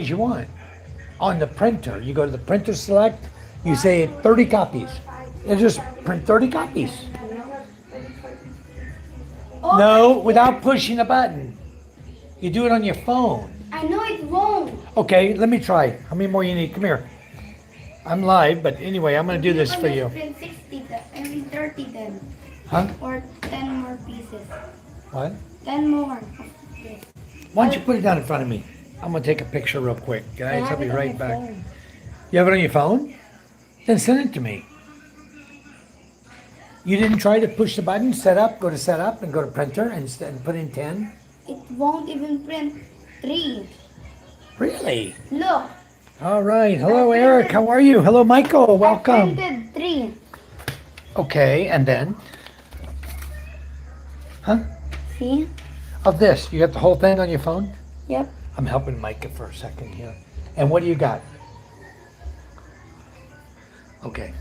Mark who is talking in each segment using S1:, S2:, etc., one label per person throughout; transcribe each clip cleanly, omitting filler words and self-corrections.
S1: you want. On the printer, you go to the printer select, you say 30 copies. You just print 30 copies. No, without pushing a button. You do it on your phone.
S2: I know it won't.
S1: Okay, let me try. How many more you need? Come here. I'm live, but anyway, I'm going to do this for you.
S2: Print 60 then. I mean 30 then.
S1: Huh?
S2: Or 10 more pieces.
S1: What?
S2: 10 more of this.
S1: Why don't you put it down in front of me? I'm going to take a picture real quick, guys. I'll be right back.
S2: Phone.
S1: You have it on your phone? Then send it to me. You didn't try to push the button, set up, go to setup, and go to printer and put in 10?
S2: It won't even print 3.
S1: Really?
S2: Look.
S1: All right. Hello, Eric. How are you? Hello, Michael. Welcome.
S2: I printed 3.
S1: Okay, and then? Huh?
S2: See?
S1: Of this. You got the whole thing on your phone?
S2: Yep.
S1: I'm helping Micah for a second here. And what do you got? Okay.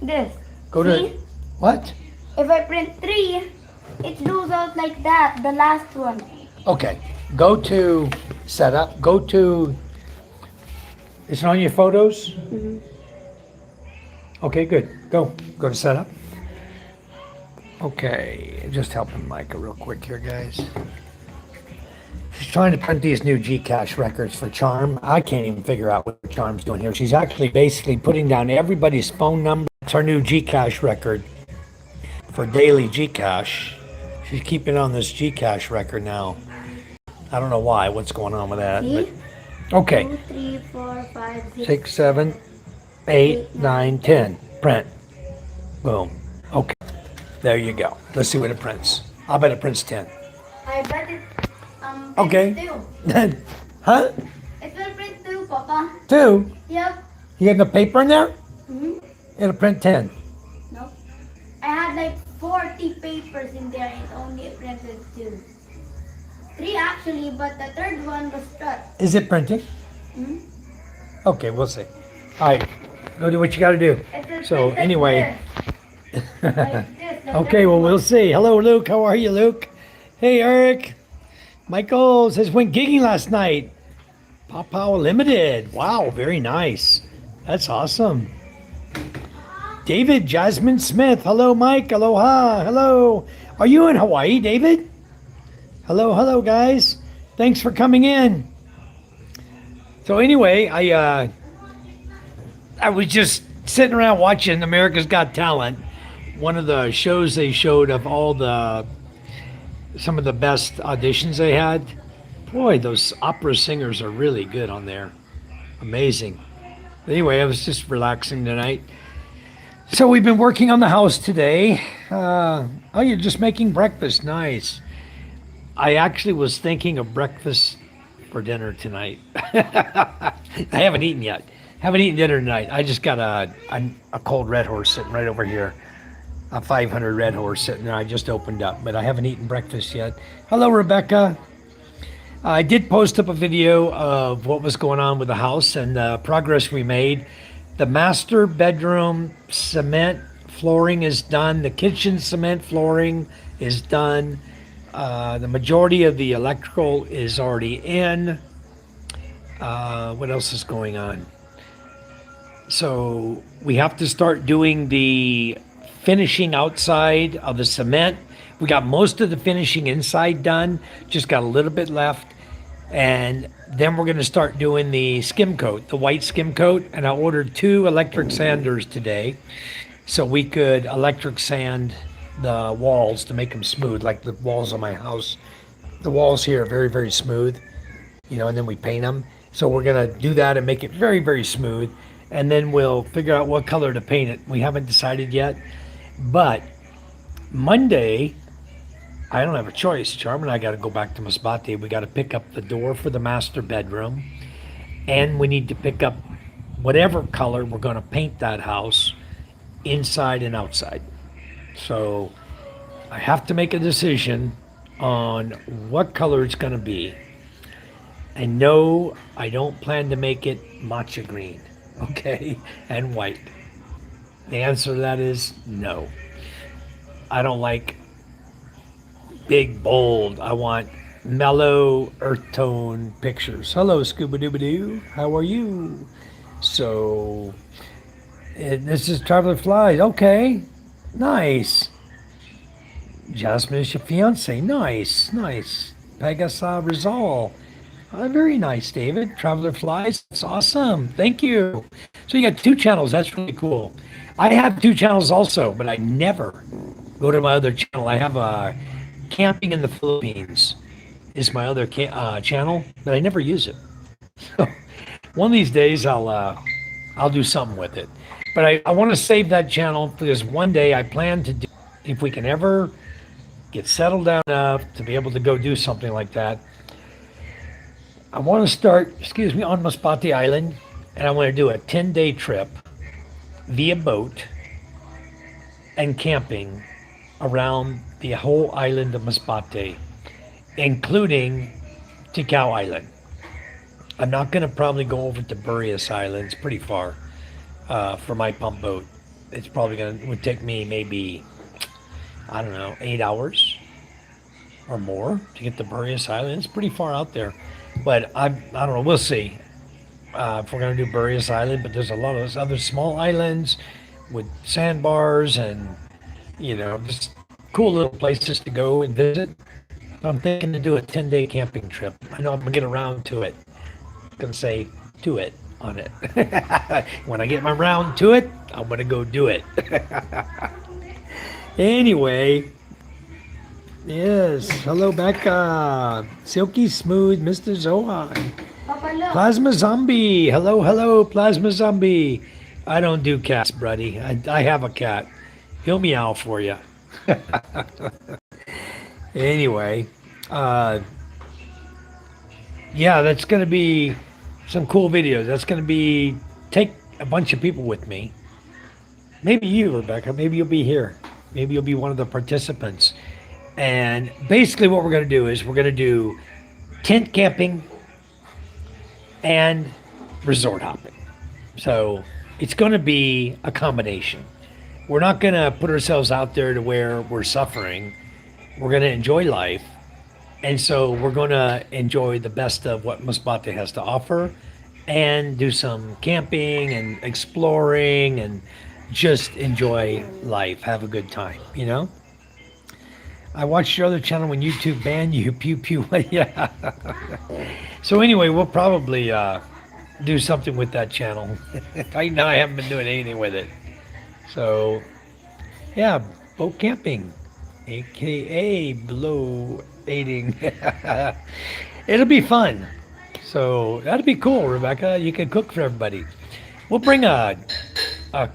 S2: This.
S1: Go
S2: See?
S1: to... What?
S2: If I print 3, it goes out like that, the last one.
S1: Okay. Go to setup. Go to... Is it on your photos?
S2: Mm-hmm.
S1: Okay, good. Go. Go to setup. Okay. Just helping Micah real quick here, guys. She's trying to print these new Gcash records for Charm. I can't even figure out what Charm's doing here. She's actually basically putting down everybody's phone number. It's our new Gcash record for daily Gcash. She's keeping on this Gcash record now. I don't know why. What's going on with that?
S2: See?
S1: But, okay.
S2: 2, 3, 4, 5, 6,
S1: 6, 7, 8, 9, 10. Print. Boom. Okay. There you go. Let's see what it prints. I'll bet it prints 10.
S2: I bet it
S1: Okay.
S2: prints 2.
S1: Huh?
S2: It will print 2, Papa.
S1: 2?
S2: Yep.
S1: You got enough paper in there?
S2: Hmm?
S1: It'll print 10.
S2: No. I had like 40 papers in there. It only printed 2. 3 actually, but the third one was cut.
S1: Is it printing?
S2: Hmm?
S1: Okay, we'll see. All right. Go do what you got to do.
S2: It will
S1: So,
S2: print like
S1: anyway.
S2: this. Like this. The
S1: Okay,
S2: third
S1: well,
S2: one.
S1: we'll see. Hello, Luke. How are you, Luke? Hey, Eric. Michael says, went gigging last night. Pow Limited. Wow, very nice. That's awesome. David Jasmine Smith. Hello, Mike. Aloha. Hello. Are you in Hawaii, David? Hello, guys. Thanks for coming in. So anyway, I was just sitting around watching America's Got Talent. One of the shows they showed of some of the best auditions they had. Boy, those opera singers are really good on there. Amazing. Anyway, I was just relaxing tonight. So we've been working on the house today. Oh, you're just making breakfast. Nice. I actually was thinking of breakfast for dinner tonight. I haven't eaten yet. Haven't eaten dinner tonight. I just got a cold Red Horse sitting right over here. A 500 Red Horse sitting there. I just opened up, but I haven't eaten breakfast yet. Hello, Rebecca. I did post up a video of what was going on with the house and the progress we made. The master bedroom cement flooring is done. The kitchen cement flooring is done. The majority of the electrical is already in. What else is going on? So we have to start doing the finishing outside of the cement. We got most of the finishing inside done, just got a little bit left. And then we're gonna start doing the skim coat, the white skim coat. And I ordered 2 electric sanders today so we could electric sand the walls to make them smooth, like the walls of my house. The walls here are very, very smooth, and then we paint them. So we're gonna do that and make it very, very smooth. And then we'll figure out what color to paint it. We haven't decided yet. But Monday, I don't have a choice. Charm and I got to go back to Masbate. We got to pick up the door for the master bedroom. And we need to pick up whatever color we're going to paint that house inside and outside. So I have to make a decision on what color it's going to be. And no, I don't plan to make it matcha green, okay, and white. The answer to that is no. I don't like big, bold. I want mellow earth tone pictures. Hello, Scuba Dooba Doo. How are you? So, this is Traveler Flies. Okay, nice. Jasmine is your fiance. Nice, nice. Pegasa Rizal. Very nice, David. Traveler Flies. That's awesome. Thank you. So you got two channels. That's really cool. I have two channels also, but I never go to my other channel. I have a Camping in the Philippines is my other channel, but I never use it. So one of these days I'll do something with it. But I want to save that channel because one day I plan to do, if we can ever get settled down enough to be able to go do something like that. I want to start, excuse me, on Masbate Island, and I want to do a 10-day trip via boat and camping around the whole island of Masbate, including Ticao Island. I'm not going to probably go over to Burias Island. It's pretty far for my pump boat. It's probably would take me maybe, I don't know, 8 hours or more to get to Burias Island. It's pretty far out there. But I don't know. We'll see if we're going to do Burias Island. But there's a lot of those other small islands with sandbars and, just cool little places to go and visit. I'm thinking to do a 10-day camping trip. I know I'm going to get around to it. I'm going to say to it on it. When I get my round to it, I'm going to go do it. Anyway, yes. Hello, Becca. Silky Smooth, Mr. Zohan.
S2: Papa, look.
S1: Plasma Zombie. Hello, hello, Plasma Zombie. I don't do cats, buddy. I have a cat. He'll meow for you. Anyway, yeah, that's going to be some cool videos. That's going to be take a bunch of people with me. Maybe you, Rebecca. Maybe you'll be here. Maybe you'll be one of the participants. And basically, what we're going to do is we're going to do tent camping and resort hopping. So it's going to be a combination. We're not going to put ourselves out there to where we're suffering. We're going to enjoy life. And so we're going to enjoy the best of what Masbate has to offer and do some camping and exploring and just enjoy life. Have a good time. I watched your other channel when YouTube banned you. Pew pew. Yeah. So anyway, we'll probably do something with that channel. Right now I haven't been doing anything with it. So yeah, boat camping, aka blow aiding. It'll be fun. So that'd be cool, Rebecca. You can cook for everybody. We'll bring a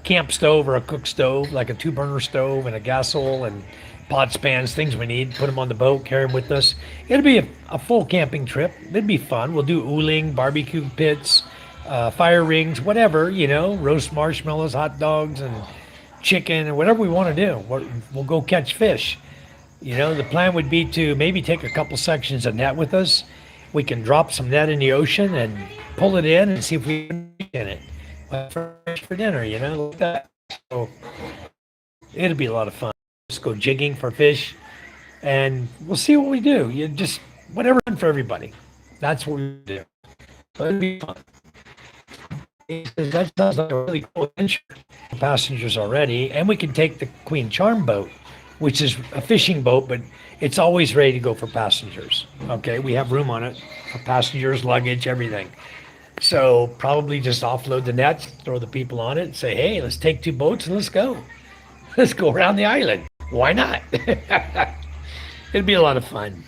S1: camp stove or a cook stove, like a 2-burner stove and a gasol and pot spans, things we need. Put them on the boat, carry them with us. It'll be a full camping trip. It'd be fun. We'll do ooling, barbecue pits, fire rings, whatever, roast marshmallows, hot dogs, and chicken, and whatever we want to do. We'll go catch fish. The plan would be to maybe take a couple sections of net with us. We can drop some net in the ocean and pull it in and see if we can eat in it. Fish for dinner, like that. So it'll be a lot of fun. Just go jigging for fish, and we'll see what we do. You just whatever for everybody. That's what we do. So it'll be fun. That sounds like a really cool adventure for passengers already, and we can take the Queen Charm boat, which is a fishing boat, but it's always ready to go for passengers. Okay, we have room on it for passengers, luggage, everything. So probably just offload the nets, throw the people on it, and say, hey, let's take 2 boats and let's go. Let's go around the island. Why not? It'd be a lot of fun.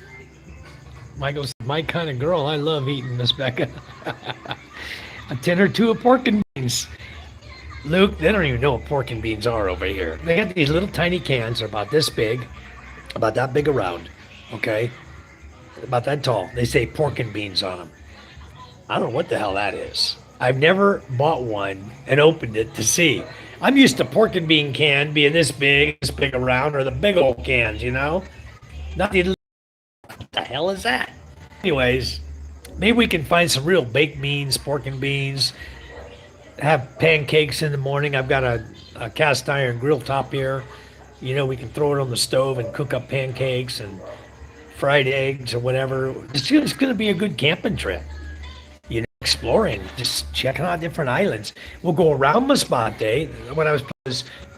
S1: Michael's my kind of girl. I love eating, Miss Becca. A tin or two of pork and beans. Luke, they don't even know what pork and beans are over here. They got these little tiny cans. They're about this big, about that big around, okay? About that tall. They say pork and beans on them. I don't know what the hell that is. I've never bought one and opened it to see. I'm used to pork and bean can being this big around, or the big old cans, Not the, what the hell is that? Anyways, maybe we can find some real baked beans, pork and beans, have pancakes in the morning. I've got a cast iron grill top here. We can throw it on the stove and cook up pancakes and fried eggs or whatever. It's going to be a good camping trip. Exploring, just checking out different islands. We'll go around Masbate. What I was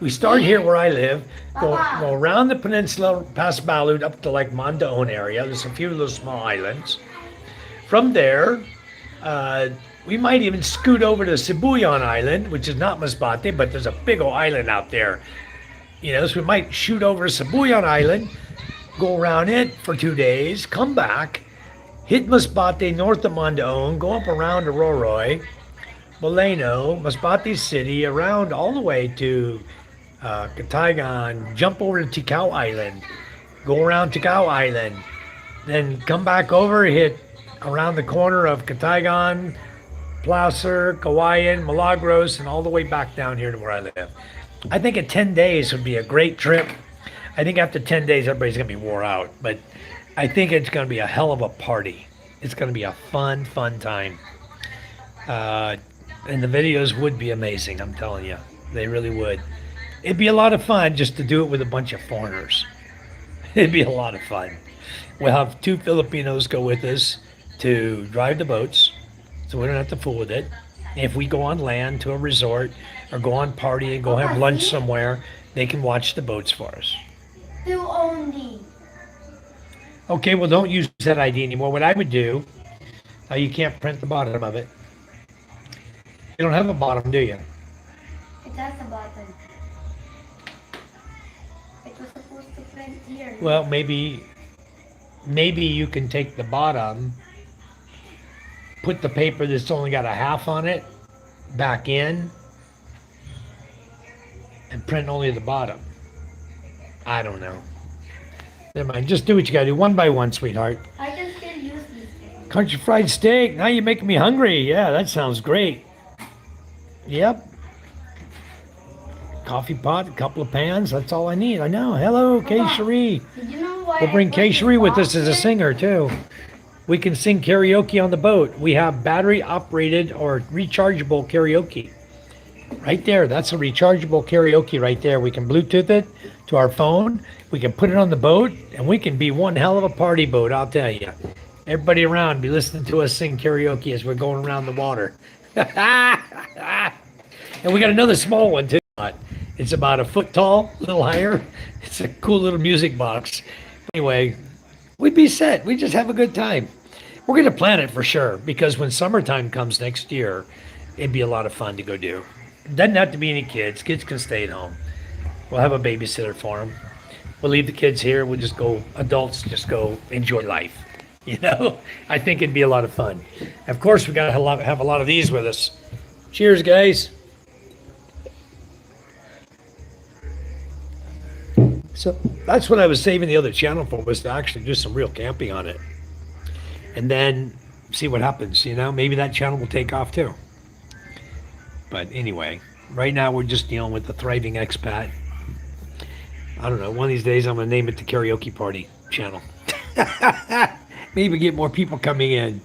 S1: we start here where I live, go around the peninsula, past Balud, up to like Mandaon area. There's a few little small islands. From there, we might even scoot over to Sibuyan Island, which is not Masbate, but there's a big old island out there. So we might shoot over to Sibuyan Island, go around it for 2 days, come back, hit Masbate north of Mandaon, go up around Aroroy, Moleno, Masbate City, around all the way to Katagan, jump over to Tikau Island, go around Tikau Island, then come back over, hit around the corner of Katagan, Placer, Kawayan, Milagros, and all the way back down here to where I live. I think 10 days would be a great trip. I think after 10 days, everybody's going to be wore out, but I think it's going to be a hell of a party. It's going to be a fun, fun time. And the videos would be amazing, I'm telling you. They really would. It'd be a lot of fun just to do it with a bunch of foreigners. It'd be a lot of fun. We'll have 2 Filipinos go with us to drive the boats, so we don't have to fool with it. If we go on land to a resort or go on party and go have lunch somewhere, they can watch the boats for us.
S2: 2 only.
S1: Okay, well, don't use that ID anymore. What I would do, you can't print the bottom of it. You don't have a bottom, do you?
S2: It has a button. It was supposed to print here.
S1: Well, maybe you can take the bottom, put the paper that's only got a half on it back in, and print only the bottom. I don't know. Never mind. Just do what you gotta do, one by one, sweetheart.
S2: I can still use these things.
S1: Country fried steak. Now you're making me hungry. Yeah, that sounds great. Yep. Coffee pot, a couple of pans. That's all I need. I know. Hello, Kay Cherie.
S2: Did you know why
S1: We'll bring
S2: I put
S1: Kay
S2: this
S1: Cherie with
S2: box
S1: us as a
S2: here?
S1: singer too. We can sing karaoke on the boat. We have battery operated or rechargeable karaoke. Right there. That's a rechargeable karaoke right there. We can Bluetooth it to our phone. We can put it on the boat and we can be one hell of a party boat, I'll tell you. Everybody around be listening to us sing karaoke as we're going around the water. And we got another small one too. It's about a foot tall, a little higher. It's a cool little music box. Anyway, we'd be set. We just have a good time. We're going to plan it for sure because when summertime comes next year, it'd be a lot of fun to go do. It doesn't have to be any kids. Kids can stay at home. We'll have a babysitter for them. We'll leave the kids here. We'll just go, adults just go enjoy life. I think it'd be a lot of fun. Of course, we got to have a lot of these with us. Cheers, guys. So that's what I was saving the other channel for, was to actually do some real camping on it. And then see what happens, maybe that channel will take off too. But anyway, right now we're just dealing with the Thriving Expat. I don't know, one of these days I'm going to name it the Karaoke Party channel. Maybe get more people coming in.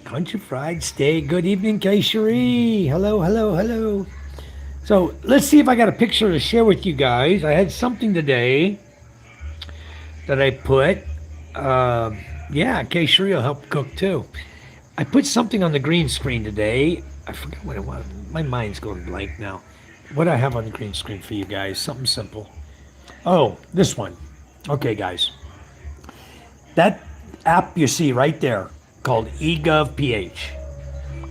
S1: Country fried steak. Good evening, Kay Cherie. Hello, hello, hello. So let's see if I got a picture to share with you guys. I had something today that I put. Yeah, Kay Cherie will help cook too. I put something on the green screen today. I forgot what it was. My mind's going blank now. What do I have on the green screen for you guys? Something simple. Oh, this one. Okay, guys. That app you see right there called eGovPH.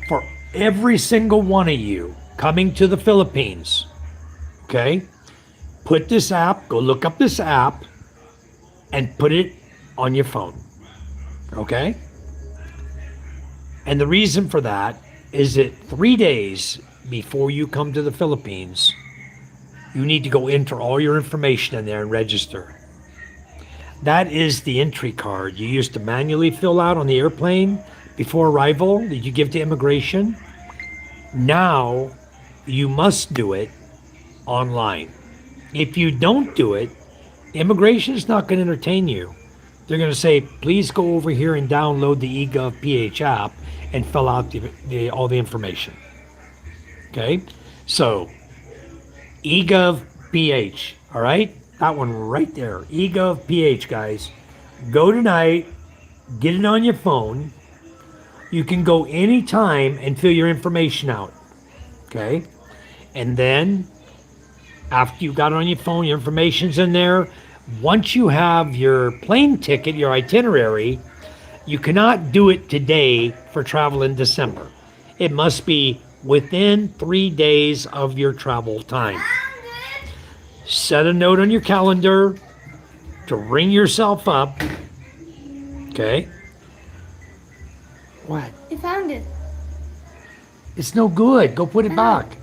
S1: For every single one of you coming to the Philippines, okay? Put this app, go look up this app, and put it on your phone, okay? And the reason for that is that 3 days before you come to the Philippines, you need to go enter all your information in there and register. That is the entry card you used to manually fill out on the airplane before arrival that you give to immigration. Now, you must do it online. If you don't do it, immigration is not going to entertain you. They're going to say, please go over here and download the eGovPH app and fill out all the information. Okay? So, eGovPH, all right? That one right there, eGovPH, guys. Go tonight, get it on your phone. You can go anytime and fill your information out. Okay? And then after you got it on your phone, your information's in there. Once you have your plane ticket, your itinerary, you cannot do it today for travel in December. It must be within 3 days of your travel time. Set a note on your calendar to ring yourself up. Okay? What?
S2: I found it.
S1: It's no good. Go put it back.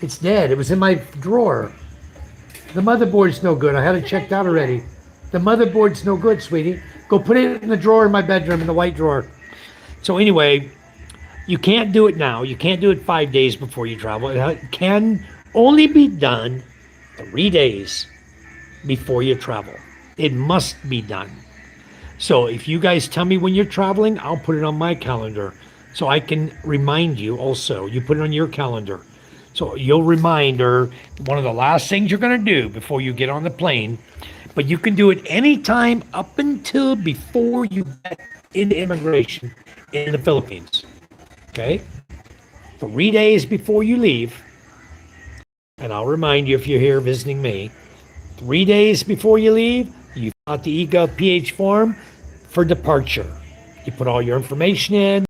S1: It's dead. It was in my drawer. The motherboard's no good. I had it checked out already. The motherboard's no good, sweetie. Go put it in the drawer in my bedroom, in the white drawer. So anyway, you can't do it now. You can't do it 5 days before you travel. It can only be done 3 days before you travel. It must be done. So if you guys tell me when you're traveling, I'll put it on my calendar so I can remind you also. You put it on your calendar. So you'll remind her one of the last things you're going to do before you get on the plane. But you can do it anytime up until before you get into immigration in the Philippines. Okay? 3 days before you leave, and I'll remind you if you're here visiting me, 3 days before you leave, you fill out the eGov PH form for departure. You put all your information in,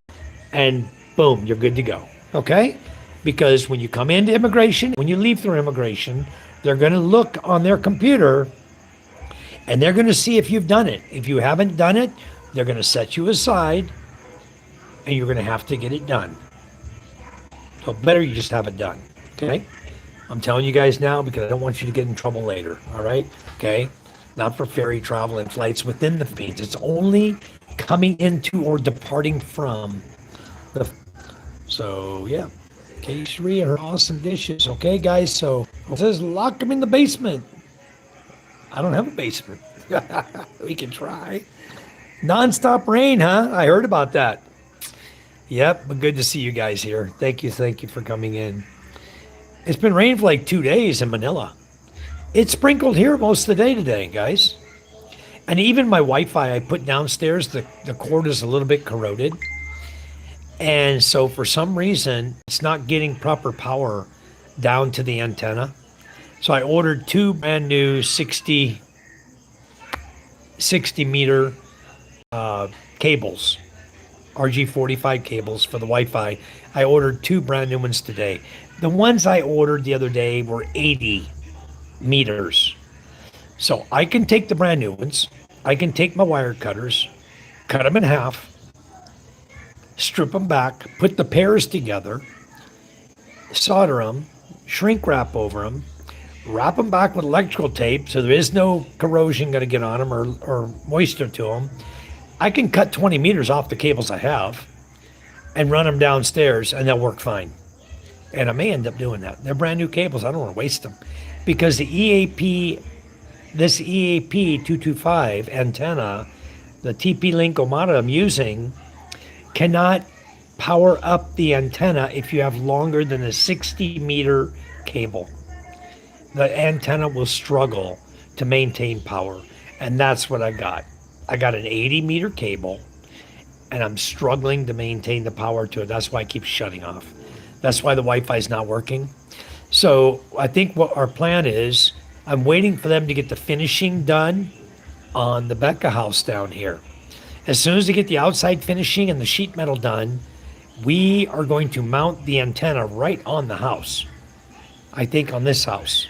S1: and boom, you're good to go. Okay? Because when you come into immigration, when you leave through immigration, they're going to look on their computer and they're going to see if you've done it. If you haven't done it, they're going to set you aside and you're going to have to get it done. So better you just have it done. Okay? I'm telling you guys now because I don't want you to get in trouble later. All right? Okay? Not for ferry travel and flights within the Philippines. It's only coming into or departing from the. So, yeah. Okay, Sheree and her awesome dishes. Okay, guys, so it says lock them in the basement. I don't have a basement. We can try. Non-stop rain, huh? I heard about that. Yep, but good to see you guys here. Thank you for coming in. It's been raining for like 2 days in Manila. It sprinkled here most of the day today, guys. And even my Wi-Fi I put downstairs, the cord is a little bit corroded. And so for some reason, it's not getting proper power down to the antenna. So I ordered 2 brand new 60 meter cables, RG45 cables for the Wi-Fi. I ordered 2 brand new ones today. The ones I ordered the other day were 80 meters. So I can take the brand new ones. I can take my wire cutters, cut them in half, strip them back, put the pairs together, solder them, shrink wrap over them, wrap them back with electrical tape so there is no corrosion going to get on them or moisture to them. I can cut 20 meters off the cables I have and run them downstairs and they'll work fine. And I may end up doing that. They're brand new cables. I don't want to waste them because the this EAP 225 antenna, the TP-Link Omada I'm using, cannot power up the antenna if you have longer than a 60 meter cable. The antenna will struggle to maintain power. And that's what I got. I got an 80 meter cable and I'm struggling to maintain the power to it. That's why I keep shutting off. That's why the Wi-Fi is not working. So I think what our plan is, I'm waiting for them to get the finishing done on the Becca house down here. As soon as they get the outside finishing and the sheet metal done, we are going to mount the antenna right on the house. I think on this house.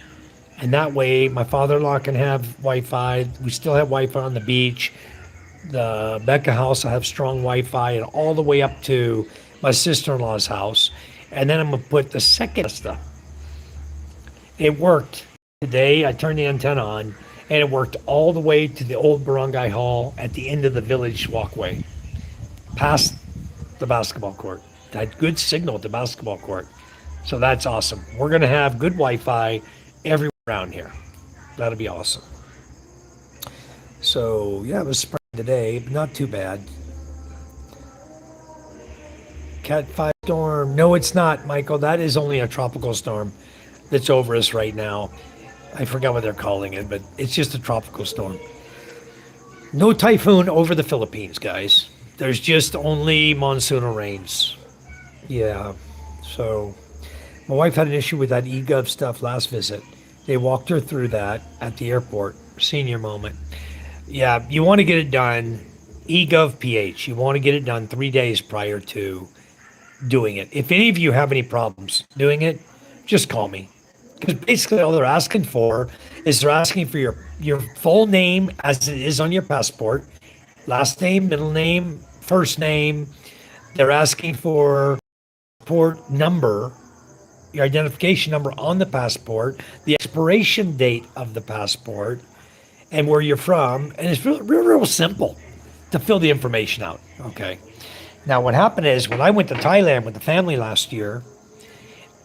S1: And that way my father-in-law can have Wi-Fi. We still have Wi-Fi on the beach. The Becca house will have strong Wi-Fi and all the way up to my sister-in-law's house. And then I'm going to put the second stuff. It worked today. I turned the antenna on. And it worked all the way to the old Barangay Hall at the end of the village walkway, past the basketball court. That good signal at the basketball court. So that's awesome. We're going to have good Wi-Fi everywhere around here. That'll be awesome. So, yeah, it was spring today, but not too bad. Cat 5 storm. No, it's not, Michael. That is only a tropical storm that's over us right now. I forgot what they're calling it, but it's just a tropical storm. No typhoon over the Philippines, guys. There's just only monsoonal rains. Yeah. So my wife had an issue with that eGov stuff last visit. They walked her through that at the airport. Senior moment. Yeah, you want to get it done. eGov PH. You want to get it done 3 days prior to doing it. If any of you have any problems doing it, just call me. Because basically all they're asking for is they're asking for your full name as it is on your passport, last name, middle name, first name. They're asking for passport number, your identification number on the passport, the expiration date of the passport, and where you're from. And it's real simple to fill the information out. Okay. Now, what happened is when I went to Thailand with the family last year,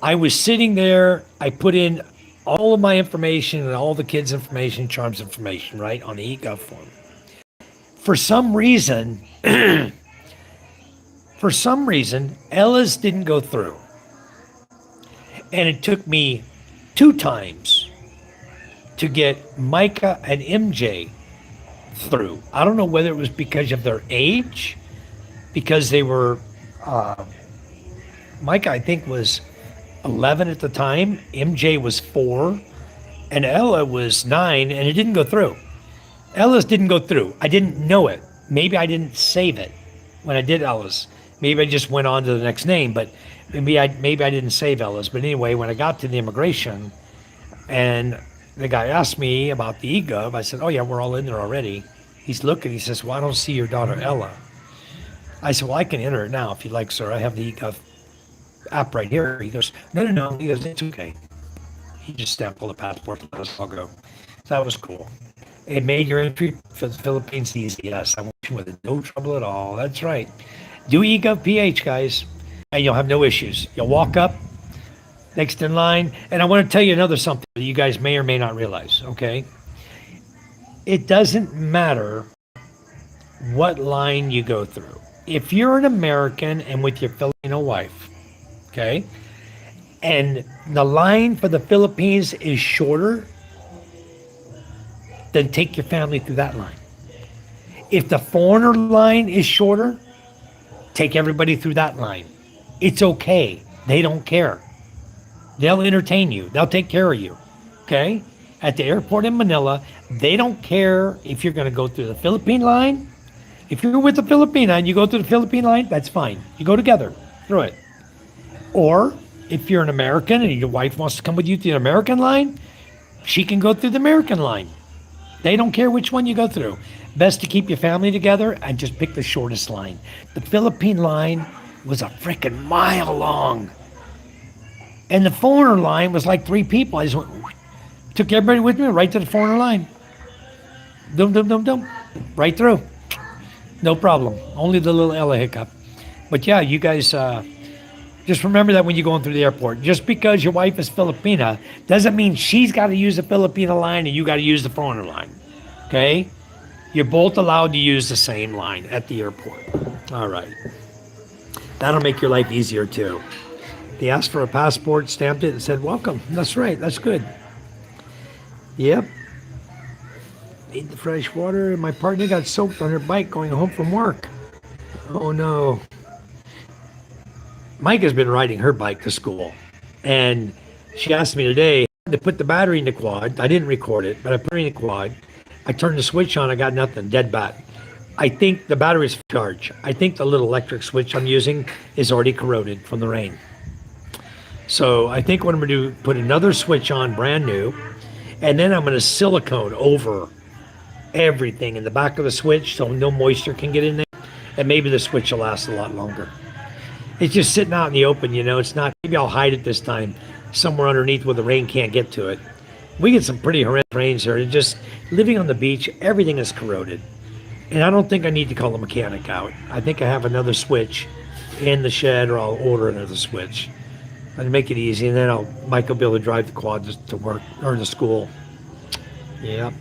S1: I was sitting there. I put in all of my information and all the kids' information, Charm's information, right, on the eGov form. For some reason, Ella's didn't go through. And it took me 2 times to get Micah and MJ through. I don't know whether it was because of their age, because they were, Micah, I think, was 11 at the time, MJ was 4, and Ella was 9, and it didn't go through. Ella's didn't go through. I didn't know it. Maybe I didn't save it when I did Ella's. Maybe I just went on to the next name, but maybe I didn't save Ella's. But anyway, when I got to the immigration and the guy asked me about the eGov, I said, oh yeah, we're all in there already. He's looking, he says, well, I don't see your daughter Ella. I said, well, I can enter it now if you'd like, sir. I have the eGov app right here. He goes, no. He goes, it's okay. He just stamped all the passport and let us all go. So that was cool. It made your entry for the Philippines easy. Yes, I went with no trouble at all. That's right. Do eGov PH, guys, and you'll have no issues. You'll walk up next in line. And I want to tell you another something that you guys may or may not realize, okay? It doesn't matter what line you go through. If you're an American and with your Filipino wife, okay, and the line for the Philippines is shorter, then take your family through that line. If the foreigner line is shorter, take everybody through that line. It's okay. They don't care. They'll entertain you. They'll take care of you. Okay? At the airport in Manila, they don't care if you're going to go through the Philippine line. If you're with the Philippine line, you go through the Philippine line, that's fine. You go together through it. Or if you're an American and your wife wants to come with you to the American line, she can go through the American line. They don't care which one you go through. Best to keep your family together and just pick the shortest line. The Philippine line was a freaking mile long. And the foreigner line was like 3 people. I just went, took everybody with me right to the foreigner line. Dum. Right through. No problem. Only the little Ella hiccup. But yeah, you guys, just remember that when you're going through the airport. Just because your wife is Filipina doesn't mean she's got to use the Filipina line and you got to use the foreigner line. Okay? You're both allowed to use the same line at the airport. All right. That'll make your life easier too. They asked for a passport, stamped it, and said, welcome. That's right. That's good. Yep. Need the fresh water. My partner got soaked on her bike going home from work. Oh no. Mike has been riding her bike to school. And she asked me today to put the battery in the quad. I didn't record it, but I put it in the quad. I turned the switch on. I got nothing. Dead bat. I think the battery's charged. I think the little electric switch I'm using is already corroded from the rain. So I think what I'm going to do, put another switch on brand new, and then I'm going to silicone over everything in the back of the switch so no moisture can get in there, and maybe the switch will last a lot longer. It's just sitting out in the open, you know. It's not, maybe I'll hide it this time somewhere underneath where the rain can't get to it. We get some pretty horrendous rains here. It's just living on the beach, everything is corroded. And I don't think I need to call a mechanic out. I think I have another switch in the shed, or I'll order another switch. I'd make it easy, and then Mike will be able to drive the quad to work or to school. Yeah.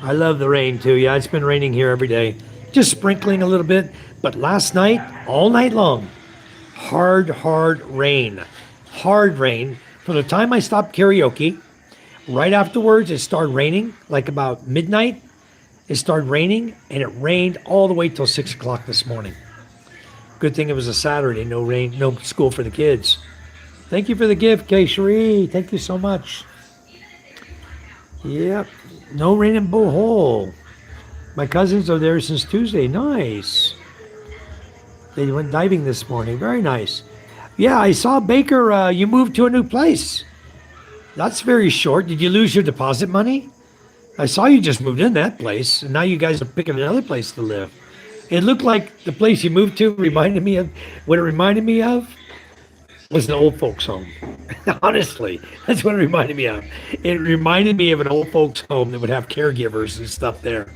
S1: I love the rain too. Yeah, it's been raining here every day. Just sprinkling a little bit. But last night, all night long, hard rain. Hard rain. From the time I stopped karaoke, right afterwards it started raining, like about midnight. It started raining, and it rained all the way till 6 o'clock this morning. Good thing it was a Saturday, no rain, no school for the kids. Thank you for the gift, Kay Cherie. Thank you so much. Yep, no rain in Bohol. My cousins are there since Tuesday. Nice. They went diving this morning. Very nice. Yeah, I saw Baker. You moved to a new place. That's very short. Did you lose your deposit money? I saw you just moved in that place, and now you guys are picking another place to live. It looked like the place you moved to reminded me of what it reminded me of was an old folks home. Honestly, that's what it reminded me of. It reminded me of an old folks home that would have caregivers and stuff there.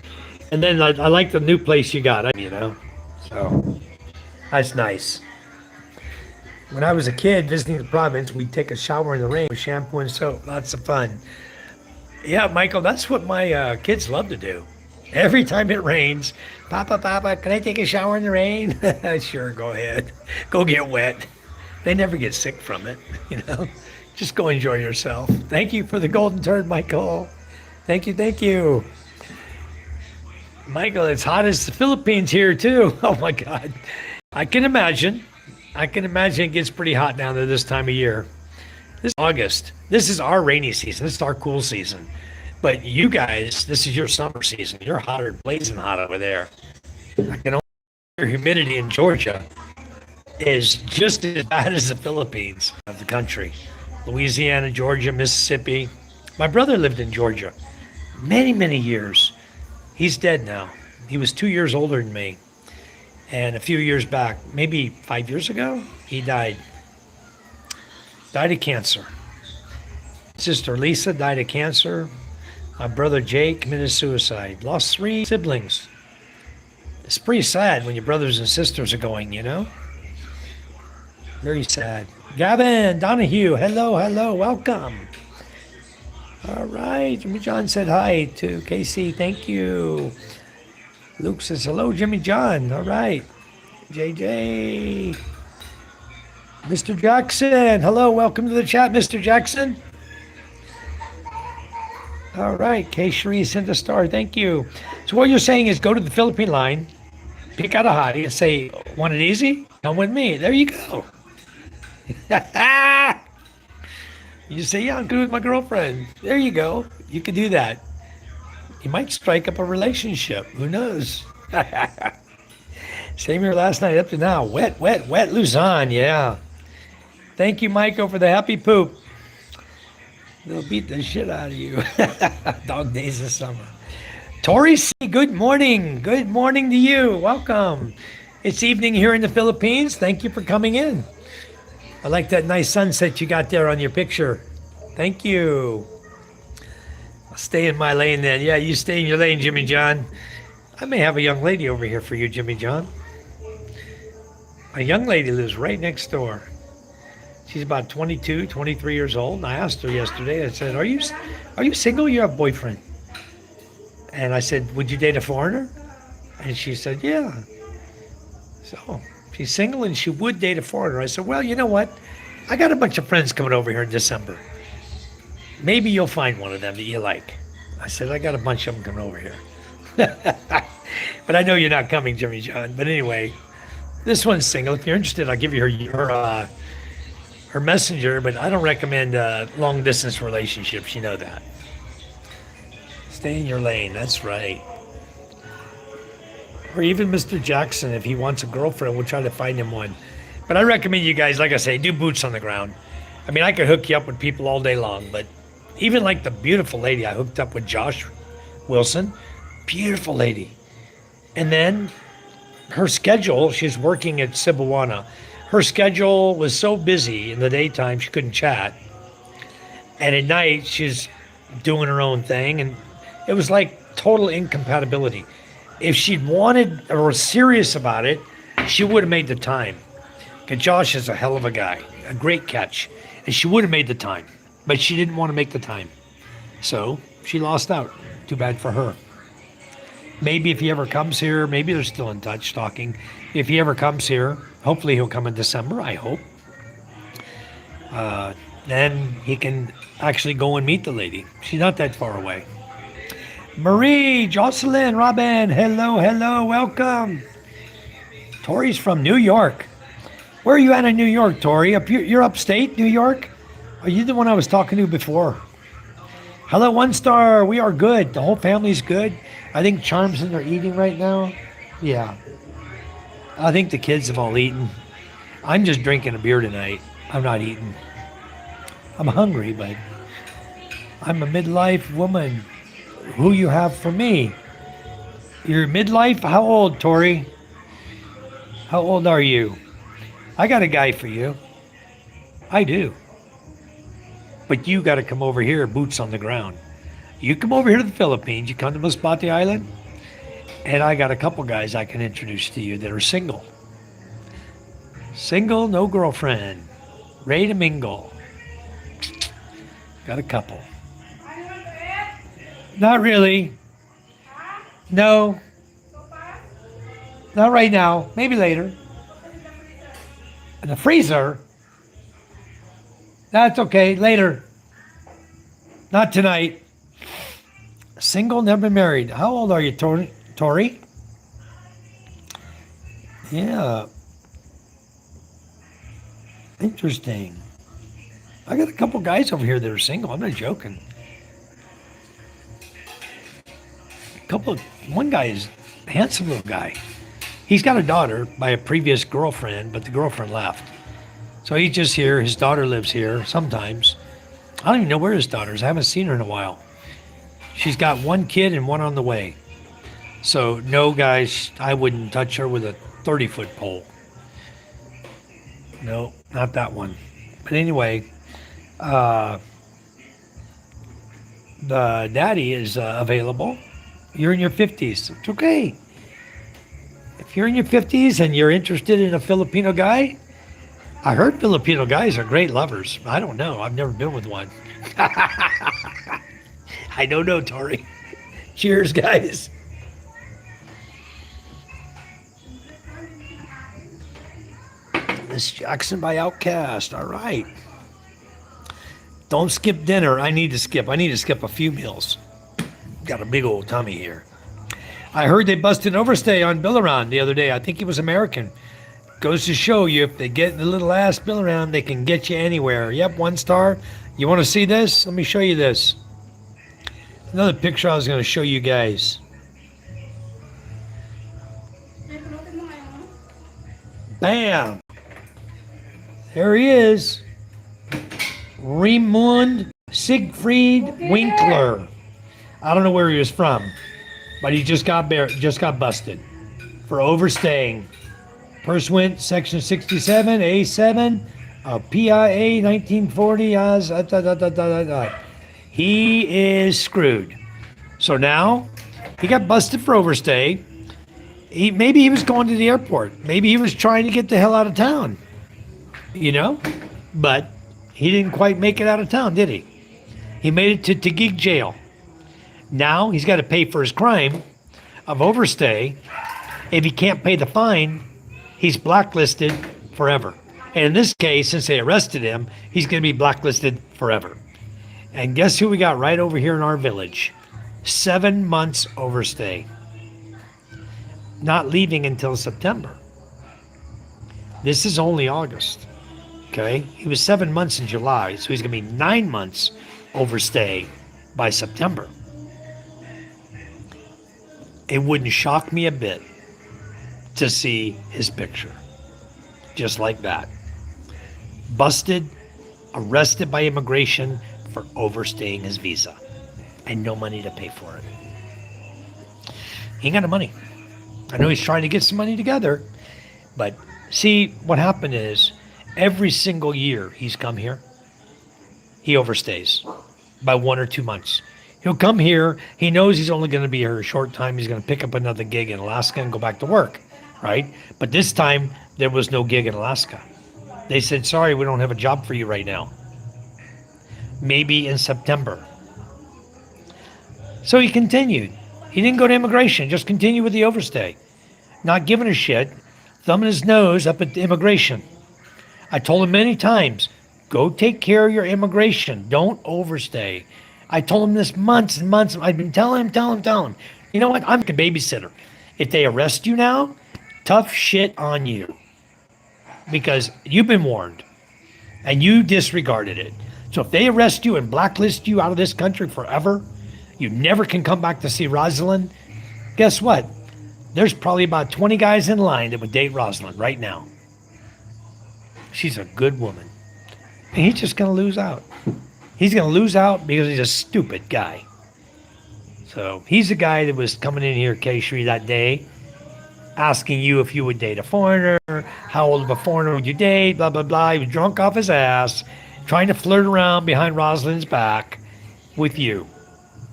S1: And then I like the new place you got, So that's nice. When I was a kid visiting the province, we'd take a shower in the rain with shampoo and soap. Lots of fun. Yeah, Michael, that's what my kids love to do. Every time it rains, Papa, can I take a shower in the rain? Sure, go ahead. Go get wet. They never get sick from it. Just go enjoy yourself. Thank you for the golden turd, Michael. Thank you. Michael, it's hot as the Philippines here, too. Oh, my God. I can imagine it gets pretty hot down there this time of year. This is August. This is our rainy season. This is our cool season. But you guys, this is your summer season. You're hotter, blazing hot over there. I can only your humidity in Georgia is just as bad as the Philippines of the country. Louisiana, Georgia, Mississippi. My brother lived in Georgia many, many years. He's dead now. He was 2 years older than me. And a few years back, maybe 5 years ago, he died. Died of cancer. Sister Lisa died of cancer. My brother Jake committed suicide. Lost 3 siblings. It's pretty sad when your brothers and sisters are going, Very sad. Gavin, Donahue, hello, welcome. All right, Jimmy John said hi to Casey, thank you. Luke says hello, Jimmy John, all right. JJ. Mr. Jackson, hello, welcome to the chat, Mr. Jackson. All right, Kay Cherie sent a star, thank you. So what you're saying is go to the Philippine line, pick out a hottie and say, want it easy? Come with me. There you go. You say, yeah, I'm good with my girlfriend. There you go. You can do that. You might strike up a relationship. Who knows? Same here last night up to now. Wet, Luzon. Yeah. Thank you, Michael, for the happy poop. They'll beat the shit out of you. Dog days of summer. Tori C., good morning. Good morning to you. Welcome. It's evening here in the Philippines. Thank you for coming in. I like that nice sunset you got there on your picture. Thank you. I'll stay in my lane then. Yeah, you stay in your lane, Jimmy John. I may have a young lady over here for you, Jimmy John. A young lady lives right next door. She's about 22, 23 years old. And I asked her yesterday, I said, are you single? You have a boyfriend? And I said, would you date a foreigner? And she said, yeah. So she's single and she would date a foreigner. I said, well, you know what? I got a bunch of friends coming over here in December. Maybe you'll find one of them that you like. I said, I got a bunch of them coming over here. But I know you're not coming, Jimmy John. But anyway, this one's single. If you're interested, I'll give you her messenger, but I don't recommend long distance relationships. You know that. Stay in your lane. That's right. Or even Mr. Jackson, if he wants a girlfriend, we'll try to find him one. But I recommend you guys, like I say, do boots on the ground. I mean, I could hook you up with people all day long, but even like the beautiful lady I hooked up with, Josh Wilson, beautiful lady. And then her schedule, she's working at Cebuana. Her schedule was so busy in the daytime she couldn't chat. And at night she's doing her own thing, and it was like total incompatibility. If she'd wanted or was serious about it, she would have made the time. Because Josh is a hell of a guy, a great catch. And she would have made the time, but she didn't want to make the time. So she lost out. Too bad for her. Maybe if he ever comes here, maybe they're still in touch talking. If he ever comes here, hopefully he'll come in December, I hope. Then he can actually go and meet the lady. She's not that far away. Marie, Jocelyn, Robin, hello, hello, welcome. Tori's from New York. Where are you at in New York, Tori? You're upstate New York? Are you the one I was talking to before? Hello, one star. We are good. The whole family's good. I think Charms and they're eating right now. Yeah. I think the kids have all eaten. I'm just drinking a beer tonight. I'm not eating. I'm hungry, but I'm a midlife woman. Who you have for me? You're midlife? How old, Tori? How old are you? I got a guy for you. I do. But you got to come over here, boots on the ground. You come over here to the Philippines, you come to Masbate Island, and I got a couple guys I can introduce to you that are single. Single, no girlfriend. Ready to mingle. Got a couple. Not really. No. Not right now. Maybe later. In the freezer? That's okay. Later. Not tonight. Single, never married. How old are you, Tori? Yeah. Interesting. I got a couple guys over here that are single. I'm not joking. One guy is a handsome little guy. He's got a daughter by a previous girlfriend, but the girlfriend left. So he's just here. His daughter lives here sometimes. I don't even know where his daughter is. I haven't seen her in a while. She's got one kid and one on the way. So no, guys, I wouldn't touch her with a 30-foot pole. No, not that one. But anyway, the daddy is available. You're in your 50s. It's okay. If you're in your 50s and you're interested in a Filipino guy, I heard Filipino guys are great lovers. I don't know. I've never been with one. I don't know, Tori. Cheers, guys. Miss Jackson by Outcast. All right. Don't skip dinner. I need to skip a few meals. Got a big old tummy here. I heard they busted an overstay on Bill Around the other day. I think he was American. Goes to show you, if they get the little ass Bill Around, they can get you anywhere. Yep, 1 star. You want to see this? Let me show you this. Another picture I was going to show you guys. Bam! There he is. Raymond Siegfried Winkler. I don't know where he was from, but he just got busted for overstaying. Pursuant Section 67, A7 of PIA 1940. He is screwed. So now he got busted for overstay. Maybe he was going to the airport. Maybe he was trying to get the hell out of town. You know? But he didn't quite make it out of town, did he? He made it to Taguig jail. Now he's got to pay for his crime of overstay. If he can't pay the fine, he's blacklisted forever. And in this case, since they arrested him, he's going to be blacklisted forever. And guess who we got right over here in our village? 7 months overstay. Not leaving until September. This is only August. Okay? He was 7 months in July, so he's going to be 9 months overstay by September. It wouldn't shock me a bit to see his picture. Just like that. Busted, arrested by immigration for overstaying his visa. And no money to pay for it. He ain't got no money. I know he's trying to get some money together. But see, what happened is, every single year he's come here, he overstays by 1 or 2 months. He'll come here. He knows he's only going to be here a short time. He's going to pick up another gig in Alaska and go back to work, right? But this time, there was no gig in Alaska. They said, sorry, we don't have a job for you right now. Maybe in September. So he continued. He didn't go to immigration, just continued with the overstay. Not giving a shit, thumbing his nose up at the immigration. I told him many times, go take care of your immigration. Don't overstay. I told him this months and months. I've been telling him. You know what? I'm a babysitter. If they arrest you now, tough shit on you. Because you've been warned and you disregarded it. So if they arrest you and blacklist you out of this country forever, you never can come back to see Rosalind. Guess what? There's probably about 20 guys in line that would date Rosalind right now. She's a good woman. And he's just going to lose out. He's going to lose out because he's a stupid guy. So he's the guy that was coming in here, Keshri, that day, asking you if you would date a foreigner, how old of a foreigner would you date, blah, blah, blah. He was drunk off his ass, trying to flirt around behind Rosalind's back with you.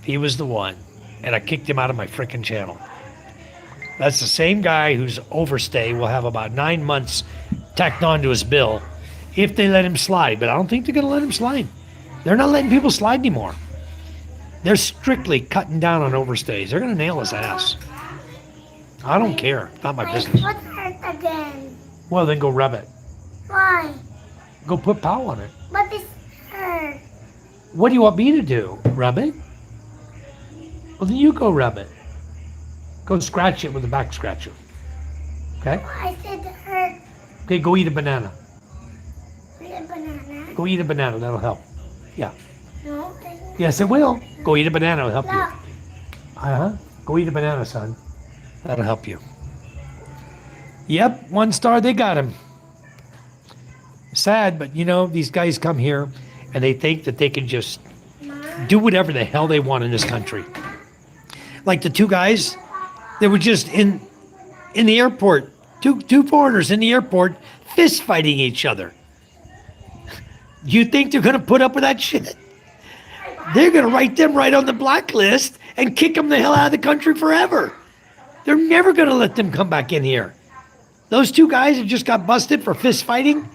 S1: He was the one. And I kicked him out of my freaking channel. That's the same guy whose overstay will have about 9 months tacked onto his bill if they let him slide. But I don't think they're going to let him slide. They're not letting people slide anymore. They're strictly cutting down on overstays. They're going to nail his ass. I don't care. It's not my business.
S2: What's hurt again?
S1: Well, then go rub it.
S2: Why?
S1: Go put pow on it.
S2: But it's hurt.
S1: What do you want me to do? Rub it? Well, then you go rub it. Go scratch it with a back scratcher. Okay?
S2: I said it hurt.
S1: Okay, go eat a banana.
S2: Eat a banana.
S1: Go eat a banana. That'll help. Yeah.
S2: No.
S1: Yes, it will. Go eat a banana. It'll help you.
S2: Look.
S1: Uh-huh. Go eat a banana, son. That'll help you. Yep, 1 star, they got him. Sad, but you know, these guys come here and they think that they can just do whatever the hell they want in this country. Like the 2 guys, they were just in the airport. Two foreigners in the airport fist fighting each other. You think they're going to put up with that shit? They're going to write them right on the blacklist and kick them the hell out of the country forever. They're never going to let them come back in here. Those 2 guys that just got busted for fist fighting,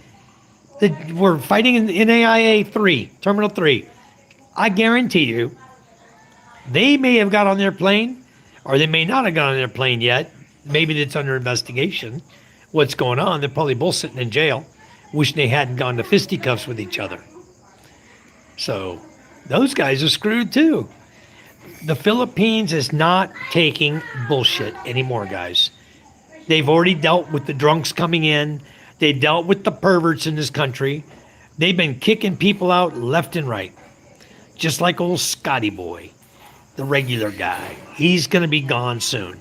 S1: that were fighting in AIA 3, Terminal 3. I guarantee you, they may have got on their plane, or they may not have got on their plane yet. Maybe it's under investigation. What's going on? They're probably both sitting in jail, wishing they hadn't gone to fisticuffs with each other. So those guys are screwed too. The Philippines is not taking bullshit anymore, guys. They've already dealt with the drunks coming in. They dealt with the perverts in this country. They've been kicking people out left and right. Just like old Scotty boy, the regular guy. He's going to be gone soon.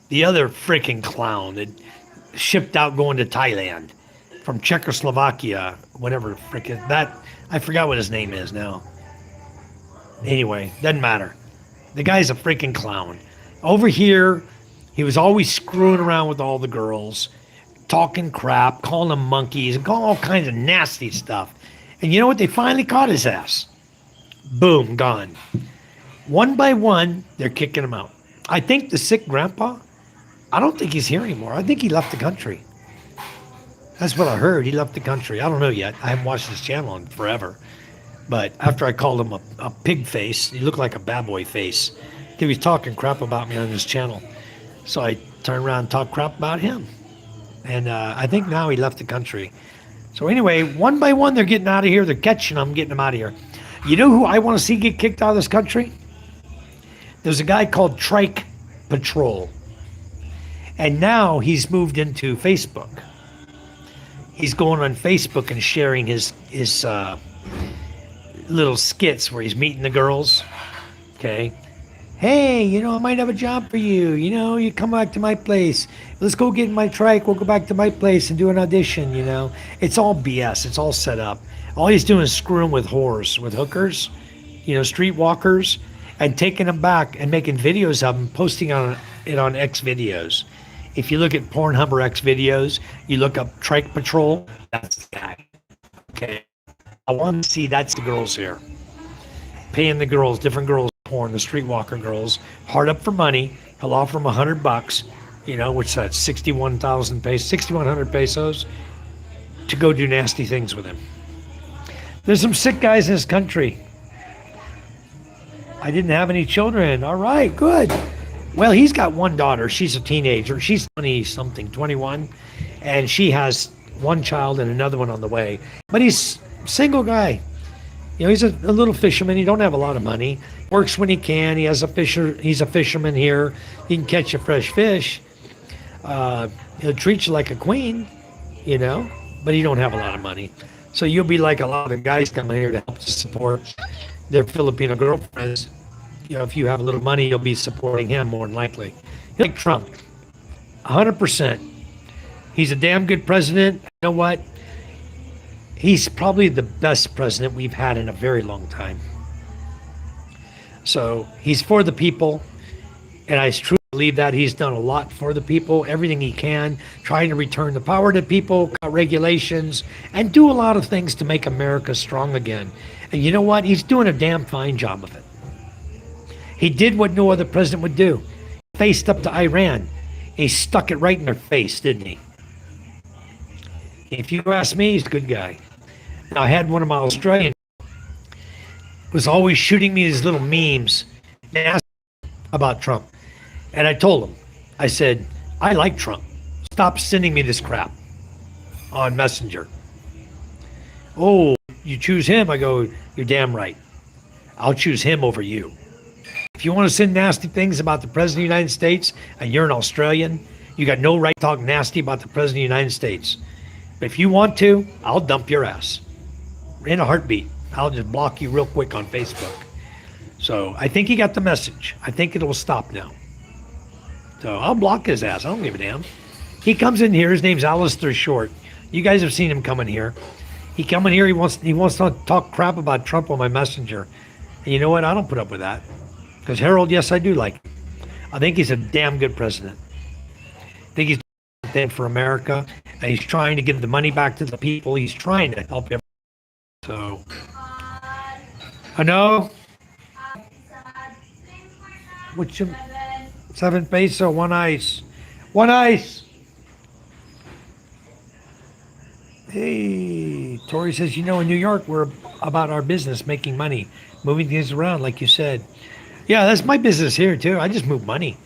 S1: The other freaking clown that shipped out going to Thailand from Czechoslovakia, whatever freaking that. I forgot what his name is now. Anyway, doesn't matter. The guy's a freaking clown. Over here, he was always screwing around with all the girls, talking crap, calling them monkeys, and calling all kinds of nasty stuff. And you know what? They finally caught his ass. Boom, gone. One by one, they're kicking him out. I think the sick grandpa, I don't think he's here anymore. I think he left the country. That's what I heard. He left the country. I don't know yet. I haven't watched his channel in forever. But after I called him a pig face, he looked like a bad boy face. He was talking crap about me on his channel. So I turned around and talked crap about him. And I think now he left the country. So anyway, one by one, they're getting out of here. They're catching them, getting them out of here. You know who I want to see get kicked out of this country? There's a guy called Trike Patrol. And now he's moved into Facebook. He's going on Facebook and sharing his little skits where he's meeting the girls. Okay. Hey, you know, I might have a job for you. You know, you come back to my place. Let's go get in my trike. We'll go back to my place and do an audition, you know. It's all BS. It's all set up. All he's doing is screwing with whores, with hookers, you know, streetwalkers, and taking them back and making videos of them, posting it on X videos. If you look at Pornhub or X videos, you look up Trike Patrol, that's the guy. Okay. I want to see that's the girls here. Paying the girls, different girls, porn, the streetwalker girls, hard up for money. He'll offer them $100, you know, which that's 6,100 pesos to go do nasty things with him. There's some sick guys in this country. I didn't have any children. All right, good. Well, he's got one daughter. She's a teenager. She's 20-something, 21. And she has one child and another one on the way. But he's a single guy. You know, he's a little fisherman. He don't have a lot of money. Works when he can. He has a fisher. He's a fisherman here. He can catch a fresh fish. He'll treat you like a queen, you know, but he don't have a lot of money. So you'll be like a lot of the guys coming here to help to support their Filipino girlfriends. You know, if you have a little money, you'll be supporting him more than likely. Like Trump, 100%. He's a damn good president. You know what? He's probably the best president we've had in a very long time. So he's for the people, and I truly believe that he's done a lot for the people, everything he can, trying to return the power to people, cut regulations, and do a lot of things to make America strong again. And you know what? He's doing a damn fine job of it. He did what no other president would do. He faced up to Iran. He stuck it right in their face, didn't he? If you ask me, he's a good guy. Now, I had one of my Australians was always shooting me these little memes about Trump. And I told him, I said, I like Trump. Stop sending me this crap on Messenger. Oh, you choose him? I go, you're damn right. I'll choose him over you. If you want to send nasty things about the President of the United States and you're an Australian, you got no right to talk nasty about the President of the United States. But if you want to, I'll dump your ass. In a heartbeat. I'll just block you real quick on Facebook. So I think he got the message. I think it'll stop now. So I'll block his ass. I don't give a damn. He comes in here. His name's Alistair Short. You guys have seen him coming here. He come in here. He wants to talk crap about Trump on my Messenger. And you know what? I don't put up with that. Because Harold, yes, I do like him. I think he's a damn good president. I think he's doing something for America. And he's trying to give the money back to the people. He's trying to help everyone. So, I know. What's your 7 peso, one ice. One ice. Hey, Tori says, you know, in New York, we're about our business, making money, moving things around, like you said. Yeah, that's my business here, too. I just move money.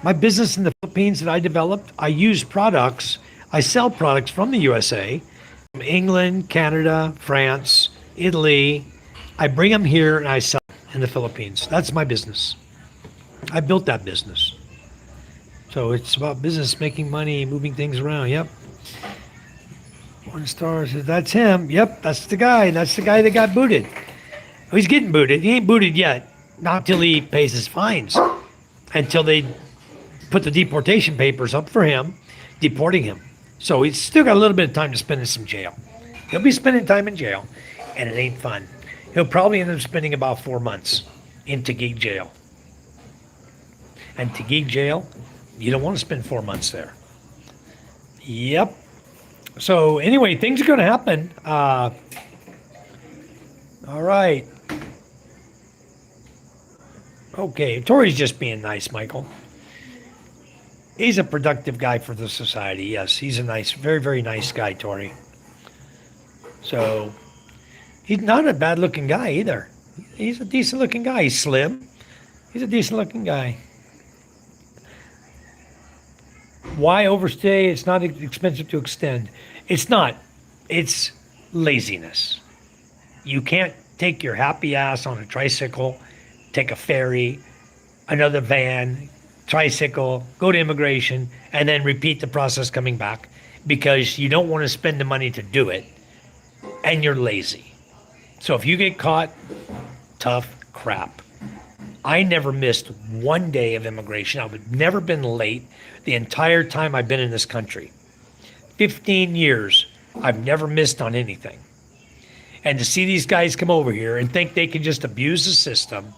S1: My business in the Philippines that I developed, I use products. I sell products from the USA, from England, Canada, France, Italy. I bring them here and I sell in the Philippines. That's my business. I built that business. So it's about business, making money, moving things around. Yep. One star says, that's him. Yep, that's the guy. That's the guy that got booted. Oh, he's getting booted. He ain't booted yet. Not till he pays his fines. Until they put the deportation papers up for him, deporting him. So he's still got a little bit of time to spend in some jail. He'll be spending time in jail, and it ain't fun. He'll probably end up spending about 4 months in Taguig jail. And Taguig jail, you don't want to spend 4 months there. Yep. So anyway, things are going to happen. All right. Okay, Tori's just being nice, Michael. He's a productive guy for the society. Yes, he's a nice, very, very nice guy, Tori. So he's not a bad-looking guy either. He's a decent-looking guy. He's slim. He's a decent-looking guy. Why overstay? It's not expensive to extend. It's not. It's laziness. You can't take your happy ass on a tricycle, take a ferry, another van, tricycle, go to immigration, and then repeat the process coming back because you don't want to spend the money to do it, and you're lazy. So if you get caught, tough crap. I never missed one day of immigration. I've never been late the entire time I've been in this country. 15 years, I've never missed on anything. And to see these guys come over here and think they can just abuse the system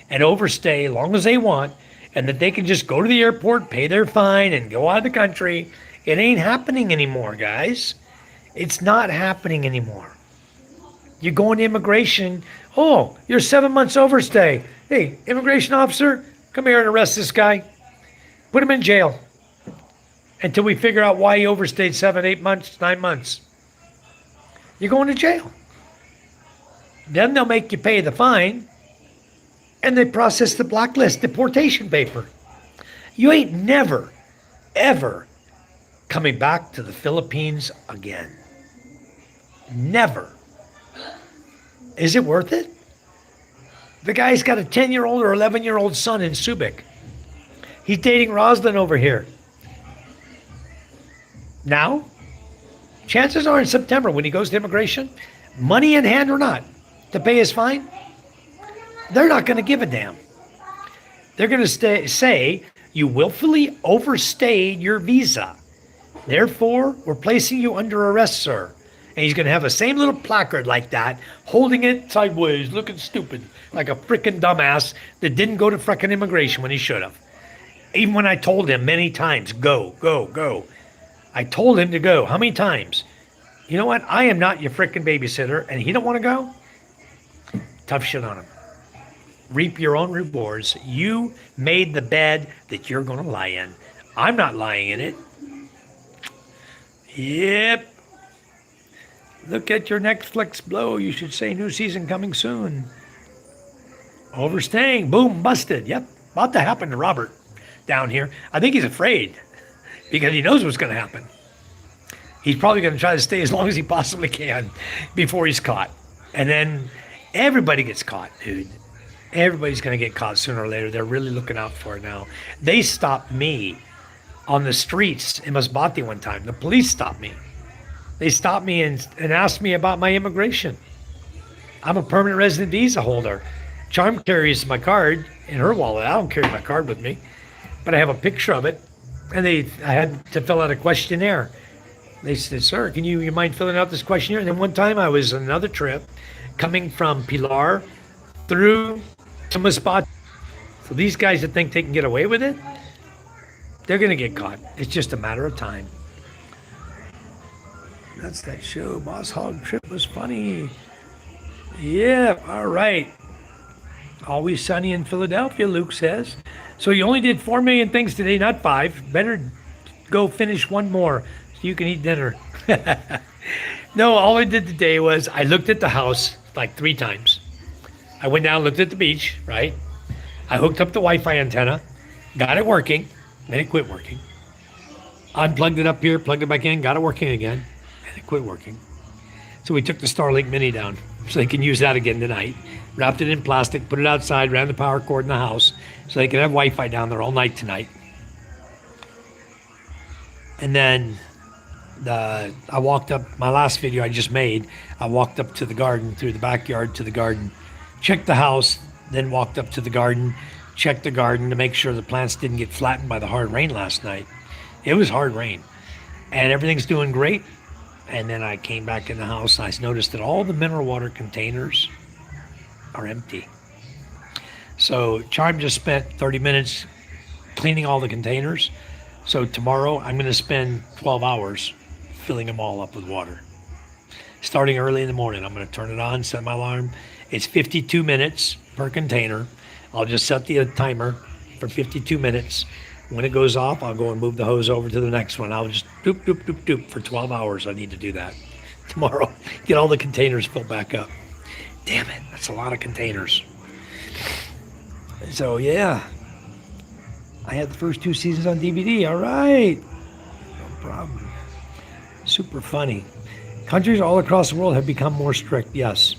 S1: and overstay as long as they want, and that they can just go to the airport, pay their fine, and go out of the country, it ain't happening anymore, guys. It's not happening anymore. You go into immigration, oh, you're 7 months overstay. Hey, immigration officer, come here and arrest this guy. Put him in jail until we figure out why he overstayed 7, 8 months, 9 months. You're going to jail. Then they'll make you pay the fine, and they process the blacklist deportation paper. You ain't never, ever coming back to the Philippines again. Never. Is it worth it? The guy's got a 10-year-old or 11-year-old son in Subic. He's dating Roslyn over here. Now, chances are in September when he goes to immigration, money in hand or not, to pay his fine, they're not going to give a damn. They're going to say you willfully overstayed your visa. Therefore, we're placing you under arrest, sir. And he's going to have the same little placard like that, holding it sideways, looking stupid, like a frickin' dumbass that didn't go to frickin' immigration when he should have. Even when I told him many times, go, go, go. I told him to go. How many times? You know what? I am not your frickin' babysitter, and he don't want to go? Tough shit on him. Reap your own rewards. You made the bed that you're going to lie in. I'm not lying in it. Yep. Look at your Netflix blow. You should say new season coming soon. Overstaying. Boom. Busted. Yep. About to happen to Robert down here. I think he's afraid because he knows what's going to happen. He's probably going to try to stay as long as he possibly can before he's caught. And then everybody gets caught, dude. Everybody's going to get caught sooner or later. They're really looking out for it now. They stopped me on the streets in Masbate one time. The police stopped me. They stopped me and asked me about my immigration. I'm a permanent resident visa holder. Charm carries my card in her wallet. I don't carry my card with me, but I have a picture of it. And I had to fill out a questionnaire. They said, sir, can you mind filling out this questionnaire? And then one time I was on another trip coming from Pilar through to Masbate. So these guys that think they can get away with it, they're going to get caught. It's just a matter of time. That's that show. Boss Hog Trip was funny. Yeah, all right. Always sunny in Philadelphia, Luke says. So you only did 4 million things today, not 5. Better go finish one more so you can eat dinner. No, all I did today was I looked at the house like 3 times. I went down, looked at the beach, right? I hooked up the Wi-Fi antenna, got it working, then it quit working. Unplugged it up here, plugged it back in, got it working again, and it quit working. So we took the Starlink Mini down so they can use that again tonight. Wrapped it in plastic, put it outside, ran the power cord in the house so they can have Wi-Fi down there all night tonight. And then I walked up, my last video I just made, I walked up to the garden, through the backyard to the garden, checked the house, then walked up to the garden, checked the garden to make sure the plants didn't get flattened by the hard rain last night. It was hard rain. And everything's doing great. And then I came back in the house and I noticed that all the mineral water containers are empty. So Charm just spent 30 minutes cleaning all the containers. So tomorrow I'm going to spend 12 hours filling them all up with water. Starting early in the morning, I'm going to turn it on, set my alarm. It's 52 minutes per container. I'll just set the timer for 52 minutes. When it goes off, I'll go and move the hose over to the next one. I'll just doop, doop, doop, doop for 12 hours. I need to do that tomorrow. Get all the containers filled back up. Damn it, that's a lot of containers. So yeah, I had the first 2 seasons on DVD. All right, no problem. Super funny. Countries all across the world have become more strict, yes,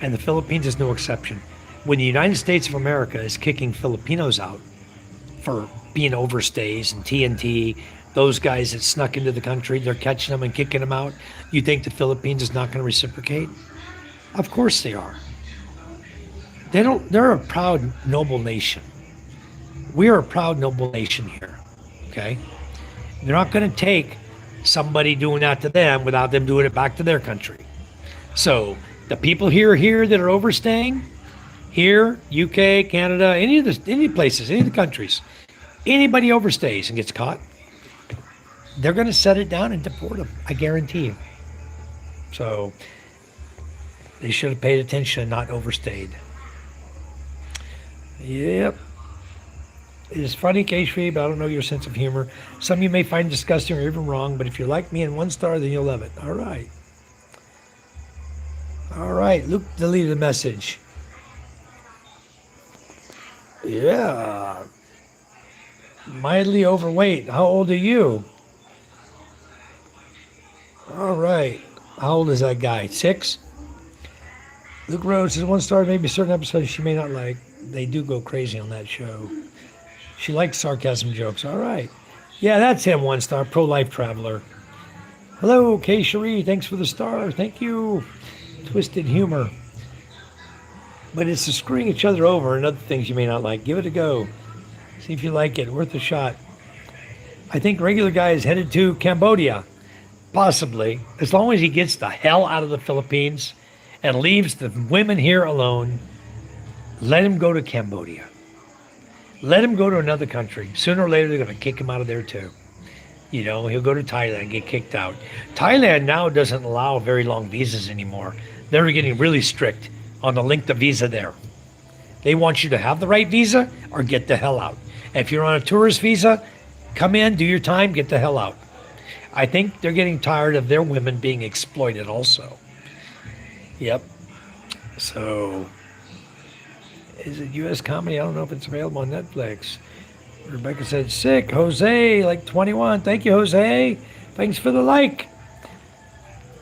S1: and the Philippines is no exception. When the United States of America is kicking Filipinos out for being overstays and TNT, those guys that snuck into the country, they're catching them and kicking them out. You think the Philippines is not going to reciprocate? Of course they are. They're a proud, noble nation. We're a proud, noble nation here, okay? They're not going to take somebody doing that to them without them doing it back to their country. So the people here that are overstaying, here, UK, Canada, any places, any of the countries, anybody overstays and gets caught, they're going to set it down and deport them. I guarantee you. So they should have paid attention and not overstayed. Yep. It is funny, K-Shree, but I don't know your sense of humor. Some you may find disgusting or even wrong, but if you're like me in 1 star, then you'll love it. All right. All right. Luke deleted the message. Yeah. Mildly overweight. How old are you? All right. How old is that guy? 6? Luke Rhodes says 1 star, maybe certain episodes she may not like. They do go crazy on that show. She likes sarcasm jokes. All right. Yeah, that's him, 1 star, pro-life traveler. Hello, Kay Cherie. Thanks for the star. Thank you. Twisted humor. But it's the screwing each other over and other things you may not like. Give it a go. See if you like it. Worth a shot. I think regular guy is headed to Cambodia. Possibly. As long as he gets the hell out of the Philippines and leaves the women here alone, let him go to Cambodia. Let him go to another country. Sooner or later, they're going to kick him out of there too. You know, he'll go to Thailand and get kicked out. Thailand now doesn't allow very long visas anymore. They're getting really strict on the length of visa there. They want you to have the right visa or get the hell out. If you're on a tourist visa, come in, do your time, get the hell out. I think they're getting tired of their women being exploited also. Yep. So, is it U.S. comedy? I don't know if it's available on Netflix. Rebecca said, sick. Jose, like 21. Thank you, Jose. Thanks for the like.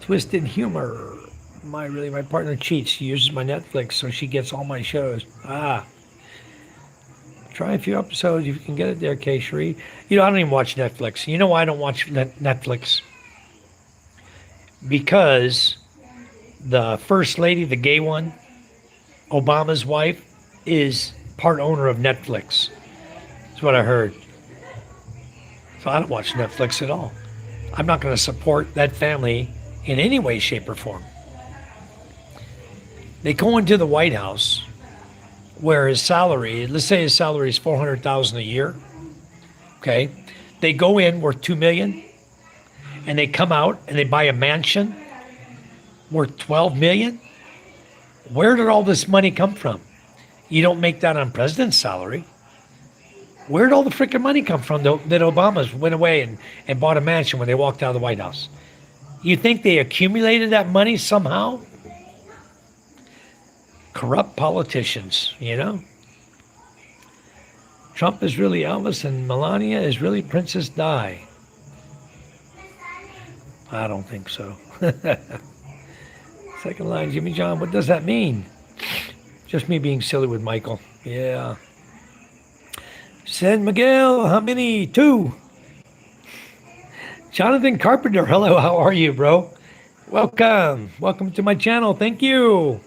S1: Twisted humor. My partner cheats. She uses my Netflix, so she gets all my shows. Try a few episodes if you can get it there, Kay Cherie. You know, I don't even watch Netflix. You know why I don't watch Netflix? Because the first lady, the gay one, Obama's wife, is part owner of Netflix. That's what I heard. So I don't watch Netflix at all. I'm not going to support that family in any way, shape, or form. They go into the White House where his salary, let's say his salary is $400,000 a year. Okay. They go in worth $2 million and they come out and they buy a mansion worth $12 million. Where did all this money come from? You don't make that on president's salary. Where did all the freaking money come from that Obama went away and bought a mansion when they walked out of the White House? You think they accumulated that money somehow? Corrupt politicians, you know? Trump is really Elvis and Melania is really Princess Di. I don't think so. Second line, Jimmy John, what does that mean? Just me being silly with Michael. Yeah. San Miguel, how many? 2. Jonathan Carpenter, hello, how are you, bro? Welcome. Welcome to my channel. Thank you.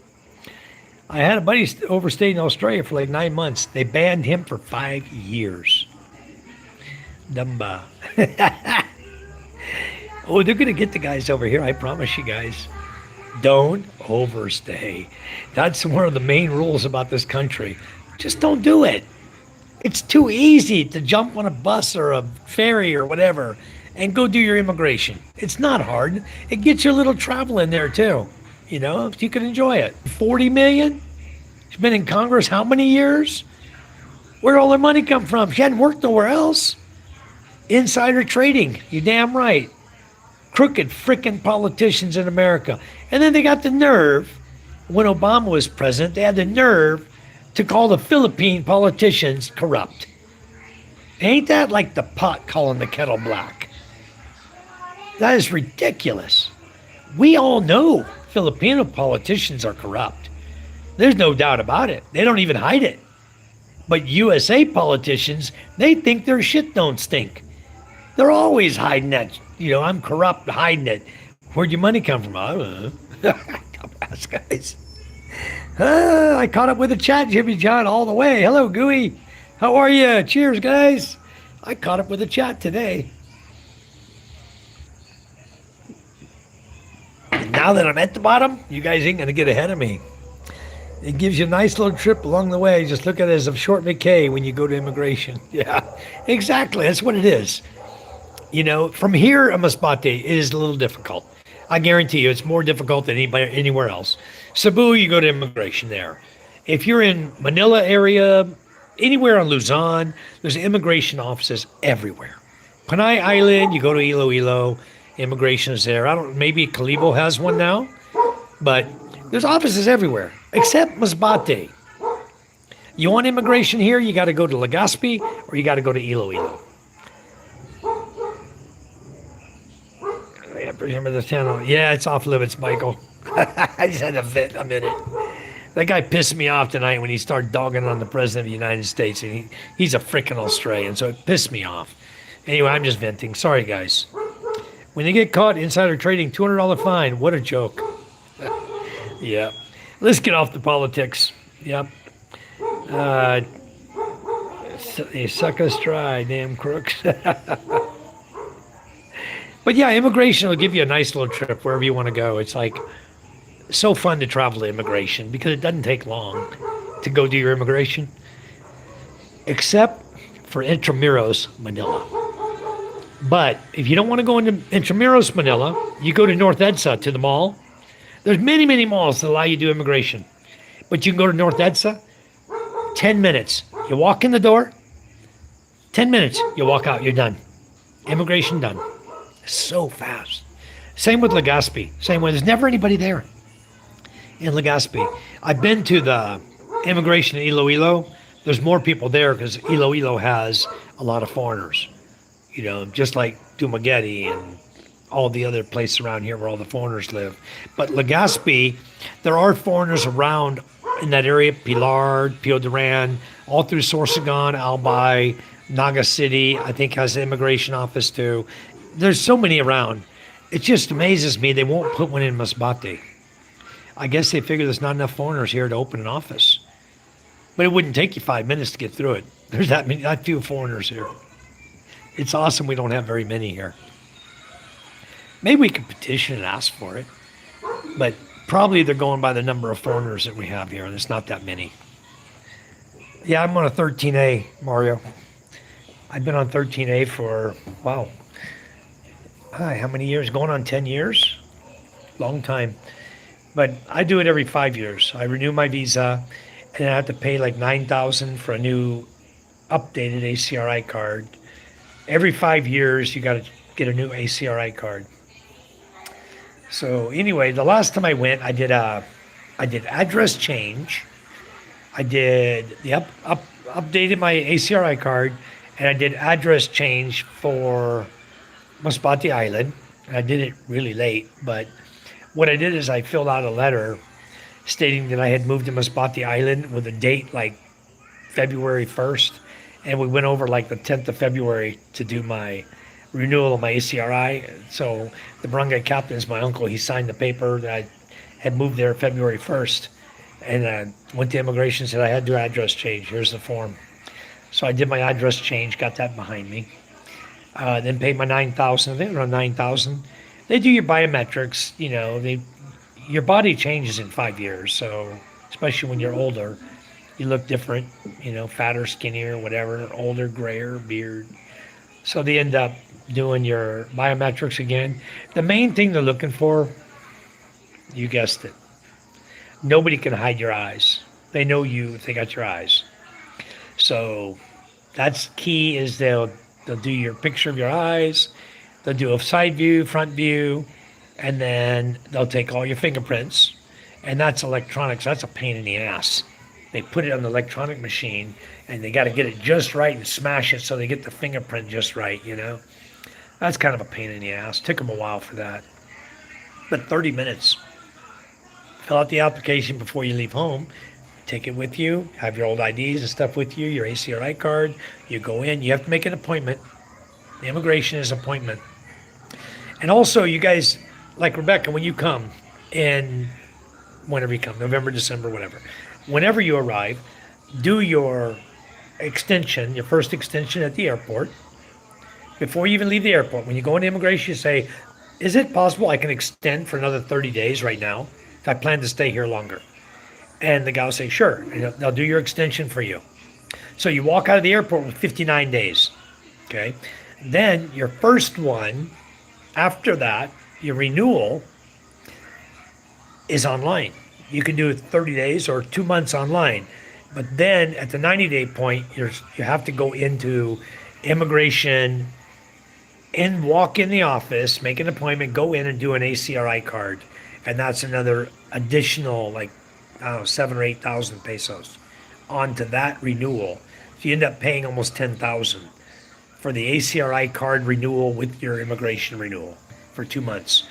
S1: I had a buddy overstayed in Australia for like 9 months. They banned him for 5 years. Dumba. Oh, they're going to get the guys over here. I promise you guys. Don't overstay. That's one of the main rules about this country. Just don't do it. It's too easy to jump on a bus or a ferry or whatever and go do your immigration. It's not hard. It gets your little travel in there too. You know, if you can enjoy it. 40 million? She's been in Congress how many years? Where'd all their money come from? She hadn't worked nowhere else. Insider trading. You damn right. Crooked frickin' politicians in America. And then they got the nerve, when Obama was president, they had the nerve to call the Philippine politicians corrupt. Ain't that like the pot calling the kettle black? That is ridiculous. We all know Filipino politicians are corrupt. There's no doubt about it. They don't even hide it. But USA politicians, they think their shit don't stink. They're always hiding that. You know, I'm corrupt, hiding it. Where'd your money come from? I don't know. Dumbass guys. I caught up with the chat, Jimmy John, all the way. Hello, Gooey. How are you? Cheers, guys. I caught up with the chat today. And now that I'm at the bottom, you guys ain't going to get ahead of me. It gives you a nice little trip along the way. Just look at it as a short vacay when you go to immigration. Yeah, exactly. That's what it is. You know, from here to Masbate, it is a little difficult. I guarantee you it's more difficult than anywhere else. Cebu, you go to immigration there. If you're in Manila area, anywhere on Luzon, there's immigration offices everywhere. Panay Island, you go to Iloilo, immigration is there. Maybe Calibo has one now, but there's offices everywhere, except Masbate. You want immigration here, you got to go to Legazpi or you got to go to Iloilo. Remember the channel? Yeah, it's off limits, Michael. I just had to vent a minute. That guy pissed me off tonight when he started dogging on the president of the United States, and he's a freaking Australian, so it pissed me off. Anyway, I'm just venting. Sorry, guys. When you get caught insider trading, $200 fine. What a joke. Yeah. Let's get off the politics. Yep. Uh, they suck us dry, damn crooks. But yeah, immigration will give you a nice little trip wherever you want to go. It's like so fun to travel to immigration because it doesn't take long to go do your immigration, except for Intramuros, Manila. But if you don't want to go into Intramuros, Manila, you go to North EDSA to the mall. There's many, many malls that allow you to do immigration. But you can go to North EDSA, 10 minutes. You walk in the door, 10 minutes, you walk out, you're done. Immigration done. So fast. Same with Legazpi. Same way. There's never anybody there in Legazpi. I've been to the immigration in Iloilo. There's more people there because Iloilo has a lot of foreigners. You know, just like Dumaguete and all the other places around here where all the foreigners live. But Legazpi, there are foreigners around in that area, Pilar, Pio Duran, all through Sorsogon, Albay, Naga City, I think has an immigration office too. There's so many around. It just amazes me they won't put one in Masbate. I guess they figure there's not enough foreigners here to open an office. But it wouldn't take you 5 minutes to get through it. There's that few foreigners here. It's awesome we don't have very many here. Maybe we could petition and ask for it. But probably they're going by the number of foreigners that we have here, and it's not that many. Yeah, I'm on a 13A, Mario. I've been on 13A for, wow. Hi, how many years? Going on 10 years? Long time. But I do it every 5 years. I renew my visa, and I have to pay like $9,000 for a new updated ACRI card. Every 5 years, you got to get a new ACRI card. So anyway, the last time I went, I did address change. I did updated my ACRI card, and I did address change for Masbate Island. And I did it really late, but what I did is I filled out a letter stating that I had moved to Masbate Island with a date like February 1st, and we went over like the 10th of February to do my renewal of my ACRI. So the barangay captain is my uncle. He signed the paper that I had moved there February 1st, and I went to immigration and said I had to do address change. Here's the form. So I did my address change, got that behind me. Then paid my $9,000. I think around $9,000. They do your biometrics. You know, your body changes in 5 years. So especially when you're older, you look different. You know, fatter, skinnier, whatever. Older, grayer, beard. So they end up doing your biometrics again. The main thing they're looking for, you guessed it. Nobody can hide your eyes. They know you if they got your eyes. So that's key. Is they'll do your picture of your eyes, they'll do a side view, front view, and then they'll take all your fingerprints, and that's electronics. That's a pain in the ass. They put it on the electronic machine, and they got to get it just right and smash it so they get the fingerprint just right, you know. That's kind of a pain in the ass. Took them a while for that. But 30 minutes. Fill out the application before you leave home. Take it with you. Have your old IDs and stuff with you, your ACRI card. You go in. You have to make an appointment. The immigration is appointment. And also, you guys, like Rebecca, when you come in, whenever you come, November, December, whatever, whenever you arrive, do your extension, your first extension at the airport. Before you even leave the airport, when you go into immigration, you say, is it possible I can extend for another 30 days right now? I plan to stay here longer. And the guy will say, sure, and they'll do your extension for you. So you walk out of the airport with 59 days, okay? Then your first one, after that, your renewal is online. You can do it 30 days or 2 months online. But then at the 90-day point, you have to go into immigration and walk in the office, make an appointment, go in and do an ACRI card. And that's another additional, like, I don't know, 7,000 or 8,000 pesos onto that renewal. So you end up paying almost 10,000 for the ACRI card renewal with your immigration renewal for 2 months.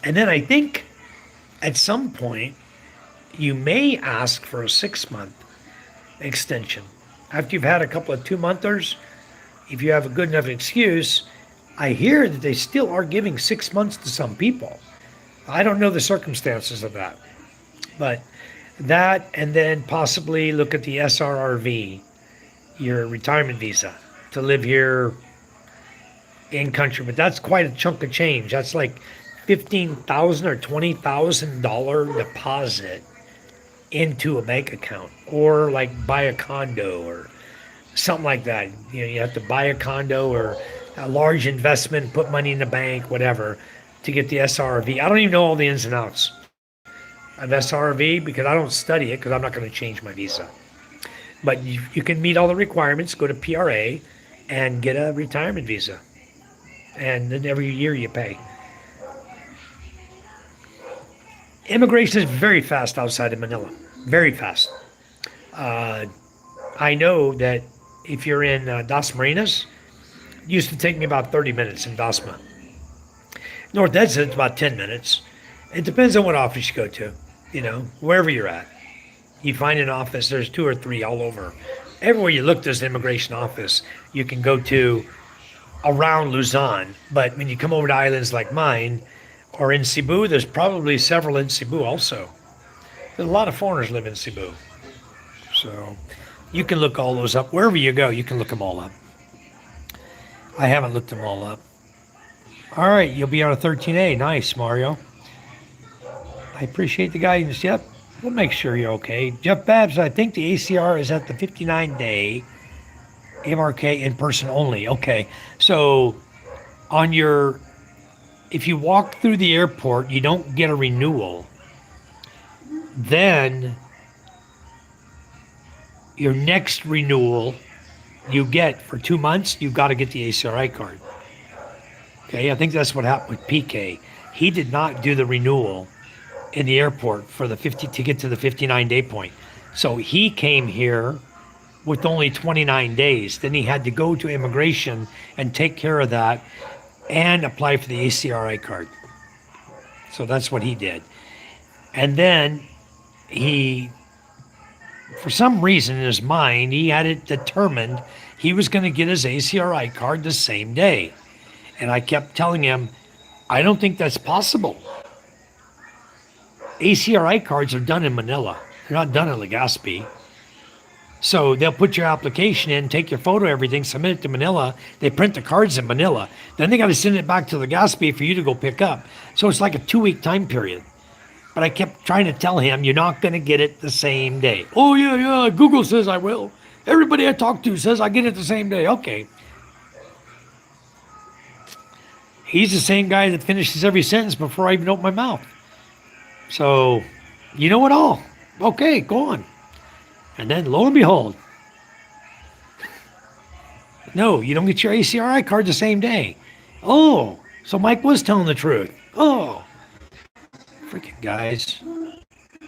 S1: And then I think at some point you may ask for a 6 month extension. After you've had a couple of 2 monthers, if you have a good enough excuse, I hear that they still are giving 6 months to some people. I don't know the circumstances of that, but that, and then possibly look at the SRRV, your retirement visa, to live here in country. But that's quite a chunk of change. That's like $15,000 or $20,000 deposit into a bank account, or like buy a condo or something like that. You know, you have to buy a condo or a large investment, put money in the bank, whatever, to get the SRV. I don't even know all the ins and outs of SRV because I don't study it, because I'm not going to change my visa. But you can meet all the requirements, go to PRA and get a retirement visa. And then every year you pay. Immigration is very fast outside of Manila. Very fast. I know that if you're in Das Marinas, it used to take me about 30 minutes in Dasma. North Edsa, it's about 10 minutes. It depends on what office you go to, you know, wherever you're at. You find an office, there's 2 or 3 all over. Everywhere you look, there's an immigration office you can go to around Luzon. But when you come over to islands like mine or in Cebu, there's probably several in Cebu also. There's a lot of foreigners live in Cebu. So you can look all those up. Wherever you go, you can look them all up. I haven't looked them all up. All right, you'll be on a 13A. Nice, Mario. I appreciate the guidance. Yep, we'll make sure you're okay. Jeff Babs, I think the ACR is at the 59-day MRK in person only. Okay, so on your, if you walk through the airport, you don't get a renewal. Then your next renewal you get for 2 months, you've got to get the ACRI card. Okay, I think that's what happened with PK. He did not do the renewal in the airport for the 50 to get to the 59-day point. So he came here with only 29 days. Then he had to go to immigration and take care of that and apply for the ACRI card. So that's what he did. And then he, for some reason in his mind, he had it determined he was going to get his ACRI card the same day. And I kept telling him, I don't think that's possible. ACRI cards are done in Manila. They're not done in Legazpi. So they'll put your application in, take your photo, everything, submit it to Manila. They print the cards in Manila. Then they got to send it back to Legazpi for you to go pick up. So it's like a 2-week time period. But I kept trying to tell him, you're not going to get it the same day. Oh, yeah, Google says I will. Everybody I talk to says I get it the same day. Okay. He's the same guy that finishes every sentence before I even open my mouth. So, you know it all. Okay, go on. And then, lo and behold, no, you don't get your ACRI card the same day. Oh, so Mike was telling the truth. Oh, freaking guys.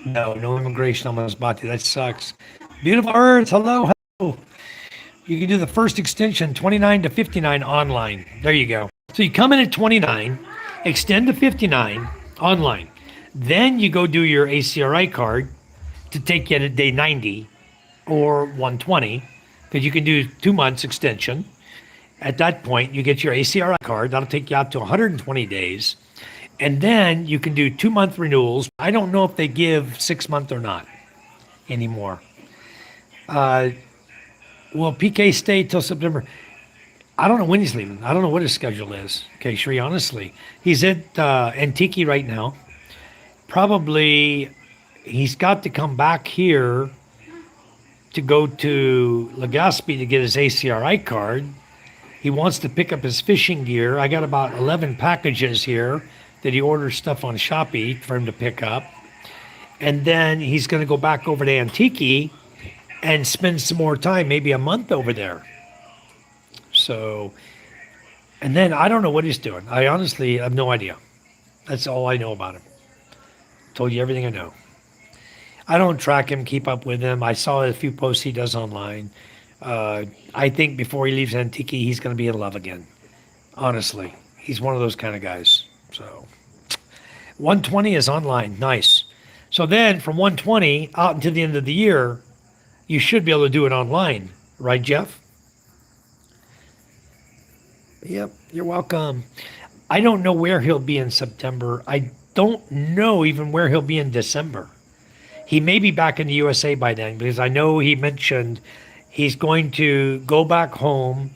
S1: No immigration on Masbate. That sucks. Beautiful Earth, hello. You can do the first extension, 29 to 59 online. There you go. So you come in at 29, extend to 59 online. Then you go do your ACRI card to take you to day 90 or 120, because you can do 2 months extension. At that point, you get your ACRI card. That'll take you out to 120 days. And then you can do 2-month renewals. I don't know if they give 6-month or not anymore. Will PK stay till September? I don't know when he's leaving. I don't know what his schedule is. Okay, Sri, honestly. He's at Antique right now. Probably he's got to come back here to go to Legazpi to get his ACRI card. He wants to pick up his fishing gear. I got about 11 packages here that he orders stuff on Shopee for him to pick up. And then he's going to go back over to Antique and spend some more time, maybe a month over there. So, and then I don't know what he's doing. I honestly have no idea. That's all I know about him. Told you everything I know. I don't track him, keep up with him. I saw a few posts he does online. I think before he leaves Antique, he's going to be in love again. Honestly, he's one of those kind of guys. So, 120 is online. Nice. So then from 120 out until the end of the year, you should be able to do it online, right, Jeff? Yep, you're welcome. I don't know where he'll be in September. I don't know even where he'll be in December. He may be back in the USA by then because I know he mentioned he's going to go back home,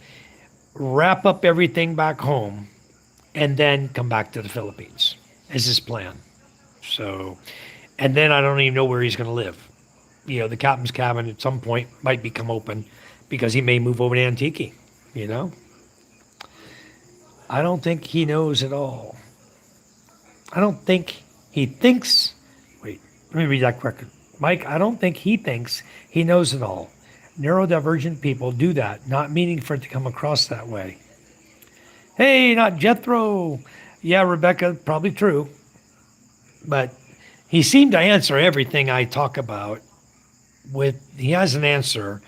S1: wrap up everything back home, and then come back to the Philippines is his plan. So, and then I don't even know where he's going to live. The captain's cabin at some point might become open because he may move over to Antique, you know? I don't think he knows at all. I don't think he thinks. Wait, let me read that quick. Mike, I don't think he thinks he knows it all. Neurodivergent people do that, not meaning for it to come across that way. Hey, not Jethro. Yeah, Rebecca, probably true. But he seemed to answer everything I talk about he has an answer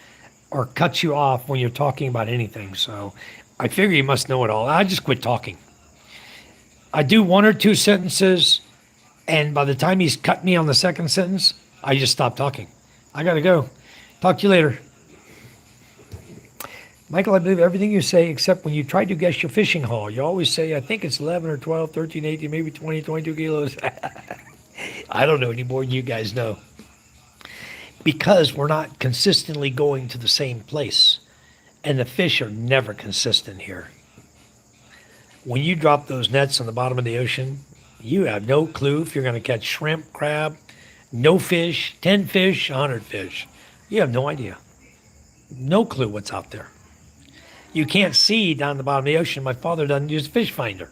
S1: or cuts you off when you're talking about anything. So I figure he must know it all. I just quit talking. I do one or two sentences, and by the time he's cut me on the second sentence, I just stop talking. I got to go. Talk to you later. Michael, I believe everything you say except when you try to guess your fishing haul. You always say, I think it's 11 or 12, 13, 18, maybe 20, 22 kilos. I don't know any more than you guys know. Because we're not consistently going to the same place. And the fish are never consistent here. When you drop those nets on the bottom of the ocean, you have no clue if you're going to catch shrimp, crab, no fish, 10 fish, 100 fish. You have no idea. No clue what's out there. You can't see down the bottom of the ocean. My father doesn't use a fish finder.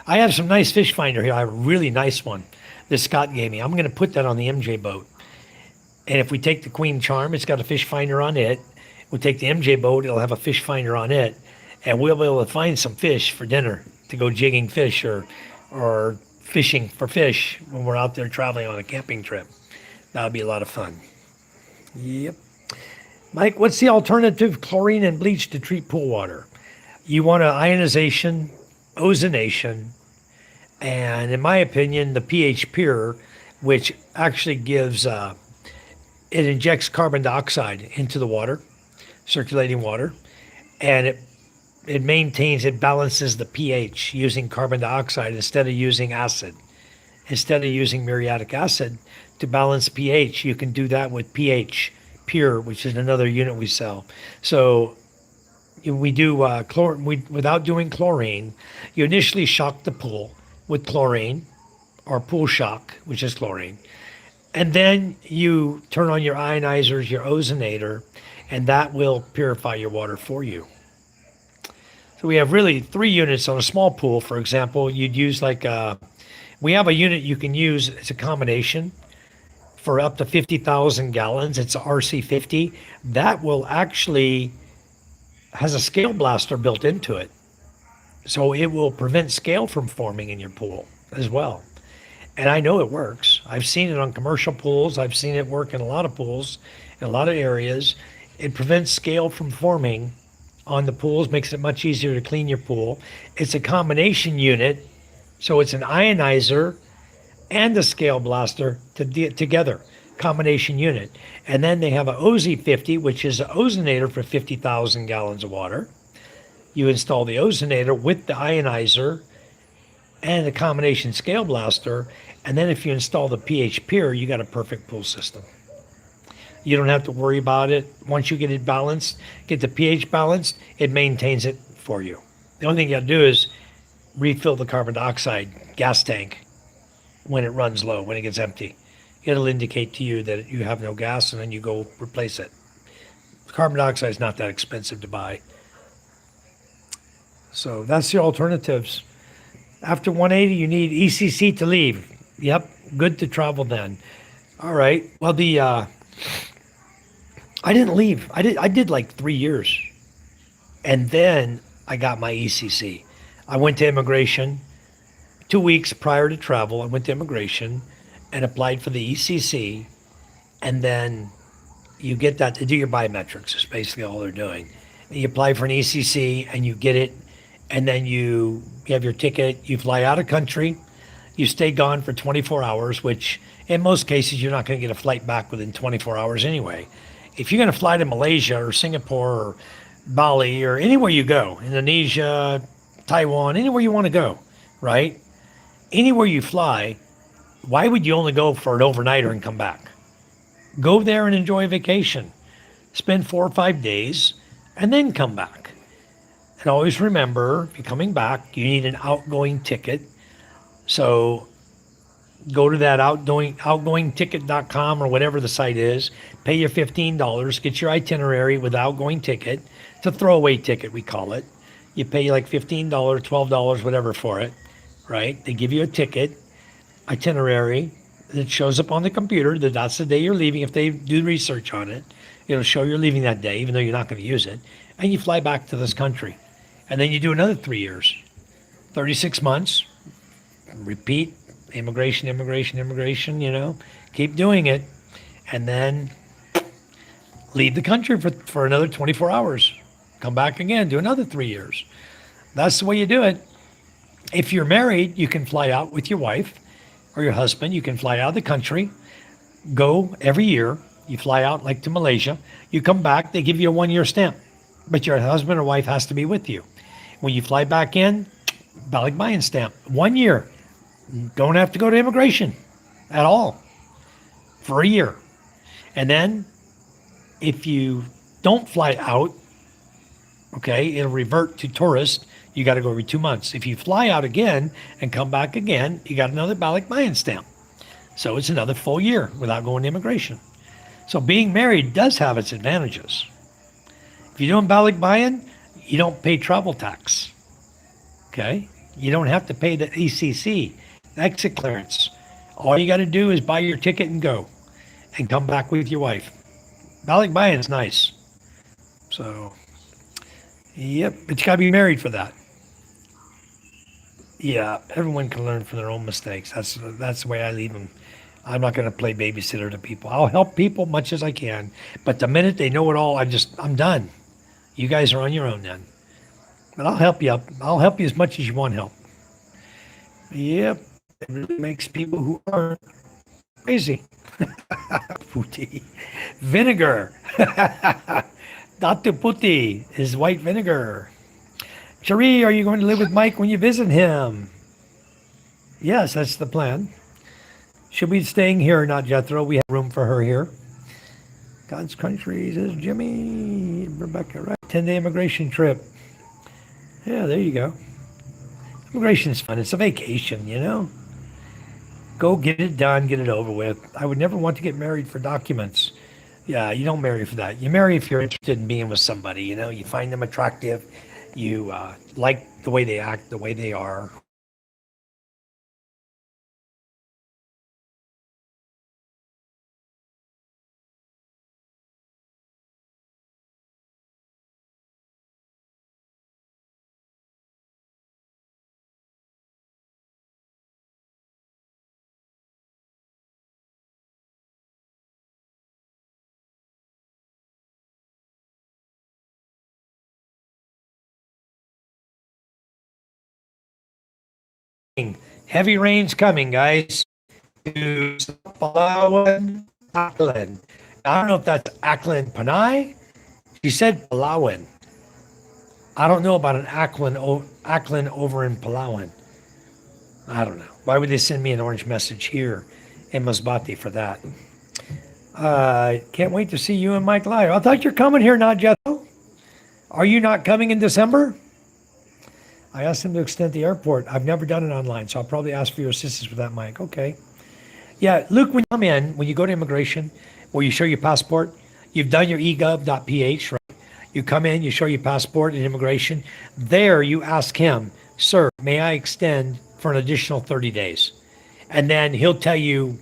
S1: I have some nice fish finder here. I have a really nice one that Scott gave me. I'm going to put that on the MJ boat. And if we take the Queen Charm, it's got a fish finder on it. We'll take the MJ boat, it'll have a fish finder on it. And we'll be able to find some fish for dinner to go jigging fish or fishing for fish when we're out there traveling on a camping trip. That would be a lot of fun. Yep. Mike, what's the alternative chlorine and bleach to treat pool water? You want an ionization, ozonation, and in my opinion, the pH pure, which actually gives, it injects carbon dioxide into the water, circulating water, and it balances the pH using carbon dioxide instead of using acid. Instead of using muriatic acid to balance pH, you can do that with pH pure, which is another unit we sell. So we do without doing chlorine. You initially shock the pool with chlorine or pool shock, which is chlorine. And then you turn on your ionizers, your ozonator, and that will purify your water for you. So we have really 3 units on a small pool. For example, you'd use we have a unit you can use. It's a combination for up to 50,000 gallons. It's a RC50. That will actually has a scale blaster built into it. So it will prevent scale from forming in your pool as well. And I know it works. I've seen it on commercial pools. I've seen it work in a lot of pools, in a lot of areas. It prevents scale from forming on the pools, makes it much easier to clean your pool. It's a combination unit, so it's an ionizer and a scale blaster together, combination unit. And then they have a OZ50, which is an ozonator for 50,000 gallons of water. You install the ozonator with the ionizer and a combination scale blaster, and then if you install the pH pure, you got a perfect pool system. You don't have to worry about it. Once you get it balanced, get the pH balanced, it maintains it for you. The only thing you got to do is refill the carbon dioxide gas tank when it runs low, when it gets empty. It'll indicate to you that you have no gas, and then you go replace it. Carbon dioxide is not that expensive to buy. So that's the alternatives. After 180, you need ECC to leave. Yep, good to travel then. All right. Well, I didn't leave. I did like 3 years. And then I got my ECC. I went to immigration 2 weeks prior to travel. I went to immigration and applied for the ECC. And then you get that to do your biometrics. Is basically all they're doing. You apply for an ECC and you get it. And then you have your ticket. You fly out of country. You stay gone for 24 hours, which In most cases, you're not going to get a flight back within 24 hours anyway. If you're going to fly to Malaysia or Singapore or Bali or anywhere you go, Indonesia, Taiwan, anywhere you want to go, right? Anywhere you fly, why would you only go for an overnighter and come back? Go there and enjoy a vacation. Spend 4 or 5 days and then come back. And always remember, if you're coming back, you need an outgoing ticket. So go to that outgoingticket.com or whatever the site is, pay your $15, get your itinerary with outgoing ticket. It's a throwaway ticket, we call it. You pay like $15, $12, whatever for it, right? They give you a ticket, itinerary, that shows up on the computer that that's the day you're leaving. If they do research on it, it'll show you're leaving that day, even though you're not going to use it. And you fly back to this country. And then you do another 3 years, 36 months, repeat, immigration, keep doing it. And then leave the country for another 24 hours. Come back again, do another 3 years. That's the way you do it. If you're married, you can fly out with your wife or your husband. You can fly out of the country, go every year. You fly out like to Malaysia. You come back, they give you a 1-year stamp. But your husband or wife has to be with you. When you fly back in, balikbayan stamp, 1 year. Don't have to go to immigration at all for a year. And then if you don't fly out, okay, it'll revert to tourist. You got to go every 2 months. If you fly out again and come back again, you got another balikbayan stamp. So it's another full year without going to immigration. So being married does have its advantages. If you're doing balikbayan, you don't pay travel tax. Okay? You don't have to pay the ECC, exit clearance. All you got to do is buy your ticket and go and come back with your wife. Balikbayan is nice. So, yep, but you got to be married for that. Yeah, everyone can learn from their own mistakes. That's the way I leave them. I'm not going to play babysitter to people. I'll help people much as I can, but the minute they know it all, I'm done. You guys are on your own then. But I'll help you. I'll help you as much as you want help. Yep, it really makes people who aren't crazy. Puti. Vinegar. Datu Puti is white vinegar. Cherie, are you going to live with Mike when you visit him? Yes, that's the plan. She'll be staying here, not Jethro. We have room for her here. God's country, says Jimmy. Rebecca, right? 10-day immigration trip. Yeah, there you go. Immigration is fun. It's a vacation, you know? Go get it done, get it over with. I would never want to get married for documents. Yeah, you don't marry for that. You marry if you're interested in being with somebody, you know? You find them attractive. You like the way they act, the way they are. Heavy rains coming, guys. To Palawan, Aklan. I don't know if that's Aklan Panay. She said Palawan. I don't know about an Aklan over in Palawan. I don't know. Why would they send me an orange message here in Masbate for that? Can't wait to see you and Mike live. I thought you're coming here, not Jethro. Are you not coming in December? I asked him to extend the airport. I've never done it online, so I'll probably ask for your assistance with that, Mike. Okay. Yeah, Luke, when you come in, when you go to immigration, where you show your passport, you've done your egov.ph, right? You come in, you show your passport and immigration. There, you ask him, sir, may I extend for an additional 30 days? And then he'll tell you,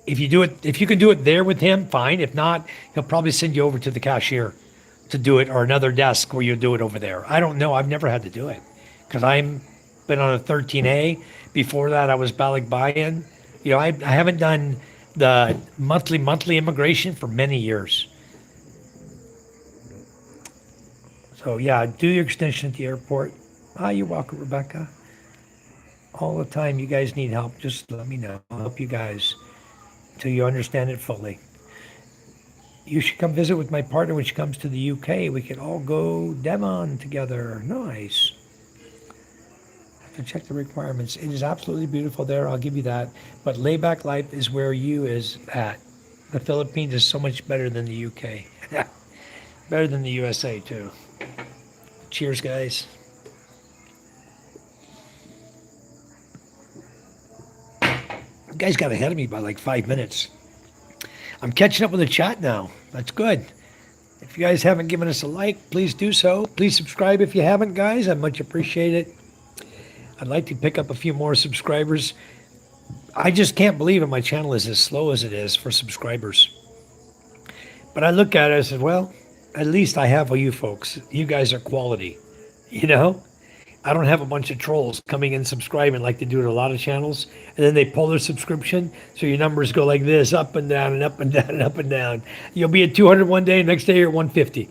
S1: if you do it, if you can do it there with him, fine. If not, he'll probably send you over to the cashier to do it, or another desk where you do it over there. I don't know. I've never had to do it because I'm been on a 13A. Before that, I was balikbayan. You know, I haven't done the monthly immigration for many years. So yeah, do your extension at the airport. You're welcome, Rebecca. All the time. You guys need help, just let me know. I'll help you guys. till you understand it fully. You should come visit with my partner when she comes to the UK. We can all go Devon together. Nice. Have to check the requirements. It is absolutely beautiful there. I'll give you that. But layback life is where you is at. The Philippines is so much better than the UK. Better than the USA too. Cheers, guys. You guys got ahead of me by like 5 minutes. I'm catching up with the chat now. That's good. If you guys haven't given us a like, please do so. Please subscribe if you haven't, guys. I much appreciate it. I'd like to pick up a few more subscribers. I just can't believe it. My channel is as slow as it is for subscribers. But I look at it and said, well, at least I have you folks. You guys are quality. You know? I don't have a bunch of trolls coming in subscribing like they do to a lot of channels. And then they pull their subscription. So your numbers go like this, up and down and up and down and up and down. You'll be at 200 one day, next day you're at 150.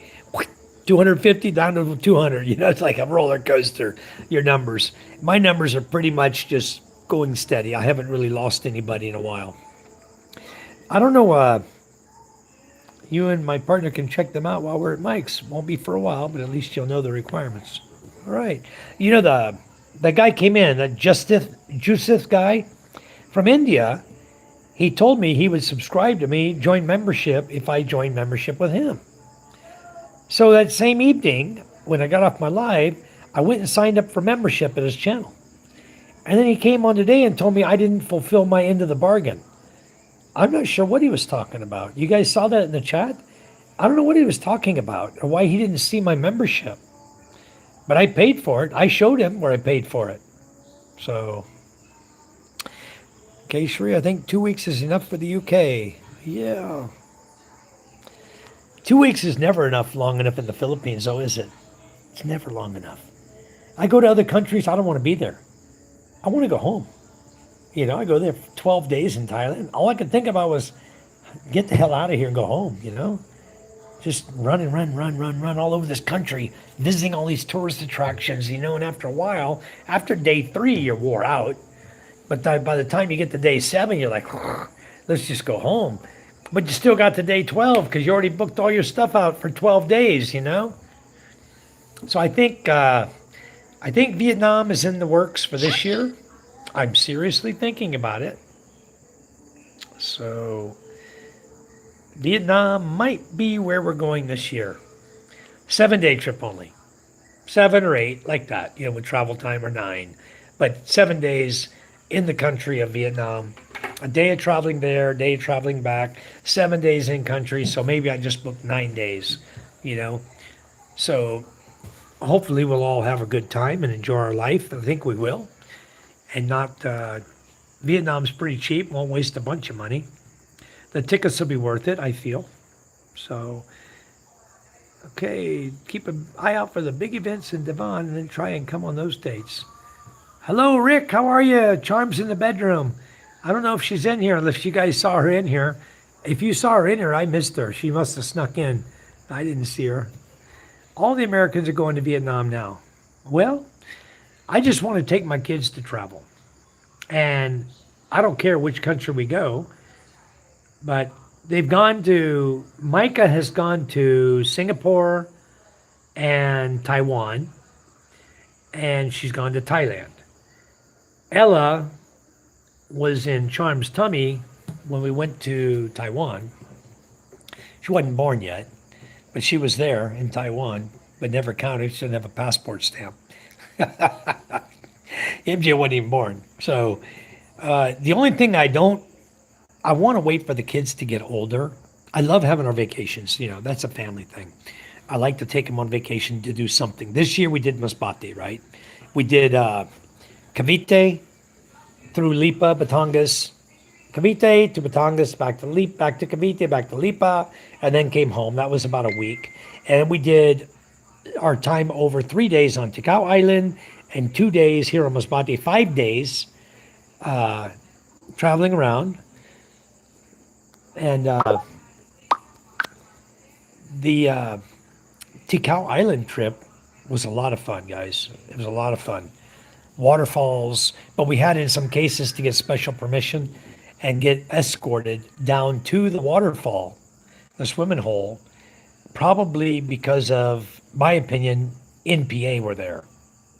S1: 250 down to 200. You know, it's like a roller coaster, your numbers. My numbers are pretty much just going steady. I haven't really lost anybody in a while. I don't know. You and my partner can check them out while we're at Mike's. Won't be for a while, but at least you'll know the requirements. All right. You know, the guy came in, that Jusith guy from India. He told me he would subscribe to me, join membership, if I joined membership with him. So that same evening, when I got off my live, I went and signed up for membership at his channel. And then he came on today and told me I didn't fulfill my end of the bargain. I'm not sure what he was talking about. You guys saw that in the chat? I don't know what he was talking about or why he didn't see my membership. But I paid for it. I showed him where I paid for it. So, okay, Sheree, I think 2 weeks is enough for the UK. Yeah. 2 weeks is never long enough in the Philippines, though, is it? It's never long enough. I go to other countries, I don't want to be there. I want to go home. You know, I go there for 12 days in Thailand. All I could think about was get the hell out of here and go home, you know? Just run all over this country, visiting all these tourist attractions, you know, and after a while, after day 3, you're wore out. But by the time you get to day 7, you're like, let's just go home. But you still got to day 12 because you already booked all your stuff out for 12 days, you know? So I think Vietnam is in the works for this year. I'm seriously thinking about it. So Vietnam might be where we're going this year. 7-day trip only. 7 or 8, like that, you know, with travel time or 9. But 7 days in the country of Vietnam. A day of traveling there, a day of traveling back, 7 days in country. So maybe I just booked 9 days, you know. So hopefully we'll all have a good time and enjoy our life. I think we will. And not, Vietnam's pretty cheap, won't waste a bunch of money. The tickets will be worth it, I feel. So, okay, keep an eye out for the big events in Devon and then try and come on those dates. Hello, Rick, how are you? Charm's in the bedroom. I don't know if she's in here, unless you guys saw her in here. If you saw her in here, I missed her. She must have snuck in. I didn't see her. All the Americans are going to Vietnam now. Well, I just want to take my kids to travel. And I don't care which country we go, but Micah has gone to Singapore and Taiwan, and she's gone to Thailand. Ella was in Charm's tummy when we went to Taiwan. She wasn't born yet, but she was there in Taiwan, but never counted. She didn't have a passport stamp. MJ wasn't even born. So the only thing I want to wait for the kids to get older. I love having our vacations. You know, that's a family thing. I like to take them on vacation to do something. This year we did Masbate, right? We did Cavite through Lipa, Batangas, Cavite to Batangas, back to Cavite, back to Lipa, and then came home. That was about a week. And we did our time over 3 days on Ticao Island and 2 days here on Masbate, 5 days traveling around. And the Ticao Island trip was a lot of fun, guys. It was a lot of fun. Waterfalls, but we had in some cases to get special permission. and get escorted down to the waterfall, the swimming hole, probably because of, my opinion, NPA were there.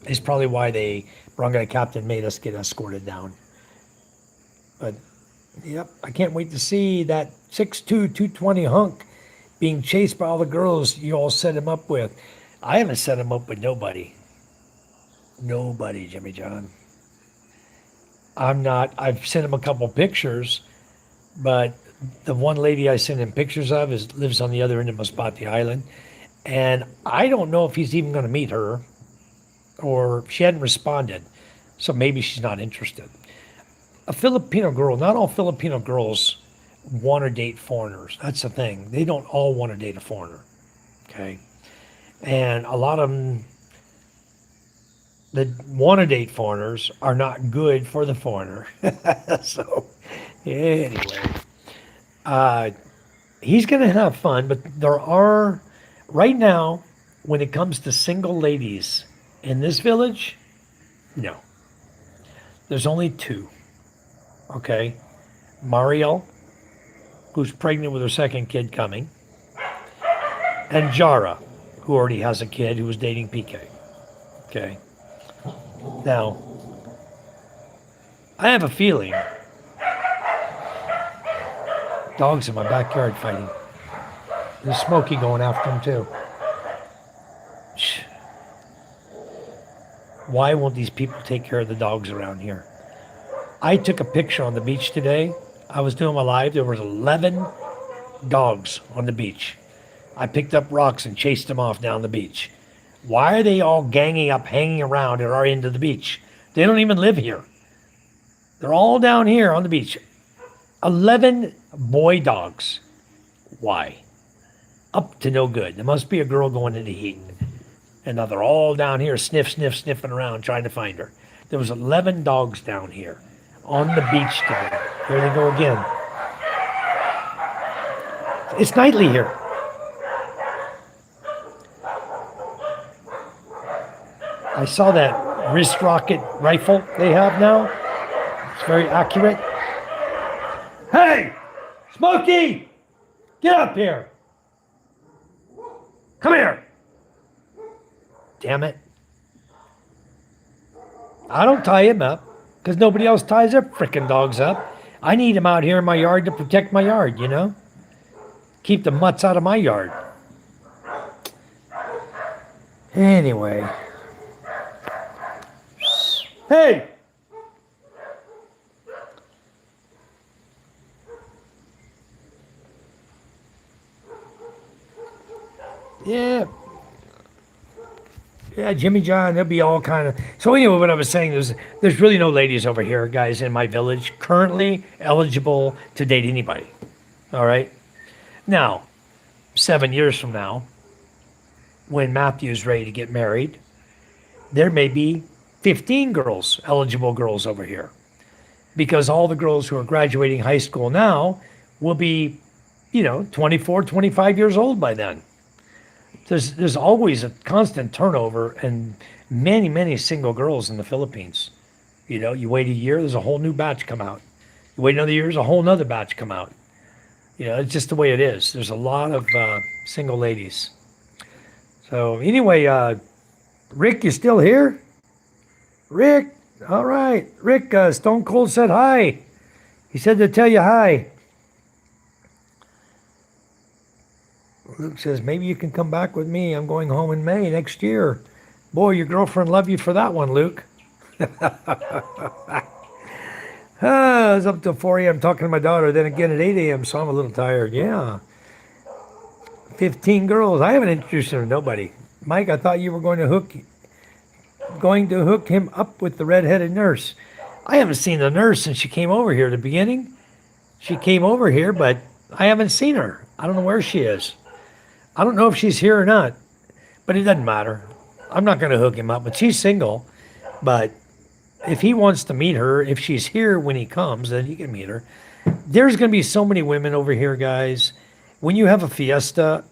S1: Is probably why the barangay captain made us get escorted down. But, yep, I can't wait to see that 6'2", 220 hunk being chased by all the girls you all set him up with. I haven't set him up with nobody. Nobody, Jimmy John. I've sent him a couple pictures, but the one lady I sent him pictures of lives on the other end of Masbate Island. And I don't know if he's even going to meet her, or she hadn't responded. So maybe she's not interested. A Filipino girl, not all Filipino girls want to date foreigners. That's the thing. They don't all want to date a foreigner. Okay. And a lot of them that want to date foreigners are not good for the foreigner. So, anyway, he's going to have fun, but there are, right now, when it comes to single ladies in this village, no. There's only two. Okay. Mariel, who's pregnant with her second kid coming, and Jara, who already has a kid who was dating PK. Okay. Now, I have a feeling dogs in my backyard fighting. There's Smokey going after him too. Shh. Why won't these people take care of the dogs around here? I took a picture on the beach today. I was doing my live. There was 11 dogs on the beach. I picked up rocks and chased them off down the beach. Why are they all ganging up, hanging around at our end of the beach? They don't even live here. They're all down here on the beach. 11 boy dogs. Why? Up to no good. There must be a girl going into heat. And now they're all down here sniffing around trying to find her. There was 11 dogs down here on the beach today. Here they go again. It's nightly here. I saw that wrist rocket rifle they have now. It's very accurate. Hey, Smokey, get up here. Come here. Damn it. I don't tie him up because nobody else ties their frickin' dogs up. I need him out here in my yard to protect my yard, you know? Keep the mutts out of my yard. Anyway. Hey! Yeah. Yeah, Jimmy John, they'll be all kind of... So anyway, what I was saying is there's really no ladies over here, guys, in my village currently eligible to date anybody. All right? Now, 7 years from now, when Matthew's ready to get married, there may be 15 girls, eligible girls over here. Because all the girls who are graduating high school now will be, 24, 25 years old by then. There's always a constant turnover and many, many single girls in the Philippines. You wait a year, there's a whole new batch come out. You wait another year, there's a whole nother batch come out. It's just the way it is. There's a lot of single ladies. So anyway, Rick, you still here? Rick, all right. Rick, Stone Cold said hi. He said to tell you hi. Luke says, maybe you can come back with me. I'm going home in May next year. Boy, your girlfriend loved you for that one, Luke. I was up till 4 a.m. talking to my daughter, then again at 8 a.m., so I'm a little tired. Yeah. 15 girls. I haven't introduced her to nobody. Mike, I thought you were going to hook him up with the redheaded nurse. I haven't seen the nurse since she came over here at the beginning. She came over here, but I haven't seen her. I don't know where she is. I don't know if she's here or not, but it doesn't matter. I'm not going to hook him up, but she's single. But if he wants to meet her, if she's here when he comes, then he can meet her. There's going to be so many women over here, guys. When you have a fiesta,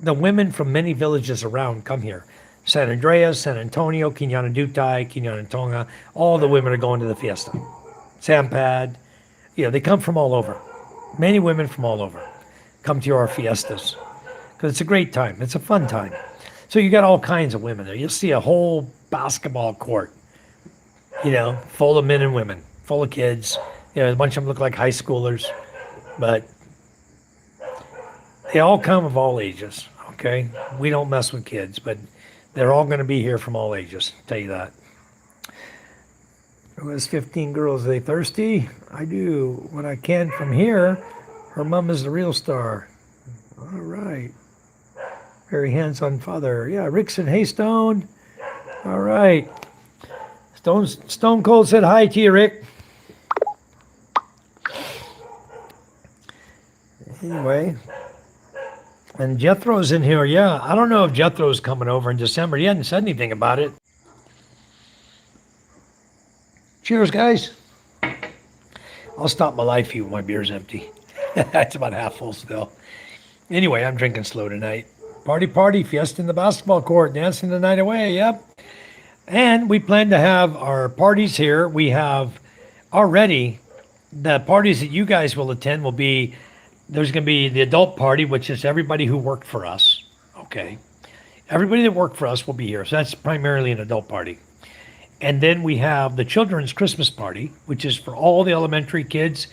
S1: the women from many villages around come here. San Andreas, San Antonio, Quinana Dutai, Quinana Tonga, all the women are going to the fiesta. Sampad, Yeah, they come from all over. Men and women from all over come to our fiestas because it's a great time. It's a fun time. So you got all kinds of women there. You'll see a whole basketball court, full of men and women, full of kids. A bunch of them look like high schoolers, but they all come of all ages. Okay, we don't mess with kids, but they're all going to be here from all ages. I'll tell you that. Who has 15 girls? Are they thirsty? I do what I can from here. Her mom is the real star. All right. Very hands-on father. Yeah, Rick said, hey, Stone. All right. Stone Cold said hi to you, Rick. Anyway. And Jethro's in here. Yeah, I don't know if Jethro's coming over in December. He hadn't said anything about it. Cheers, guys. I'll stop my life here when my beer's empty. It's about half full still. Anyway, I'm drinking slow tonight. Party, fiesta in the basketball court, dancing the night away, yep. And we plan to have our parties here. We have already, the parties that you guys will attend will be, there's going to be the adult party, which is everybody who worked for us, okay? Everybody that worked for us will be here, so that's primarily an adult party. And then we have the children's Christmas party, which is for all the elementary kids,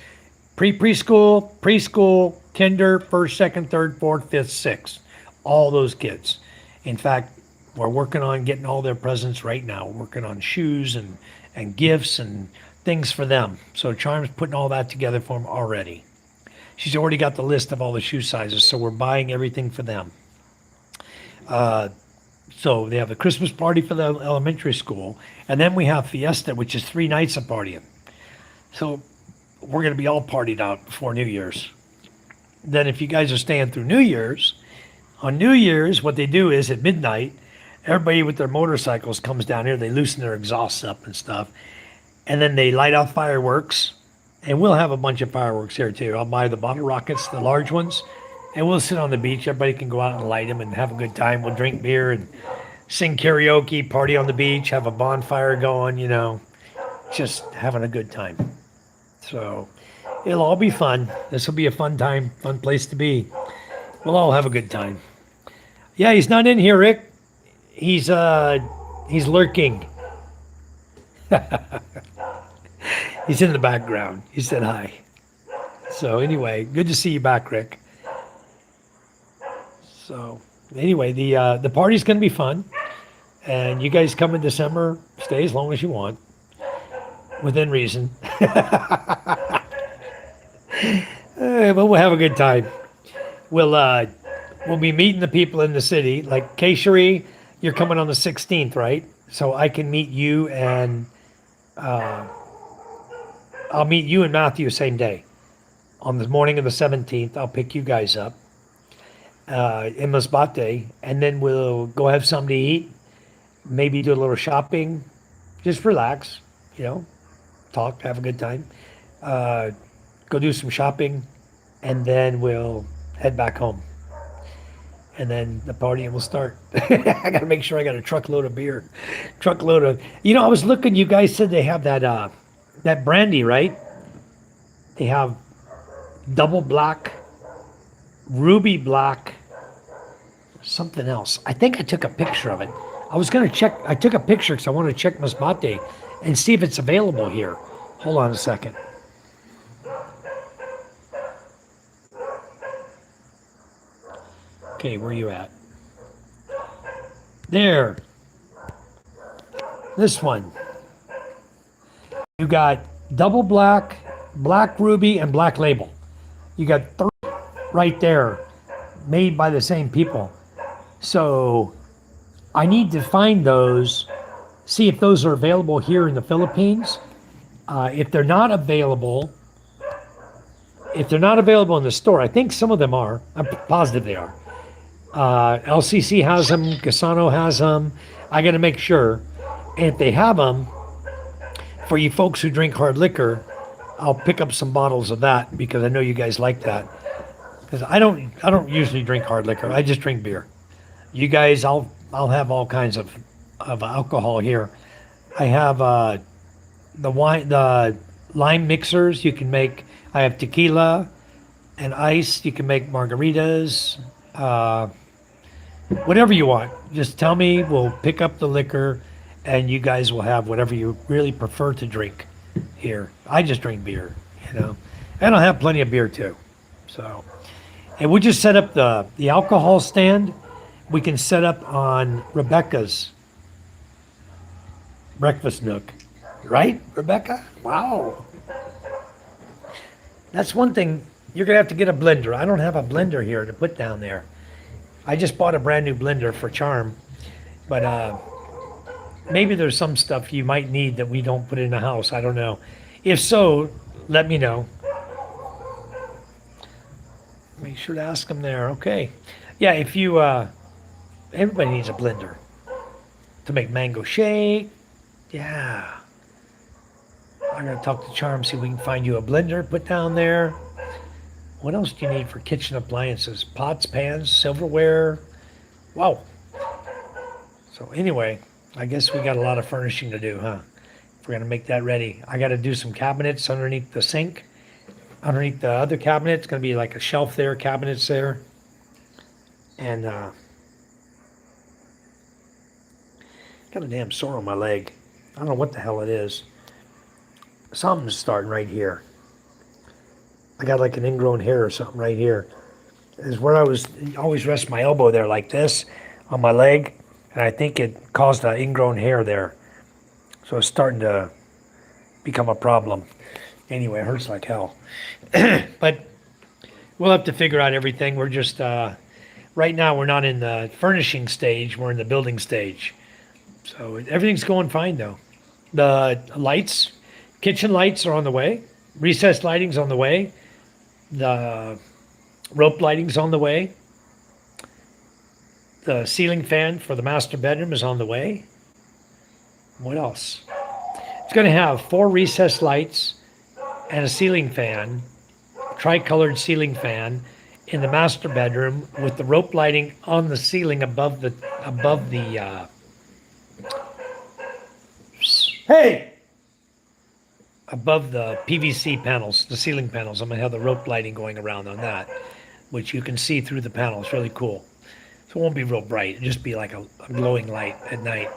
S1: preschool, kinder, first, second, third, fourth, fifth, sixth, all those kids. In fact, we're working on getting all their presents right now. We're working on shoes and gifts and things for them. So Charm's putting all that together for them already. She's already got the list of all the shoe sizes, so we're buying everything for them. So they have a Christmas party for the elementary school, and then we have Fiesta, which is 3 nights of partying. So we're going to be all partied out before New Year's. Then if you guys are staying through New Year's, on New Year's, what they do is at midnight, everybody with their motorcycles comes down here, they loosen their exhausts up and stuff, and then they light off fireworks, and we'll have a bunch of fireworks here too. I'll buy the bottle rockets, the large ones, and we'll sit on the beach. Everybody can go out and light them and have a good time. We'll drink beer and sing karaoke, party on the beach, have a bonfire going, just having a good time. So it'll all be fun. This will be a fun time, fun place to be. We'll all have a good time. Yeah, he's not in here, Rick. He's lurking. He's in the background. He said hi. So anyway, good to see you back, Rick. So anyway, the party's going to be fun, and you guys come in December. Stay as long as you want, within reason. But we'll have a good time. We'll be meeting the people in the city. Like Keishari, you're coming on the 16th, right? So I can meet you and I'll meet you and Matthew same day. On the morning of the 17th, I'll pick you guys up. In Masbate, and then we'll go have something to eat, maybe do a little shopping, just relax, talk, have a good time, go do some shopping, and then we'll head back home. And then the partying will start. I got to make sure I got a truckload of beer, I was looking, you guys said they have that brandy, right? They have double black, ruby black, something else. I think I took a picture of it. I was going to check. I took a picture because I want to check Masbate and see if it's available here. Hold on a second. Okay, where are you at? There. This one. You got double black, black ruby, and black label. You got 3 right there, made by the same people. So I need to find those, see if those are available here in the Philippines. If they're not available in the store, I think some of them are. I'm positive they are. LCC has them. Gasano has them. I got to make sure. And if they have them, for you folks who drink hard liquor, I'll pick up some bottles of that because I know you guys like that. Because I don't usually drink hard liquor. I just drink beer. You guys, I'll have all kinds of alcohol here. I have the lime mixers. You can make I have tequila and ice. You can make margaritas, uh, whatever you want. Just tell me, we'll pick up the liquor, and you guys will have whatever you really prefer to drink here. I just drink beer, you know, and I'll have plenty of beer too. So, and we just set up the alcohol stand. We can set up on Rebecca's breakfast nook, right, Rebecca? Wow, that's one thing. You're gonna have to get a blender. I don't have a blender here to put down there. I just bought a brand new blender for Charm, but maybe there's some stuff you might need that we don't put in the house. I don't know. If so, let me know. Make sure to ask them there. Okay. Yeah, if you, everybody needs a blender to make mango shake. Yeah. I'm going to talk to Charm, see if we can find you a blender, put down there. What else do you need for kitchen appliances? Pots, pans, silverware. Wow. So anyway, I guess we got a lot of furnishing to do, huh? If we're going to make that ready. I got to do some cabinets underneath the sink. Underneath the other cabinet, it's going to be like a shelf there, cabinets there. And got a damn sore on my leg. I don't know what the hell it is. Something's starting right here. I got like an ingrown hair or something right here. Is where I was always rest my elbow there like this on my leg, and I think it caused an ingrown hair there. So it's starting to become a problem. Anyway, it hurts like hell. But we'll have to figure out everything. We're just right now we're not in the furnishing stage. We're in the building stage. So everything's going fine though. The lights, kitchen lights are on the way. Recessed lighting's on the way. The rope lighting's on the way. The ceiling fan for the master bedroom is on the way. What else? It's going to have 4 recessed lights and a ceiling fan, tri-colored ceiling fan in the master bedroom with the rope lighting on the ceiling above the hey, above the PVC panels, the ceiling panels. I'm going to have the rope lighting going around on that, which you can see through the panel. It's really cool. So it won't be real bright. It'll just be like a glowing light at night.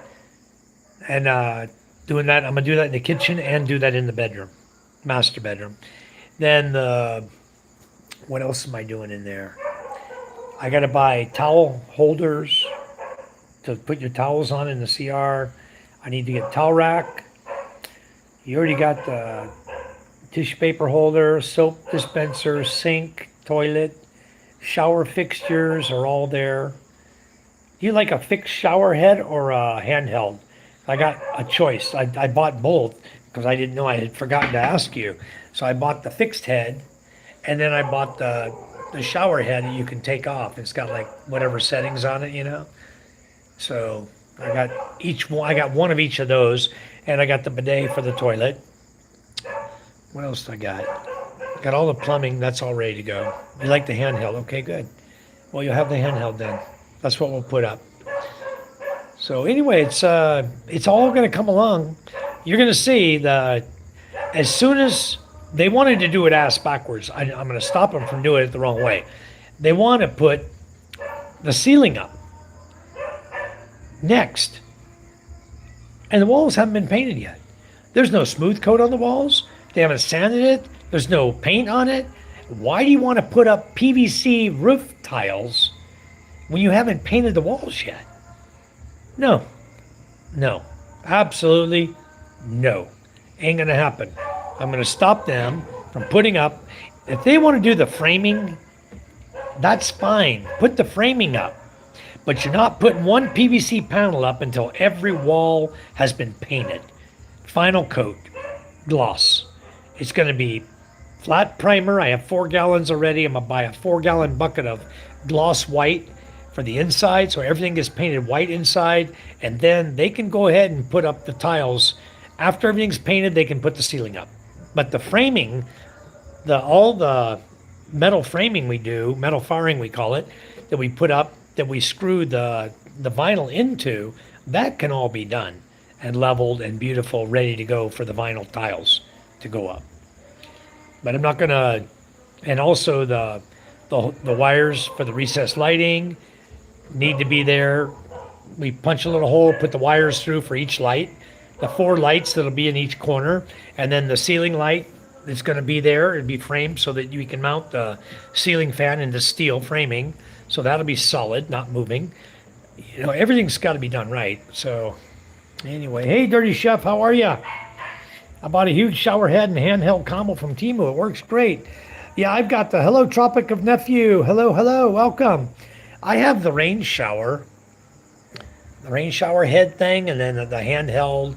S1: And doing that, I'm going to do that in the kitchen and do that in the bedroom, master bedroom. Then what else am I doing in there? I got to buy towel holders to put your towels on in the CR. I need to get towel rack. You already got the tissue paper holder, soap dispenser, sink, toilet, shower fixtures are all there. Do you like a fixed shower head or a handheld? I got a choice. I bought both because I didn't know, I had forgotten to ask you. So I bought the fixed head, and then I bought the shower head that you can take off. It's got like whatever settings on it, you know. So I got each one. I got one of each of those, and I got the bidet for the toilet. What else do I got? Got all the plumbing. That's all ready to go. You like the handheld? Okay, good. Well, you'll have the handheld then. That's what we'll put up. So anyway, it's all going to come along. You're going to see as soon as they wanted to do it ass backwards, I'm going to stop them from doing it the wrong way. They want to put the ceiling up next, and the walls haven't been painted yet. There's no smooth coat on the walls. They haven't sanded it. There's no paint on it. Why do you want to put up PVC roof tiles when you haven't painted the walls yet? No, absolutely no. Ain't gonna happen. I'm gonna stop them from putting up. If they want to do the framing, that's fine. Put the framing up. But you're not putting one PVC panel up until every wall has been painted. Final coat, gloss. It's going to be flat primer. I have 4 gallons already. I'm going to buy a 4-gallon bucket of gloss white for the inside, so everything gets painted white inside, and then they can go ahead and put up the tiles. After everything's painted, they can put the ceiling up. But the framing, all the metal framing we do, metal firing we call it, that we put up, that we screw the vinyl into, that can all be done and leveled and beautiful, ready to go for the vinyl tiles to go up. but I'm not gonna. And also the wires for the recessed lighting need to be there. We punch a little hole, put the wires through for each light, the four lights that'll be in each corner, and then the ceiling light that's going to be there. It'll be framed so that you can mount the ceiling fan into steel framing. So that'll be solid, not moving. You know, everything's got to be done right. So anyway, hey, Dirty Chef, how are you? I bought a huge shower head and handheld combo from Timu. It works great. Yeah, I've got the Hello Tropic of Nephew. Hello, hello, welcome. I have the rain shower head thing, and then the handheld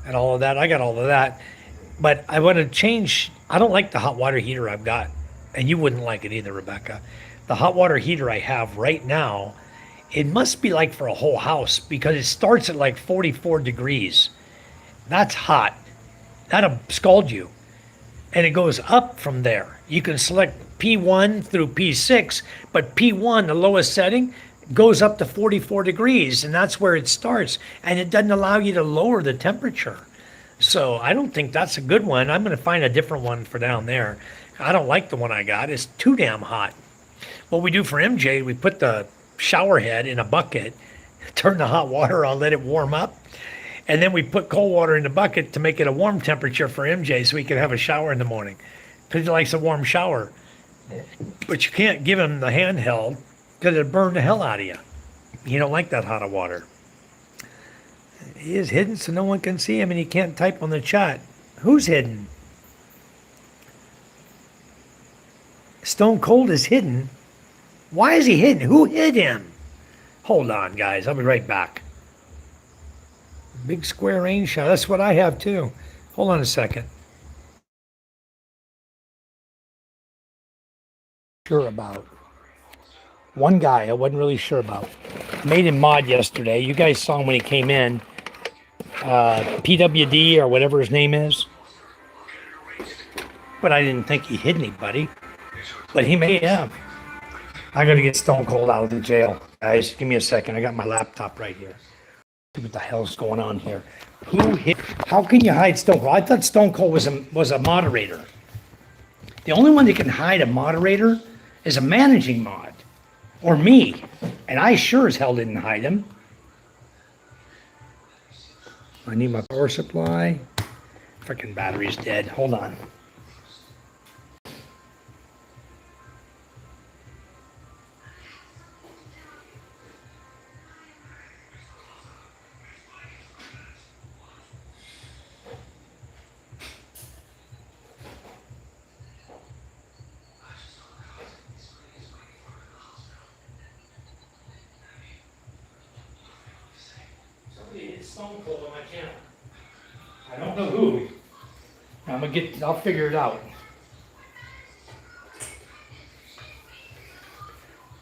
S1: and all of that. I got all of that. But I want to change. I don't like the hot water heater I've got. And you wouldn't like it either, Rebecca. The hot water heater I have right now, it must be like for a whole house because it starts at like 44 degrees. That's hot. That'll scald you. And it goes up from there. You can select P1 through P6, but P1, the lowest setting, goes up to 44 degrees, and that's where it starts. And it doesn't allow you to lower the temperature. So I don't think that's a good one. I'm going to find a different one for down there. I don't like the one I got. It's too damn hot. What we do for MJ, we put the shower head in a bucket, turn the hot water on, let it warm up, and then we put cold water in the bucket to make it a warm temperature for MJ so he can have a shower in the morning because he likes a warm shower. But you can't give him the handheld because it'll burn the hell out of you. You don't like that hot water. He is hidden so no one can see him and he can't type on the chat. Who's hidden? Stone Cold is hidden. Why is he hidden? Who hid him? Hold on, guys. I'll be right back. Big square rain shower. That's what I have too. Hold on a second. Sure about. One guy I wasn't really sure about. Made him mod yesterday. You guys saw him when he came in. PWD or whatever his name is. But I didn't think he hit anybody. But he may have. I gotta get Stone Cold out of the jail. Guys, give me a second. I got my laptop right here. What the hell's going on here? Who hit? How can you hide Stone Cold? I thought Stone Cold was a moderator. The only one that can hide a moderator is a managing mod. Or me. And I sure as hell didn't hide him. I need my power supply. Freaking battery's dead. Hold on. It's Stone Cold on my channel. I don't know who. I'll figure it out.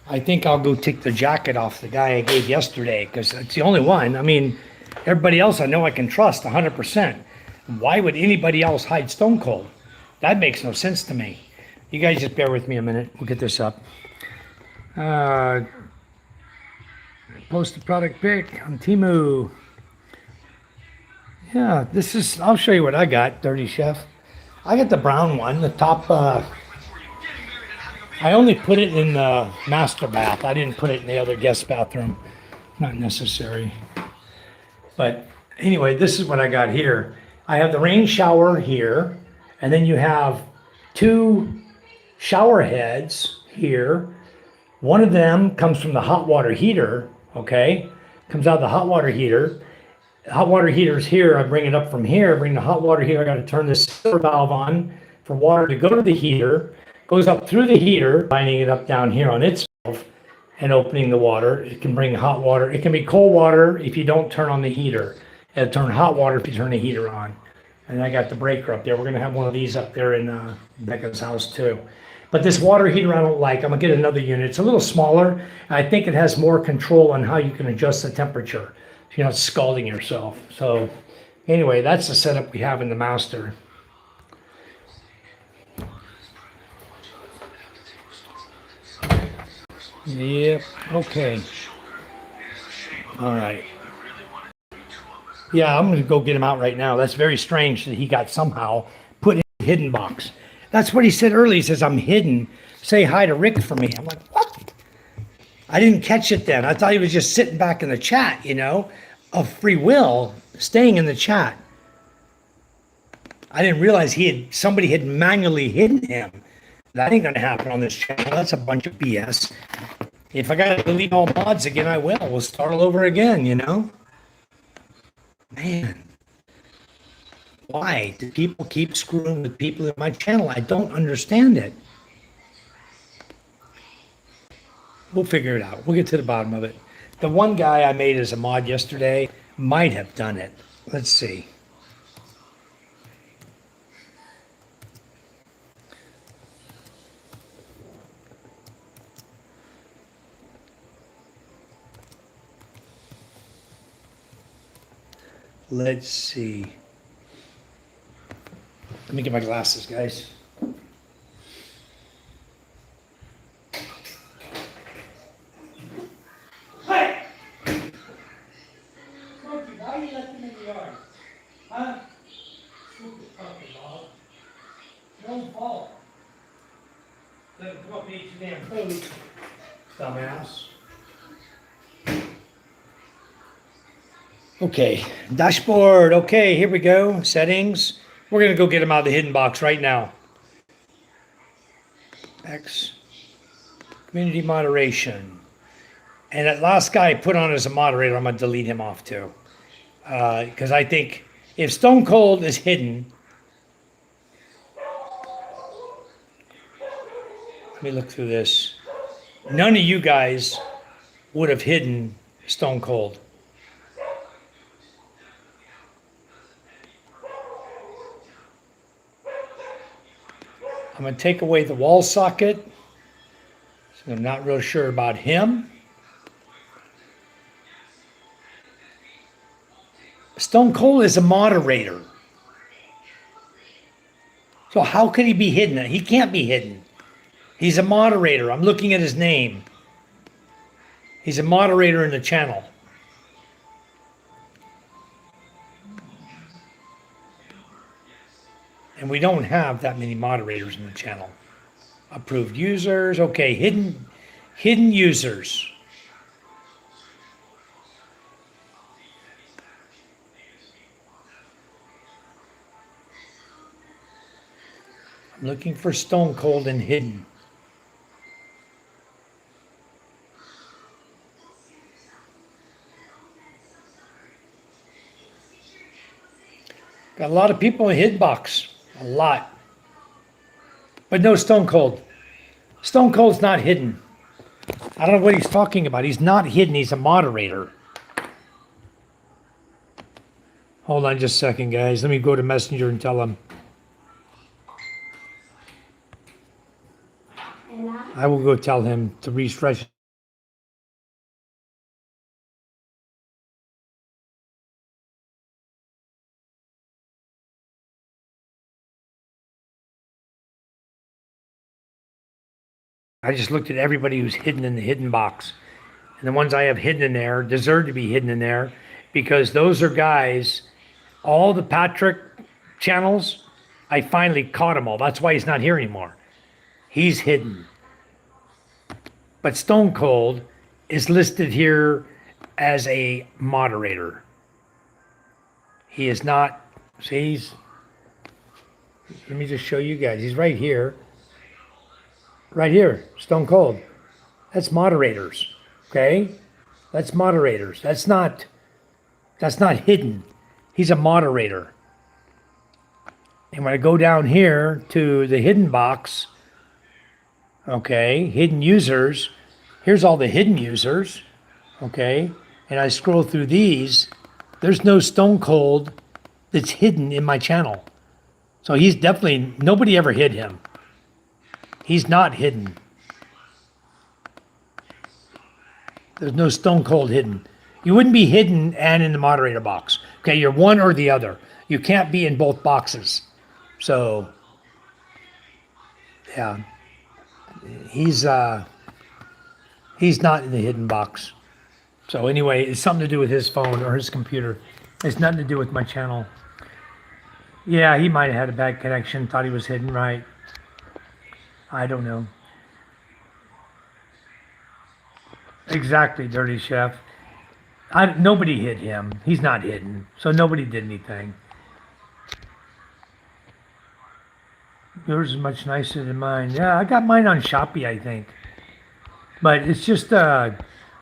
S1: I think I'll go take the jacket off the guy I gave yesterday because it's the only one. I mean, everybody else I know I can trust 100%. Why would anybody else hide Stone Cold? That makes no sense to me. You guys just bear with me a minute. We'll get this up. Post a product pic on Timu. Yeah, I'll show you what I got, Dirty Chef. I got the brown one, the top, I only put it in the master bath. I didn't put it in the other guest bathroom. Not necessary. But anyway, this is what I got here. I have the rain shower here, and then you have two shower heads here. One of them comes from the hot water heater, okay? Comes out of the hot water heater. Hot water heater's here. I bring it up from here, bring the hot water heater. I got to turn this silver valve on for water to go to the heater. Goes up through the heater, lining it up down here on its valve and opening the water. It can bring hot water. It can be cold water if you don't turn on the heater. It'll turn hot water if you turn the heater on. And I got the breaker up there. We're going to have one of these up there in Becca's house too. But this water heater I don't like. I'm going to get another unit. It's a little smaller. I think it has more control on how you can adjust the temperature. You're not scalding yourself. So anyway, that's the setup we have in the master. Yep, okay. All right. Yeah, I'm gonna go get him out right now. That's very strange that he got somehow put in a hidden box. That's what he said earlier. He says, I'm hidden. Say hi to Rick for me. I'm like, what? I didn't catch it then. I thought he was just sitting back in the chat, of free will, staying in the chat. I didn't realize somebody had manually hidden him. That ain't gonna happen on this channel. That's a bunch of BS. If I gotta delete all mods again, I will. We'll start all over again, Man. Why do people keep screwing with people in my channel? I don't understand it. We'll figure it out. We'll get to the bottom of it. The one guy I made as a mod yesterday might have done it. Let's see. Let's see. Let me get my glasses, guys. Hey! Smokey, why are you left him in the yard? Huh? Stupid fucking dog. Don't fall. Let him come up and eat your damn food. Dumbass. Okay, dashboard. Okay, here we go. Settings. We're going to go get him out of the hidden box right now. X. Community moderation. And that last guy I put on as a moderator, I'm going to delete him off too. Because I think if Stone Cold is hidden. Let me look through this. None of you guys would have hidden Stone Cold. I'm going to take away the wall socket. So I'm not real sure about him. Stone Cold is a moderator. So how could he be hidden? He can't be hidden. He's a moderator. I'm looking at his name. He's a moderator in the channel. And we don't have that many moderators in the channel. Approved users. Okay, hidden users. I'm looking for Stone Cold and hidden. Got a lot of people in Hitbox. A lot. But no Stone Cold. Stone Cold's not hidden. I don't know what he's talking about. He's not hidden. He's a moderator. Hold on just a second, guys. Let me go to Messenger and tell him. I will go tell him to refresh. I just looked at everybody who's hidden in the hidden box. And the ones I have hidden in there deserve to be hidden in there because those are guys, all the Patrick channels, I finally caught them all. That's why he's not here anymore. He's hidden. But Stone Cold is listed here as a moderator. He is not, see, let me just show you guys. He's right here. Right here, Stone Cold. That's moderators, okay? That's moderators. That's not hidden. He's a moderator. And when I go down here to the hidden box, okay, hidden users, here's all the hidden users, okay? And I scroll through these, there's no Stone Cold that's hidden in my channel. So he's definitely, nobody ever hid him. He's not hidden. There's no Stone Cold hidden. You wouldn't be hidden and in the moderator box. Okay, you're one or the other. You can't be in both boxes. So, yeah. He's not in the hidden box. So anyway, it's something to do with his phone or his computer. It's nothing to do with my channel. Yeah, he might have had a bad connection, thought he was hidden, right. I don't know. Exactly, Dirty Chef. Nobody hit him. He's not hidden, so nobody did anything. Yours is much nicer than mine. Yeah, I got mine on Shopee, I think. But it's just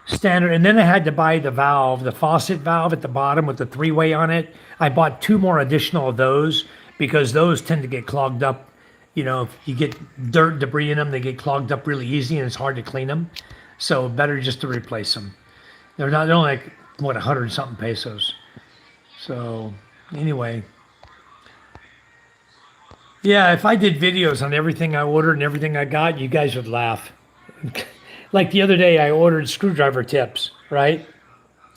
S1: standard. And then I had to buy the valve, the faucet valve at the bottom with the three-way on it. I bought two more additional of those because those tend to get clogged up. You know, if you get dirt, debris in them, they get clogged up really easy and it's hard to clean them. So better just to replace them. They're only like, what, 100 something pesos. So anyway, yeah, if I did videos on everything I ordered and everything I got, you guys would laugh. Like the other day, I ordered screwdriver tips, right?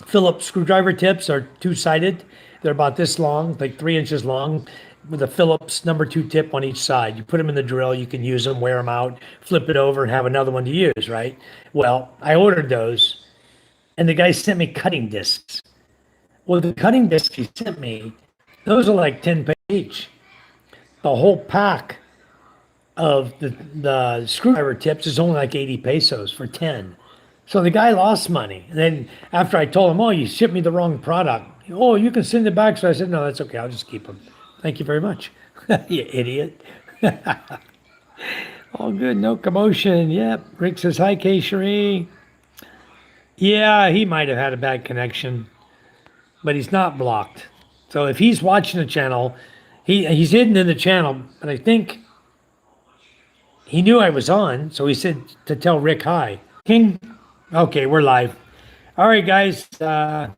S1: Phillips screwdriver tips are two-sided. They're about this long, like 3 inches long, with a Phillips number two tip on each side. You put them in the drill, you can use them, wear them out, flip it over, and have another one to use, right? Well, I ordered those, and the guy sent me cutting discs. Well, the cutting discs he sent me, those are like 10 each. The whole pack of the screwdriver tips is only like 80 pesos for 10. So the guy lost money. And then after I told him, oh, you shipped me the wrong product. Oh, you can send it back. So I said, no, that's okay. I'll just keep them. Thank you very much. You idiot. All good. No commotion. Yep. Rick says, hi, K. Cherie. Yeah, he might have had a bad connection, but he's not blocked. So if he's watching the channel, he's hidden in the channel, but I think he knew I was on, so he said to tell Rick hi. King? Okay, we're live. All right, guys. I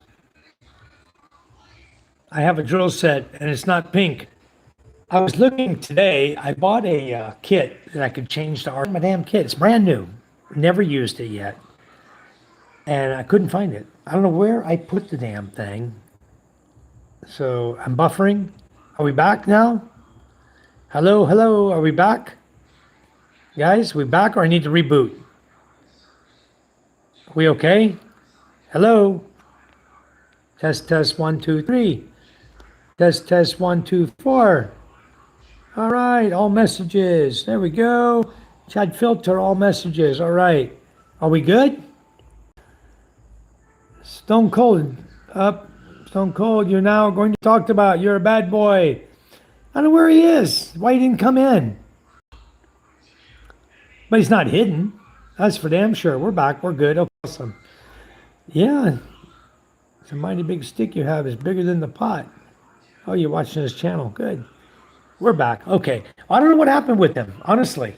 S1: have a drill set, and it's not pink. I was looking today. I bought a kit that I could change to art. My damn kit. It's brand new. Never used it yet. And I couldn't find it. I don't know where I put the damn thing. So I'm buffering. Are we back now? Hello, hello. Are we back? Guys, we back or I need to reboot? We okay? Hello? Test, test, 1, 2, 3. Test, test, 1, 2, 4. All right, all messages. There we go. Chat filter, all messages. All right. Are we good? Stone Cold, up. Stone Cold, you're now going to talk about. You're a bad boy. I don't know where he is. Why he didn't come in? But he's not hidden. That's for damn sure. We're back. We're good. Okay, awesome. Yeah. It's a mighty big stick you have. It's bigger than the pot. Oh, you're watching this channel. Good. We're back. Okay. I don't know what happened with him, honestly,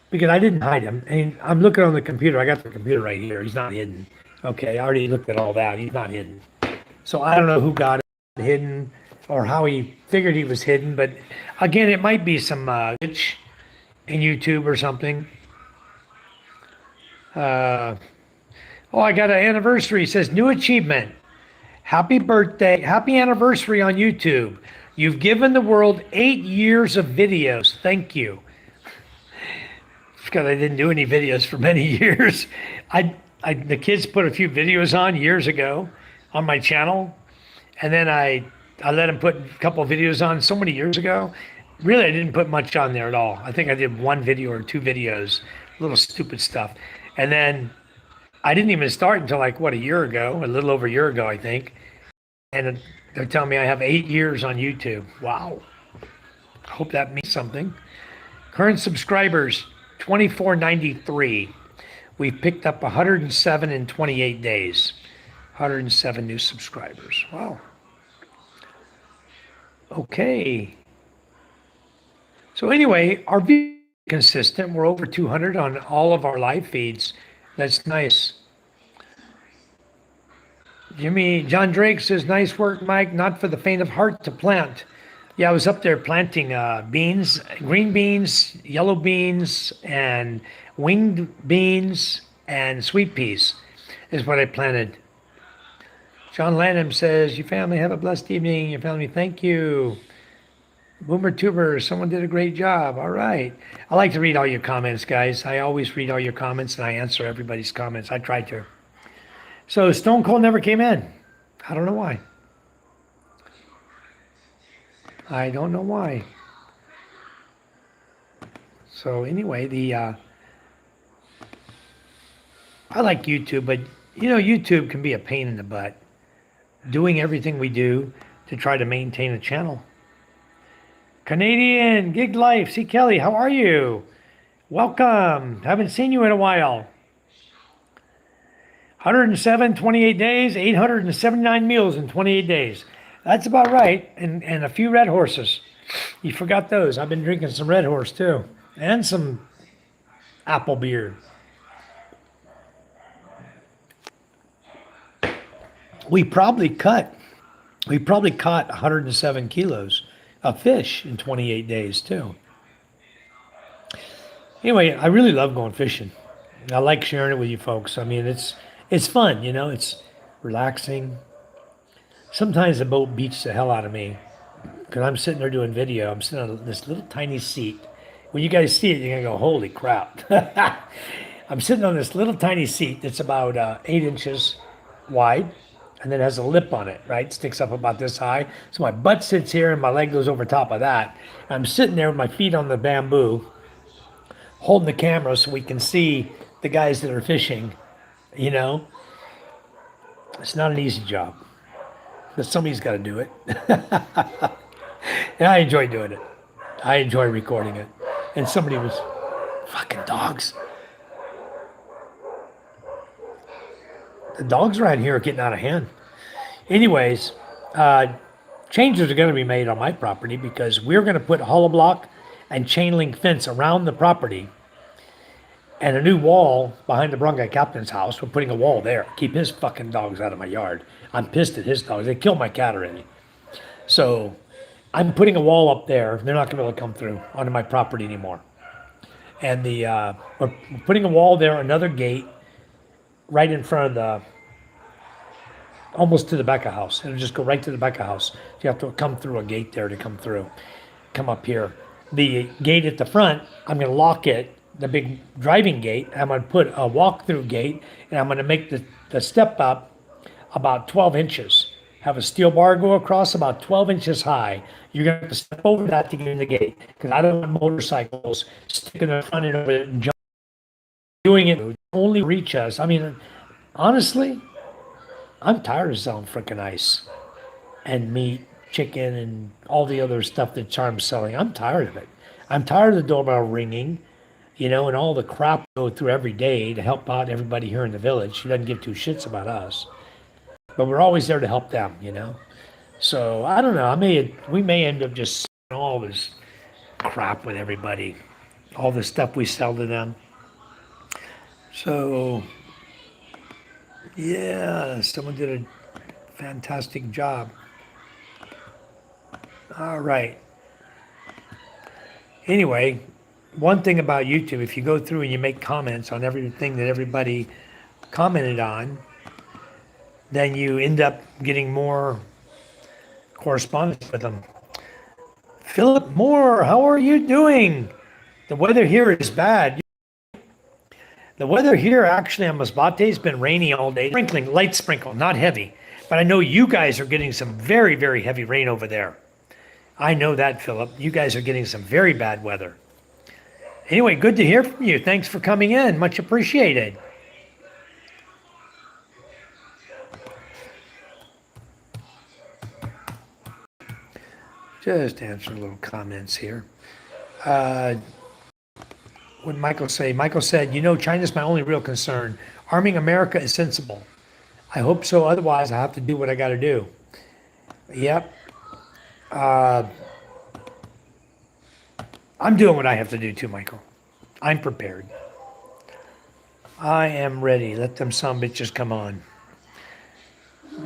S1: because I didn't hide him. And I'm looking on the computer. I got the computer right here. He's not hidden. Okay. I already looked at all that. He's not hidden. So I don't know who got it hidden or how he figured he was hidden. But again, it might be some glitch in YouTube or something. Oh, I got an anniversary. It says new achievement. Happy birthday. Happy anniversary on YouTube. You've given the world 8 years of videos. Thank you. Because I didn't do any videos for many years. The kids put a few videos on years ago on my channel. And then I let them put a couple of videos on so many years ago. Really, I didn't put much on there at all. I think I did one video or two videos, little stupid stuff. And then I didn't even start until like, what, a year ago, a little over a year ago, I think. And they're telling me I have 8 years on YouTube. Wow. I hope that means something. Current subscribers, 2493. We've picked up 107 in 28 days. 107 new subscribers. Wow. Okay. So anyway, our view consistent. We're over 200 on all of our live feeds. That's nice. John Drake says, nice work, Mike. Not for the faint of heart to plant. Yeah, I was up there planting beans, green beans, yellow beans, and winged beans, and sweet peas is what I planted. John Lanham says, your family have a blessed evening. Your family, thank you. Boomer Tuber, someone did a great job. All right. I like to read all your comments, guys. I always read all your comments and I answer everybody's comments. I try to. So Stone Cold never came in. I don't know why. I don't know why. So anyway, I like YouTube, but YouTube can be a pain in the butt. Doing everything we do to try to maintain a channel. Canadian Gig Life, see Kelly, how are you? Welcome. Haven't seen you in a while. 107, 28 days, 879 meals in 28 days. That's about right. And a few red horses. You forgot those. I've been drinking some red horse too. And some apple beer. We probably cut, we probably caught 107 kilos of fish in 28 days too. Anyway, I really love going fishing. I like sharing it with you folks. I mean, it's fun, it's relaxing. Sometimes the boat beats the hell out of me because I'm sitting there doing video. I'm sitting on this little tiny seat. When you guys see it, you're gonna go, "Holy crap!" I'm sitting on this little tiny seat that's about 8 inches wide, and then has a lip on it. Right, sticks up about this high. So my butt sits here, and my leg goes over top of that. I'm sitting there with my feet on the bamboo, holding the camera so we can see the guys that are fishing. You know, it's not an easy job, but somebody's got to do it. And I enjoy doing it. I enjoy recording it. And somebody was fucking dogs. The dogs around here are getting out of hand. Anyways, changes are going to be made on my property because we're going to put hollow block and chain link fence around the property and a new wall behind the barangay captain's house. We're putting a wall there. Keep his fucking dogs out of my yard. I'm pissed at his dogs. They killed my cat already. So I'm putting a wall up there. They're not going to be able to come through onto my property anymore. And we're putting a wall there, another gate right in front of almost to the back of house. It'll just go right to the back of house. You have to come through a gate there to come through. Come up here. The gate at the front, I'm going to lock it, the big driving gate. I'm going to put a walk-through gate, and I'm going to make the step up about 12 inches. Have a steel bar go across about 12 inches high. You're going to have to step over that to get in the gate because I don't want motorcycles sticking their front end over it and doing it only reach us. I mean, honestly, I'm tired of selling frickin' ice and meat, chicken, and all the other stuff that Charm's selling. I'm tired of it. I'm tired of the doorbell ringing, and all the crap we go through every day to help out everybody here in the village. She doesn't give two shits about us. But we're always there to help them. So I don't know. We may end up just selling all this crap with everybody, all the stuff we sell to them. So yeah, someone did a fantastic job. All right. Anyway, one thing about YouTube, if you go through and you make comments on everything that everybody commented on, then you end up getting more correspondence with them. Philip Moore, how are you doing? The weather here is bad. The weather here actually on Masbate has been rainy all day. Sprinkling, light sprinkle, not heavy. But I know you guys are getting some very, very heavy rain over there. I know that, Philip. You guys are getting some very bad weather. Anyway, good to hear from you. Thanks for coming in. Much appreciated. Just answering little comments here. What did Michael say? Michael said, China's my only real concern. Arming America is sensible. I hope so. Otherwise, I have to do what I got to do. Yep. I'm doing what I have to do too, Michael. I'm prepared. I am ready. Let them some bitches come on.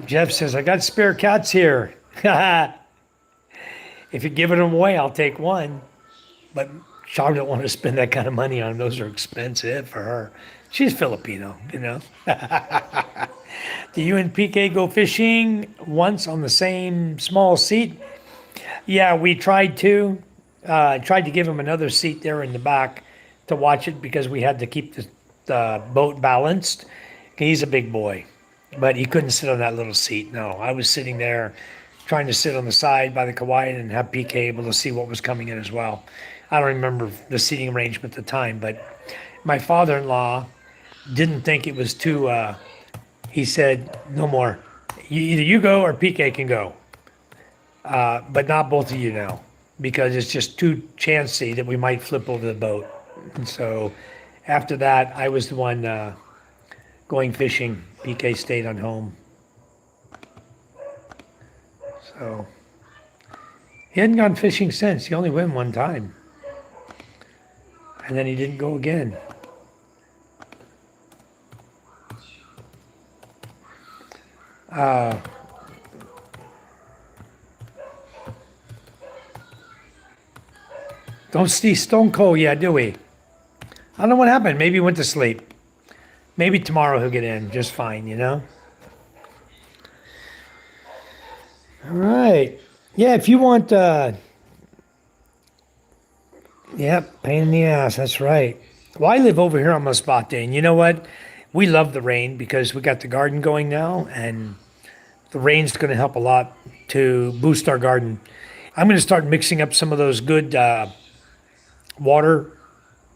S1: Jeff says, I got spare cats here. If you're giving them away, I'll take one. But Char don't want to spend that kind of money on them. Those are expensive for her. She's Filipino. Do you and PK go fishing once on the same small seat? Yeah, we tried to. Tried to give him another seat there in the back to watch it because we had to keep the boat balanced. He's a big boy, but he couldn't sit on that little seat. No, I was sitting there trying to sit on the side by the kawaii and have PK able to see what was coming in as well. I don't remember the seating arrangement at the time, but my father-in-law didn't think it was too. He said, "No more. Either you go or PK can go, but not both of you now, because it's just too chancy that we might flip over the boat." And so, after that, I was the one going fishing. PK stayed on home. So he hadn't gone fishing since. He only went one time, and then he didn't go again. Don't see Stone Cold yet, do we? I don't know what happened. Maybe he went to sleep. Maybe tomorrow he'll get in just fine, you know? All right. Yeah, if you want, yeah, pain in the ass. That's right. Well, I live over here on Masbate, and you know what? We love the rain because we got the garden going now, and the rain's going to help a lot to boost our garden. I'm going to start mixing up some of those good water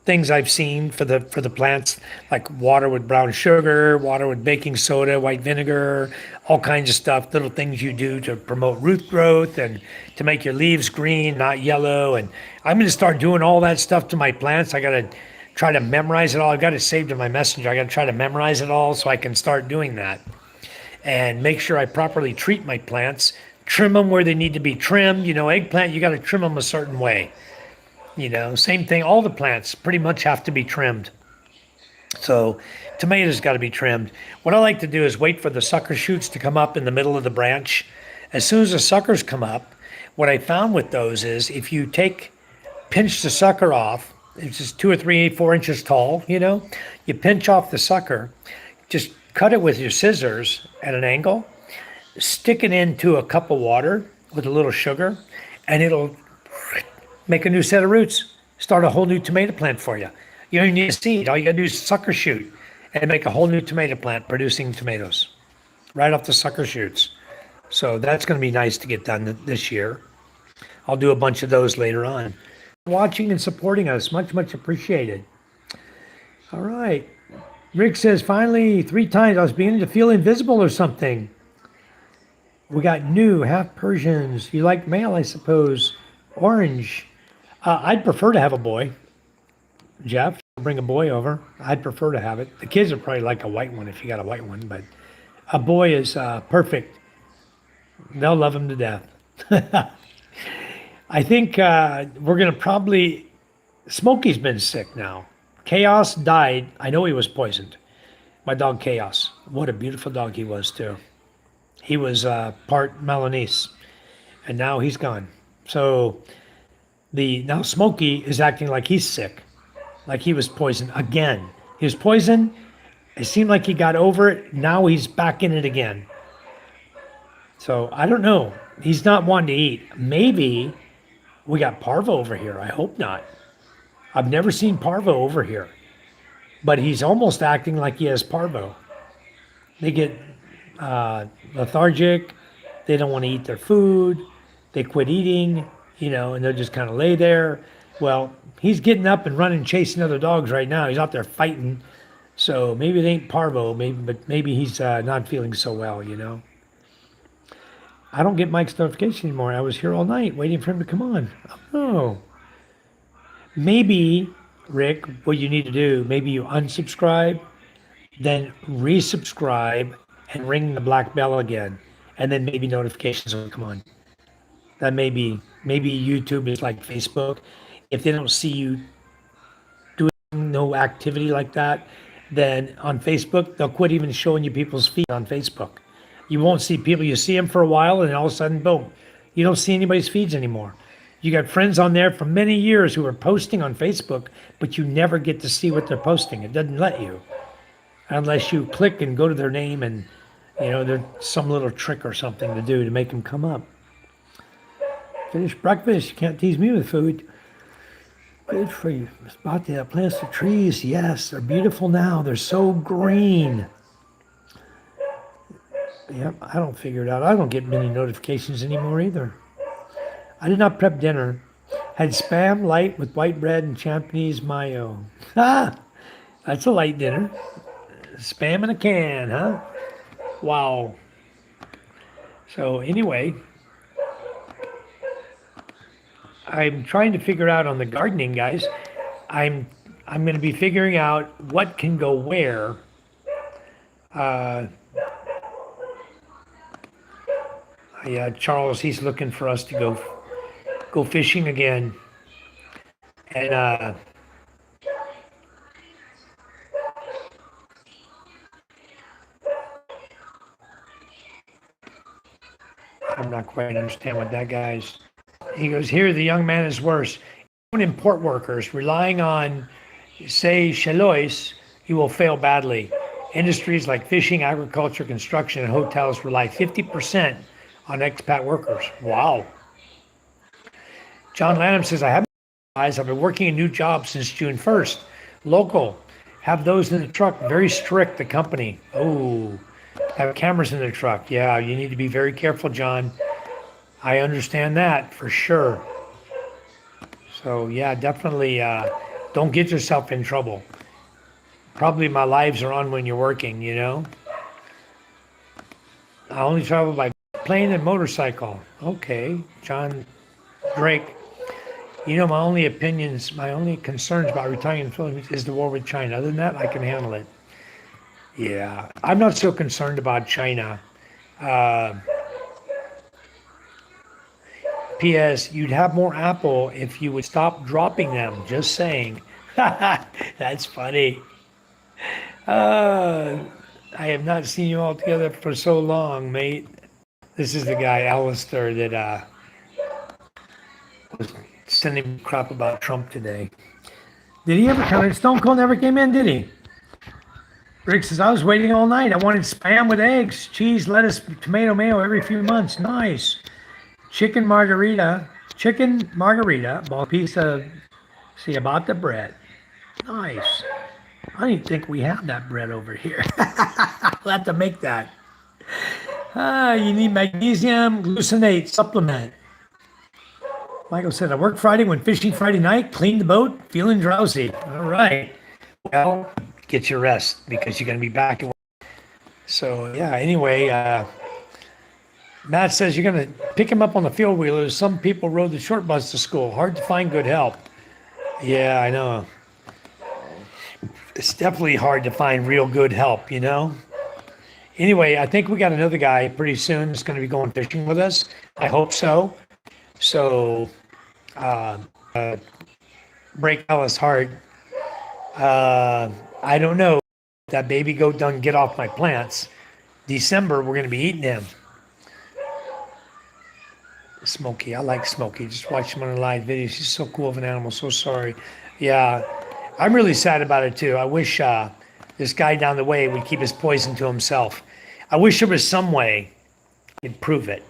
S1: things I've seen for the plants, like water with brown sugar, water with baking soda, white vinegar, all kinds of stuff, little things you do to promote root growth and to make your leaves green, not yellow. And I'm going to start doing all that stuff to my plants. I got to try to memorize it all. I've got it saved in my messenger. I got to try to memorize it all so I can start doing that and make sure I properly treat my plants, trim them where they need to be trimmed. You know, eggplant, you got to trim them a certain way. You know, same thing. All the plants pretty much have to be trimmed. So tomatoes got to be trimmed. What I like to do is wait for the sucker shoots to come up in the middle of the branch. As soon as the suckers come up, what I found with those is if you pinch the sucker off, it's just 2 or 3, 4 inches tall, you know, you pinch off the sucker, just cut it with your scissors at an angle, stick it into a cup of water with a little sugar, and it'll make a new set of roots, start a whole new tomato plant for you. You don't even need a seed. All you gotta do is sucker shoot and make a whole new tomato plant producing tomatoes right off the sucker shoots. So that's gonna be nice to get done this year. I'll do a bunch of those later on. Watching and supporting us, much, much appreciated. All right. Rick says, finally, 3 times I was beginning to feel invisible or something. We got new half Persians. You like male, I suppose. Orange. I'd prefer to have a boy. Jeff, bring a boy over. I'd prefer to have it. The kids are probably like a white one if you got a white one, but a boy is perfect. They'll love him to death. I think we're going to probably. Smokey's been sick now. Chaos died. I know he was poisoned. My dog Chaos. What a beautiful dog he was, too. He was part Milanese, and now he's gone. So now Smokey is acting like he's sick, like he was poisoned again. He was poisoned. It seemed like he got over it. Now he's back in it again. So I don't know. He's not wanting to eat. Maybe we got parvo over here. I hope not. I've never seen parvo over here, but he's almost acting like he has parvo. They get lethargic. They don't want to eat their food. They quit eating, you know, and they'll just kind of lay there. Well, he's getting up and running, chasing other dogs right now. He's out there fighting. So maybe it ain't parvo, but maybe he's not feeling so well, you know. I don't get Mike's notification anymore. I was here all night waiting for him to come on. Oh. Maybe, Rick, what you need to do, maybe you unsubscribe, then resubscribe and ring the black bell again. And then maybe notifications will come on. That maybe YouTube is like Facebook. If they don't see you doing no activity like that, then on Facebook, they'll quit even showing you people's feed on Facebook. You won't see people. You see them for a while, and then all of a sudden, boom, you don't see anybody's feeds anymore. You got friends on there for many years who are posting on Facebook, but you never get to see what they're posting. It doesn't let you unless you click and go to their name, and you know there's some little trick or something to do to make them come up. Finished breakfast. You can't tease me with food. Good for you. Spot the plants, the trees. Yes, they're beautiful now. They're so green. Yep, I don't figure it out. I don't get many notifications anymore either. I did not prep dinner. Had spam light with white bread and Japanese mayo. Ah, that's a light dinner. Spam in a can, huh? Wow. So anyway, I'm trying to figure out on the gardening, guys. I'm I'm going to be figuring out what can go where. Uh, yeah, Charles, he's looking for us to go fishing again, and I'm not quite understand what that guy's. He goes, here the young man is worse. Even in port workers relying on, say, Chalois, you will fail badly. Industries like fishing, agriculture, construction, and hotels rely 50% on expat workers. Wow. John Lanham says, I haven't guys. I've been working a new job since June 1st. Local. Have those in the truck. Very strict, the company. Oh, have cameras in the truck. Yeah, you need to be very careful, John. I understand that for sure. So, yeah, definitely don't get yourself in trouble. Probably my lives are on when you're working, you know? I only travel by plane and motorcycle. Okay, John Drake. You know, my only concerns about retiring in the Philippines is the war with China. Other than that, I can handle it. Yeah, I'm not so concerned about China. Uh, P.S. You'd have more Apple if you would stop dropping them. Just saying. That's funny. Uh, I have not seen you all together for so long, mate. This is the guy, Alistair, that was sending crap about Trump today. Did he ever come in? Stone Cold never came in, did he? Rick says, I was waiting all night. I wanted spam with eggs, cheese, lettuce, tomato, mayo every few months. Nice. Chicken margarita, ball piece of, see about the bread. Nice. I don't even think we have that bread over here. We'll have to make that. You need magnesium glucinate supplement. Michael said, I worked Friday, went fishing Friday night, cleaned the boat, feeling drowsy. All right. Well, get your rest because you're going to be back. So, yeah, anyway, Matt says you're going to pick him up on the field wheelers. Some people rode the short bus to school. Hard to find good help. Yeah, I know. It's definitely hard to find real good help, you know? Anyway, I think we got another guy pretty soon that's going to be going fishing with us. I hope so. So, break Alice heart. I don't know. That baby goat done get off my plants. December, we're going to be eating him. Smokey, I like Smokey. Just watch him on a live video. He's so cool of an animal. So sorry. Yeah, I'm really sad about it too. I wish this guy down the way would keep his poison to himself. I wish there was some way you'd prove it,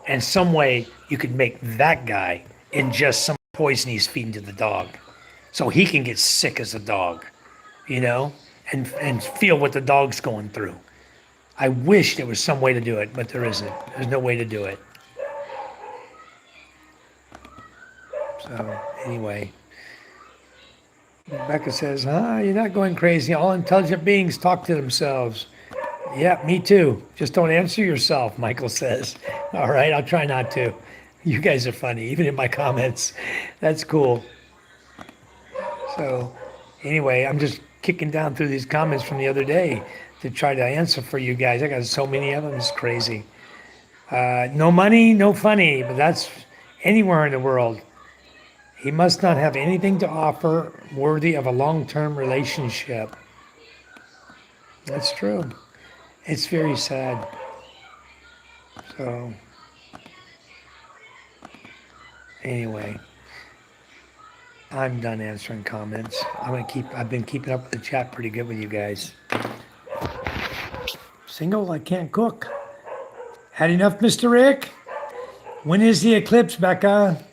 S1: and some way you could make that guy ingest some poison he's feeding to the dog, so he can get sick as a dog, you know, and feel what the dog's going through. I wish there was some way to do it, but there isn't. There's no way to do it. So anyway, Rebecca says, you're not going crazy. All intelligent beings talk to themselves. Yeah, me too. Just don't answer yourself, Michael says. All right, I'll try not to. You guys are funny, even in my comments. That's cool. So anyway, I'm just kicking down through these comments from the other day to try to answer for you guys. I got so many of them, it's crazy. No money, no funny, but that's anywhere in the world. He must not have anything to offer worthy of a long-term relationship. That's true. It's very sad. So, anyway, I'm done answering comments. I've been keeping up with the chat pretty good with you guys. Single, I can't cook. Had enough, Mr. Rick? When is the eclipse, Becca?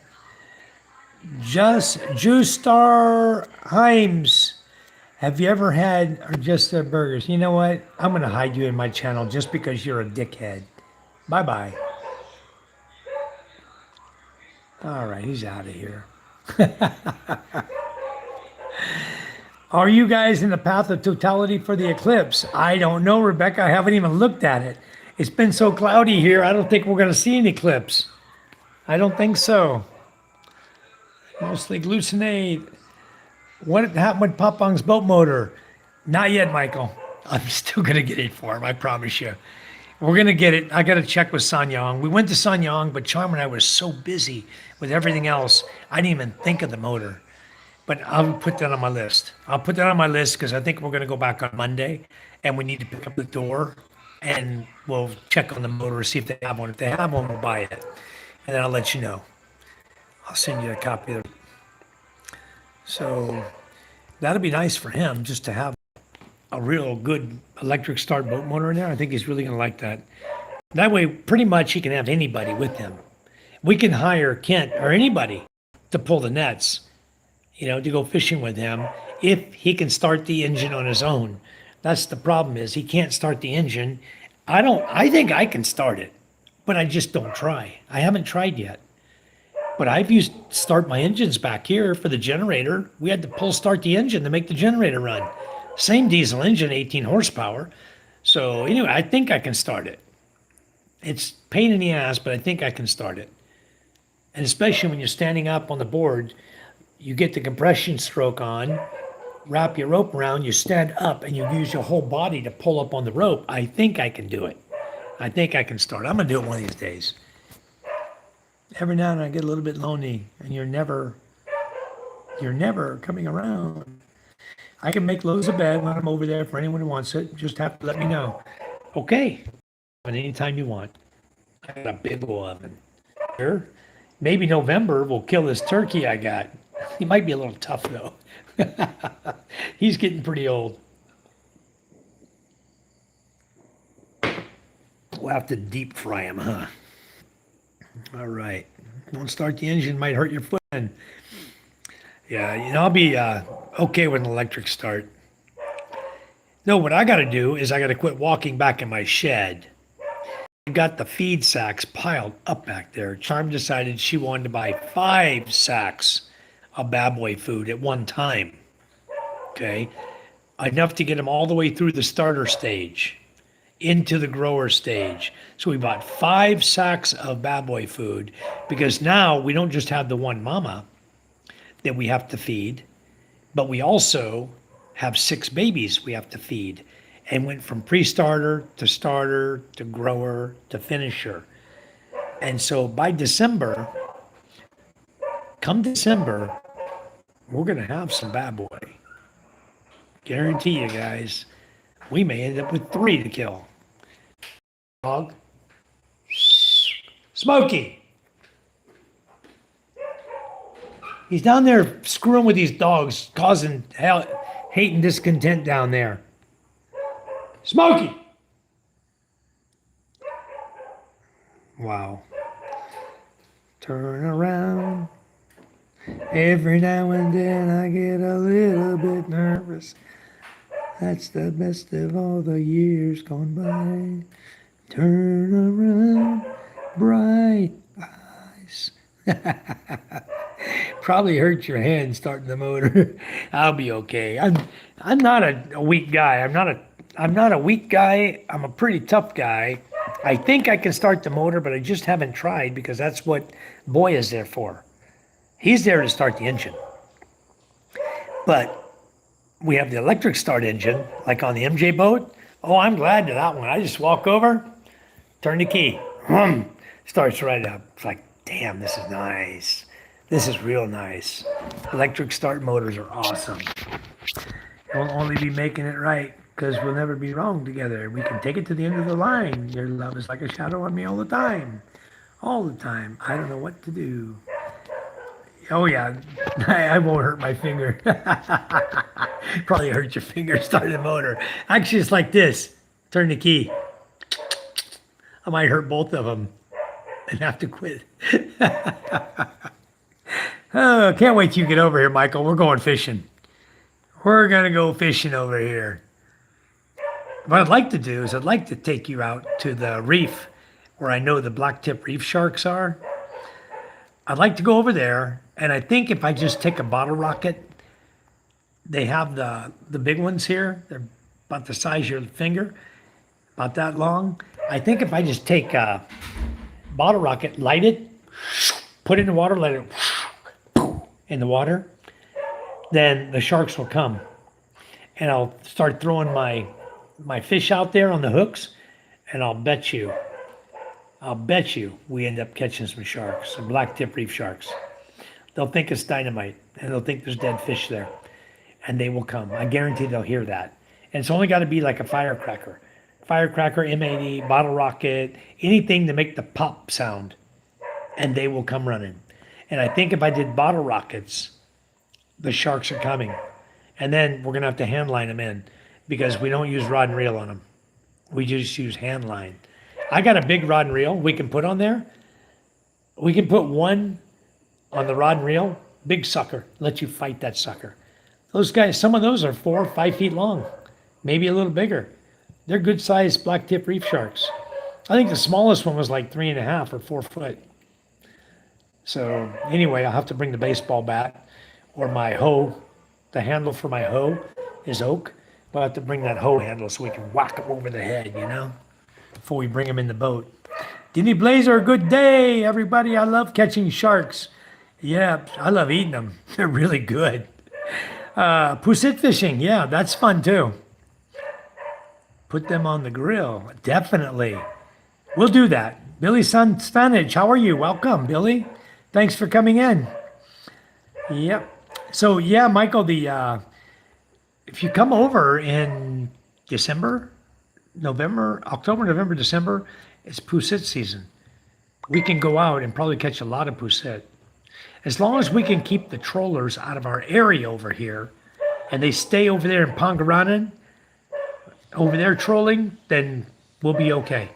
S1: Juice Star Himes. Have you ever had, or just the burgers? You know what? I'm going to hide you in my channel just because you're a dickhead. Bye-bye. All right, he's out of here. Are you guys in the path of totality for the eclipse? I don't know, Rebecca. I haven't even looked at it. It's been so cloudy here. I don't think we're going to see an eclipse. I don't think so. Mostly glucinate. What happened with Papang's boat motor? Not yet, Michael. I'm still going to get it for him, I promise you. We're going to get it. I got to check with Sanyang. We went to Sanyang, but Charm and I were so busy with everything else, I didn't even think of the motor. But I'll put that on my list. I'll put that on my list because I think we're going to go back on Monday and we need to pick up the door and we'll check on the motor, see if they have one. If they have one, we'll buy it. And then I'll let you know. I'll send you a copy of it. So that'll be nice for him just to have a real good electric start boat motor in there. I think he's really going to like that. That way, pretty much he can have anybody with him. We can hire Kent or anybody to pull the nets, to go fishing with him if he can start the engine on his own. That's the problem is he can't start the engine. I think I can start it, but I just don't try. I haven't tried yet. But I've used start my engines back here for the generator. We had to pull start the engine to make the generator run. Same diesel engine, 18 horsepower. So anyway, I think I can start it. It's pain in the ass, but I think I can start it. And especially when you're standing up on the board, you get the compression stroke on, wrap your rope around, you stand up, and you use your whole body to pull up on the rope. I think I can do it. I think I can start. I'm going to do it one of these days. Every now and then I get a little bit lonely, and you're never coming around. I can make loads of bed when I'm over there for anyone who wants it. Just have to let me know. Okay. And anytime you want. I got a big old oven. Sure. Maybe November will kill this turkey I got. He might be a little tough though. He's getting pretty old. We'll have to deep fry him, huh? All right. Won't start the engine, might hurt your foot. Yeah, I'll be okay with an electric start. No, what I got to do is I got to quit walking back in my shed. I've got the feed sacks piled up back there. Charm decided she wanted to buy 5 sacks of bad boy food at one time. Okay. Enough to get them all the way through the starter stage into the grower stage. So we bought 5 sacks of bad boy food because now we don't just have the one mama that we have to feed, but we also have 6 babies we have to feed, and went from pre-starter to grower to finisher. And so by December, come December, we're going to have some bad boy. Guarantee you guys, we may end up with 3 to kill. Dog. Smokey. He's down there screwing with these dogs, causing hate and discontent down there. Smokey! Wow. Turn around. Every now and then I get a little bit nervous. That's the best of all the years gone by. Turn around, bright eyes. Probably hurt your hand starting the motor. I'll be okay. I'm not a weak guy. I'm not a weak guy. I'm a pretty tough guy. I think I can start the motor, but I just haven't tried because that's what Boy is there for. He's there to start the engine. But we have the electric start engine, like on the MJ boat. Oh, I'm glad to that one. I just walk over, turn the key, starts right up. It's like, damn, this is nice. This is real nice. Electric start motors are awesome. We'll only be making it right because we'll never be wrong together. We can take it to the end of the line. Your love is like a shadow on me all the time. All the time. I don't know what to do. Oh, yeah. I won't hurt my finger. Probably hurt your finger starting the motor. Actually, it's like this. Turn the key. I might hurt both of them and have to quit. Oh, can't wait till you get over here, Michael. We're going fishing. We're going to go fishing over here. What I'd like to do is I'd like to take you out to the reef where I know the blacktip reef sharks are. I'd like to go over there, and I think if I just take a bottle rocket, they have the big ones here. They're about the size of your finger, about that long. I think if I just take a bottle rocket, light it, put it in the water, let it in the water, then the sharks will come. And I'll start throwing my fish out there on the hooks, and I'll bet you we end up catching some sharks, some black tip reef sharks. They'll think it's dynamite, and they'll think there's dead fish there, and they will come. I guarantee they'll hear that. And it's only got to be like a firecracker. Firecracker, M80, bottle rocket, anything to make the pop sound, and they will come running. And I think if I did bottle rockets, the sharks are coming. And then we're going to have to hand line them in because we don't use rod and reel on them. We just use hand line. I got a big rod and reel we can put on there. We can put one on the rod and reel, big sucker, let you fight that sucker. Those guys, some of those are 4 or 5 feet long, maybe a little bigger. They're good sized black tip reef sharks. I think the smallest one was like 3.5 or 4 foot. So anyway, I'll have to bring the baseball bat or my hoe. The handle for my hoe is oak. But I'll have to bring that hoe handle so we can whack them over the head, before we bring them in the boat. Dinny Blazer, good day, everybody. I love catching sharks. Yeah, I love eating them. They're really good. Poussette fishing, yeah, that's fun too. Put them on the grill, definitely. We'll do that. Billy Spanage, how are you? Welcome, Billy. Thanks for coming in. Yep. So yeah, Michael, if you come over in December, October, November, December, it's poussette season. We can go out and probably catch a lot of poussette. As long as we can keep the trollers out of our area over here, and they stay over there in Pangaranan, over there trolling, then we'll be okay.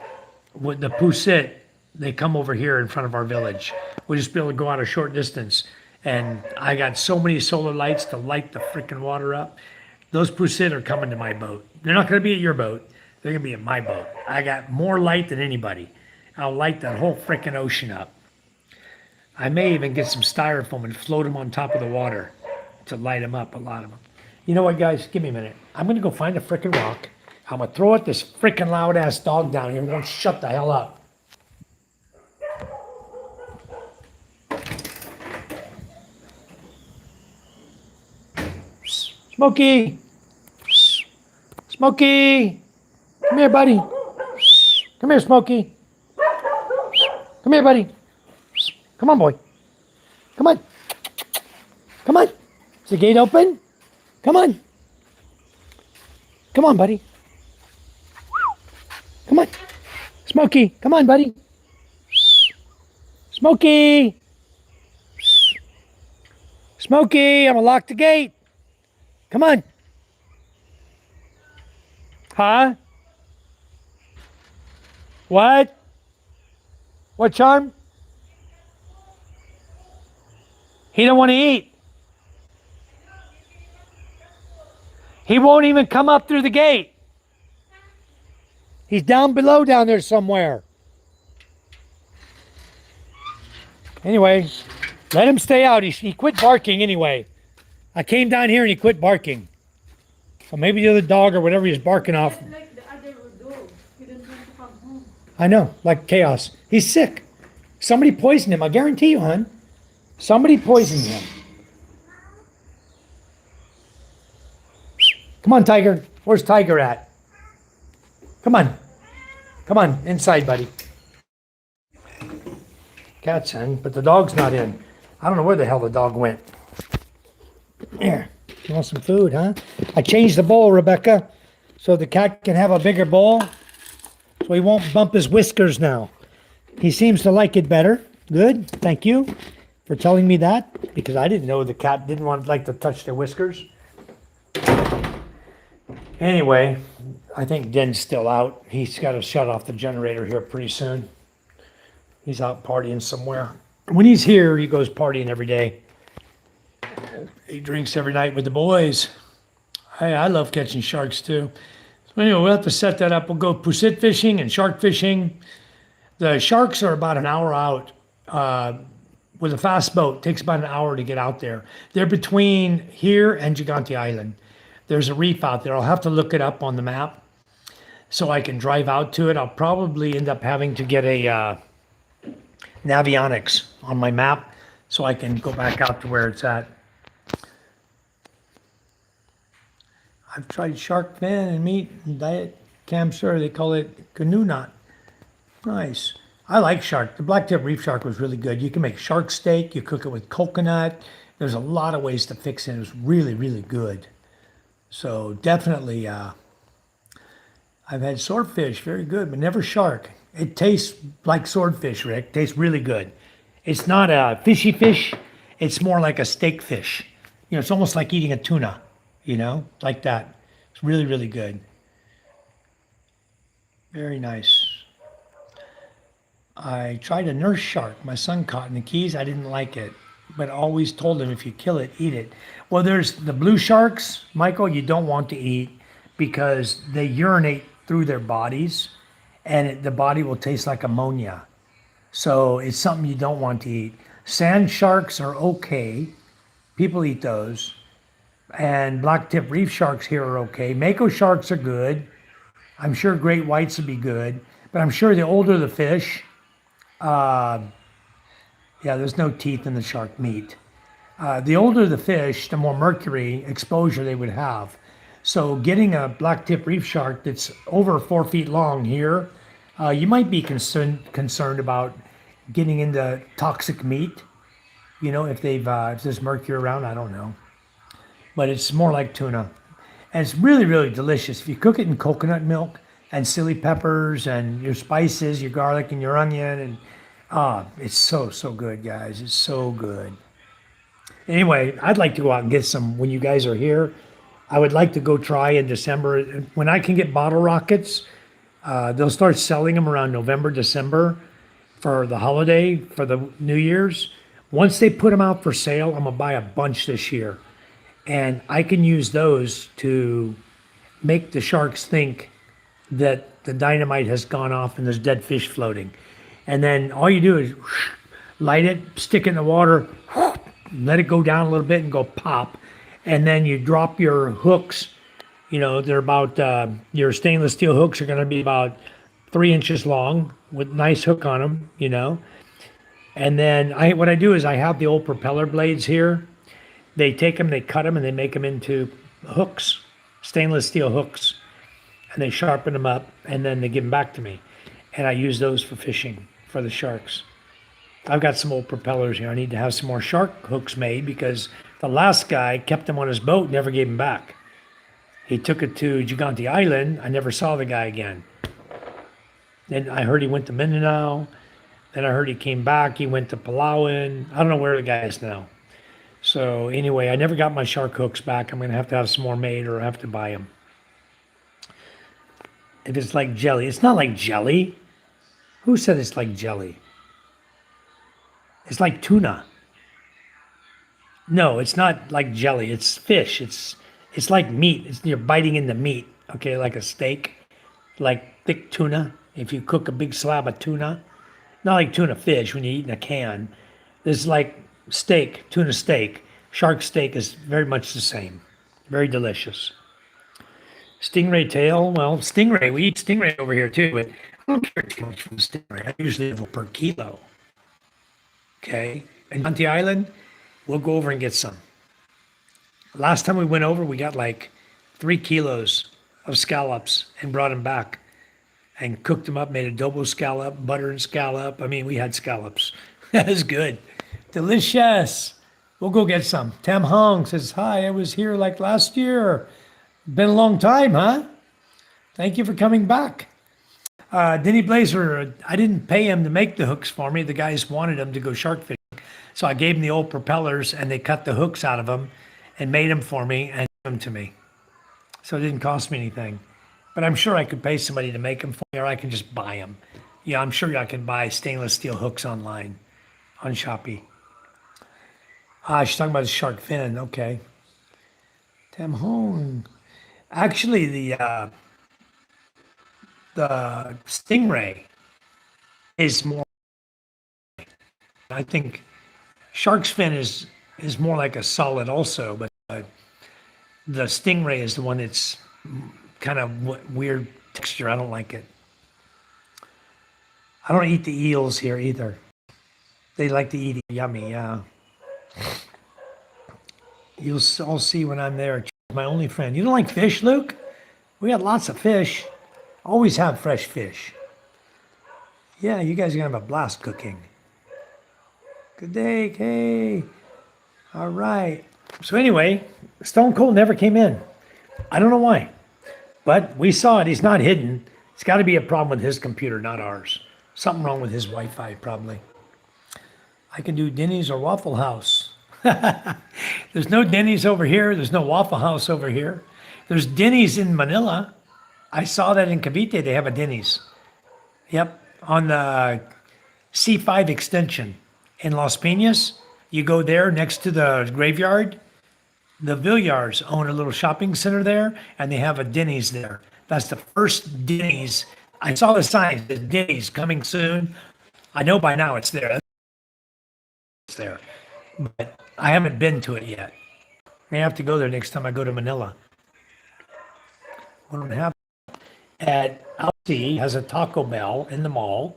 S1: With the poussette, they come over here in front of our village. We'll just be able to go out a short distance. And I got so many solar lights to light the freaking water up. Those poussette are coming to my boat. They're not going to be at your boat. They're going to be at my boat. I got more light than anybody. I'll light that whole freaking ocean up. I may even get some styrofoam and float them on top of the water to light them up, a lot of them. You know what, guys? Give me a minute. I'm going to go find a freaking rock. I'm going to throw at this freaking loud-ass dog down here. I'm going to shut the hell up. Smokey! Smokey! Come here, buddy. Come here, Smokey. Come here, buddy. Come on, boy. Come on. Come on. Is the gate open? Come on. Come on, buddy. Come on. Smokey, come on, buddy. Smokey. Smokey, I'm gonna lock the gate. Come on. Huh? What? What, Charm? He don't want to eat. He won't even come up through the gate. He's down below down there somewhere. Anyway, let him stay out. He quit barking anyway. I came down here and he quit barking. So maybe the other dog or whatever he's barking off.
S3: Like the other dog, he didn't want to come home.
S1: I know, like chaos. He's sick. Somebody poisoned him. I guarantee you, hon. Somebody poisoned him. Come on, Tiger. Where's Tiger at? Come on. Come on, inside, buddy. Cat's in, but the dog's not in. I don't know where the hell the dog went. Here, you want some food, huh? I changed the bowl, Rebecca, so the cat can have a bigger bowl, so he won't bump his whiskers now. He seems to like it better. Good, thank you for telling me that, because I didn't know the cat didn't like to touch their whiskers. Anyway, I think Den's still out. He's got to shut off the generator here pretty soon. He's out partying somewhere. When he's here, he goes partying every day. He drinks every night with the boys. I love catching sharks too. So anyway, we'll have to set that up. We'll go poussette fishing and shark fishing. The sharks are about an hour out. with a fast boat. It takes about an hour to get out there. They're between here and Gigante Island. There's a reef out there. I'll have to look it up on the map so I can drive out to it. I'll probably end up having to get a Navionics on my map so I can go back out to where it's at. I've tried shark fin and meat and diet cam sure they call it canoe knot. Nice. I like shark. The blacktip reef shark was really good. You can make shark steak. You cook it with coconut. There's a lot of ways to fix it. It was really, really good. So definitely, I've had swordfish, very good, but never shark. It tastes like swordfish, Rick. Tastes really good. It's not a fishy fish. It's more like a steak fish. You know, it's almost like eating a tuna, like that. It's really, really good. Very nice. I tried a nurse shark. My son caught in the Keys. I didn't like it, but always told him if you kill it, eat it. Well, there's the blue sharks, Michael, you don't want to eat because they urinate through their bodies and the body will taste like ammonia. So it's something you don't want to eat. Sand sharks are okay. People eat those. And blacktip reef sharks here are okay. Mako sharks are good. I'm sure great whites would be good. But I'm sure the older the fish, yeah, there's no teeth in the shark meat. The older the fish, the more mercury exposure they would have. So getting a blacktip reef shark that's over 4 feet long here, you might be concerned about getting into toxic meat. If if there's mercury around, I don't know. But it's more like tuna. And it's really, really delicious. If you cook it in coconut milk and chili peppers and your spices, your garlic and your onion, and it's so, so good, guys. It's so good. Anyway, I'd like to go out and get some when you guys are here. I would like to go try in December. When I can get bottle rockets, they'll start selling them around November, December for the holiday, for the New Year's. Once they put them out for sale, I'm going to buy a bunch this year. And I can use those to make the sharks think that the dynamite has gone off and there's dead fish floating. And then all you do is light it, stick it in the water, let it go down a little bit and go pop. And then you drop your hooks. They're about, your stainless steel hooks are going to be about 3 inches long with nice hook on them. And then what I do is I have the old propeller blades here. They take them, they cut them, and they make them into hooks, stainless steel hooks. And they sharpen them up, and then they give them back to me. And I use those for fishing, for the sharks. I've got some old propellers here. I need to have some more shark hooks made because the last guy kept them on his boat, never gave them back. He took it to Gigante Island. I never saw the guy again. Then I heard he went to Mindanao. Then I heard he came back. He went to Palawan. I don't know where the guy is now. So anyway, I never got my shark hooks back. I'm going to have some more made or have to buy them. If it's like jelly, it's not like jelly. Who said it's like jelly? It's like tuna. No, it's not like jelly. It's fish. It's like meat. You're biting into meat. Okay, like a steak, like thick tuna. If you cook a big slab of tuna, not like tuna fish when you eat in a can. There's like steak, tuna steak. Shark steak is very much the same. Very delicious. Stingray tail. Well, stingray. We eat stingray over here too, but I don't care too much for the stingray. I usually have one per kilo. Okay. And on the island, we'll go over and get some. Last time we went over, we got like 3 kilos of scallops and brought them back and cooked them up, made adobo scallop, butter and scallop. I mean, we had scallops. That was good. Delicious. We'll go get some. Tam Hong says, hi, I was here like last year. Been a long time, huh? Thank you for coming back. Denny Blazer, I didn't pay him to make the hooks for me. The guys wanted them to go shark fishing. So I gave them the old propellers and they cut the hooks out of them and made them for me and gave them to me. So it didn't cost me anything. But I'm sure I could pay somebody to make them for me or I can just buy them. Yeah, I'm sure I can buy stainless steel hooks online on Shopee. She's talking about the shark fin. Okay. Tam Hong. Actually, the stingray is more. I think Shark's fin is more like a solid also, but the stingray is the one that's kind of weird texture. I don't like it. I don't eat the eels here either. They like to eat it. Yummy, yeah. You'll all see when I'm there. My only friend. You don't like fish, Luke? We got lots of fish. Always have fresh fish. Yeah, you guys are gonna have a blast cooking. Good day, Kay. All right. So anyway, Stone Cold never came in. I don't know why, but we saw it. He's not hidden. It's got to be a problem with his computer, not ours. Something wrong with his Wi-Fi, probably. I can do Denny's or Waffle House. There's no Denny's over here. There's no Waffle House over here. There's Denny's in Manila. I saw that in Cavite. They have a Denny's. Yep, on the C5 extension in Las Piñas. You go there next to the graveyard. The Villards own a little shopping center there, and they have a Denny's there. That's the first Denny's. I saw the sign, the Denny's coming soon. I know by now it's there. It's there, but I haven't been to it yet. I have to go there next time I go to Manila. What do we have? At Alci has a Taco Bell in the mall.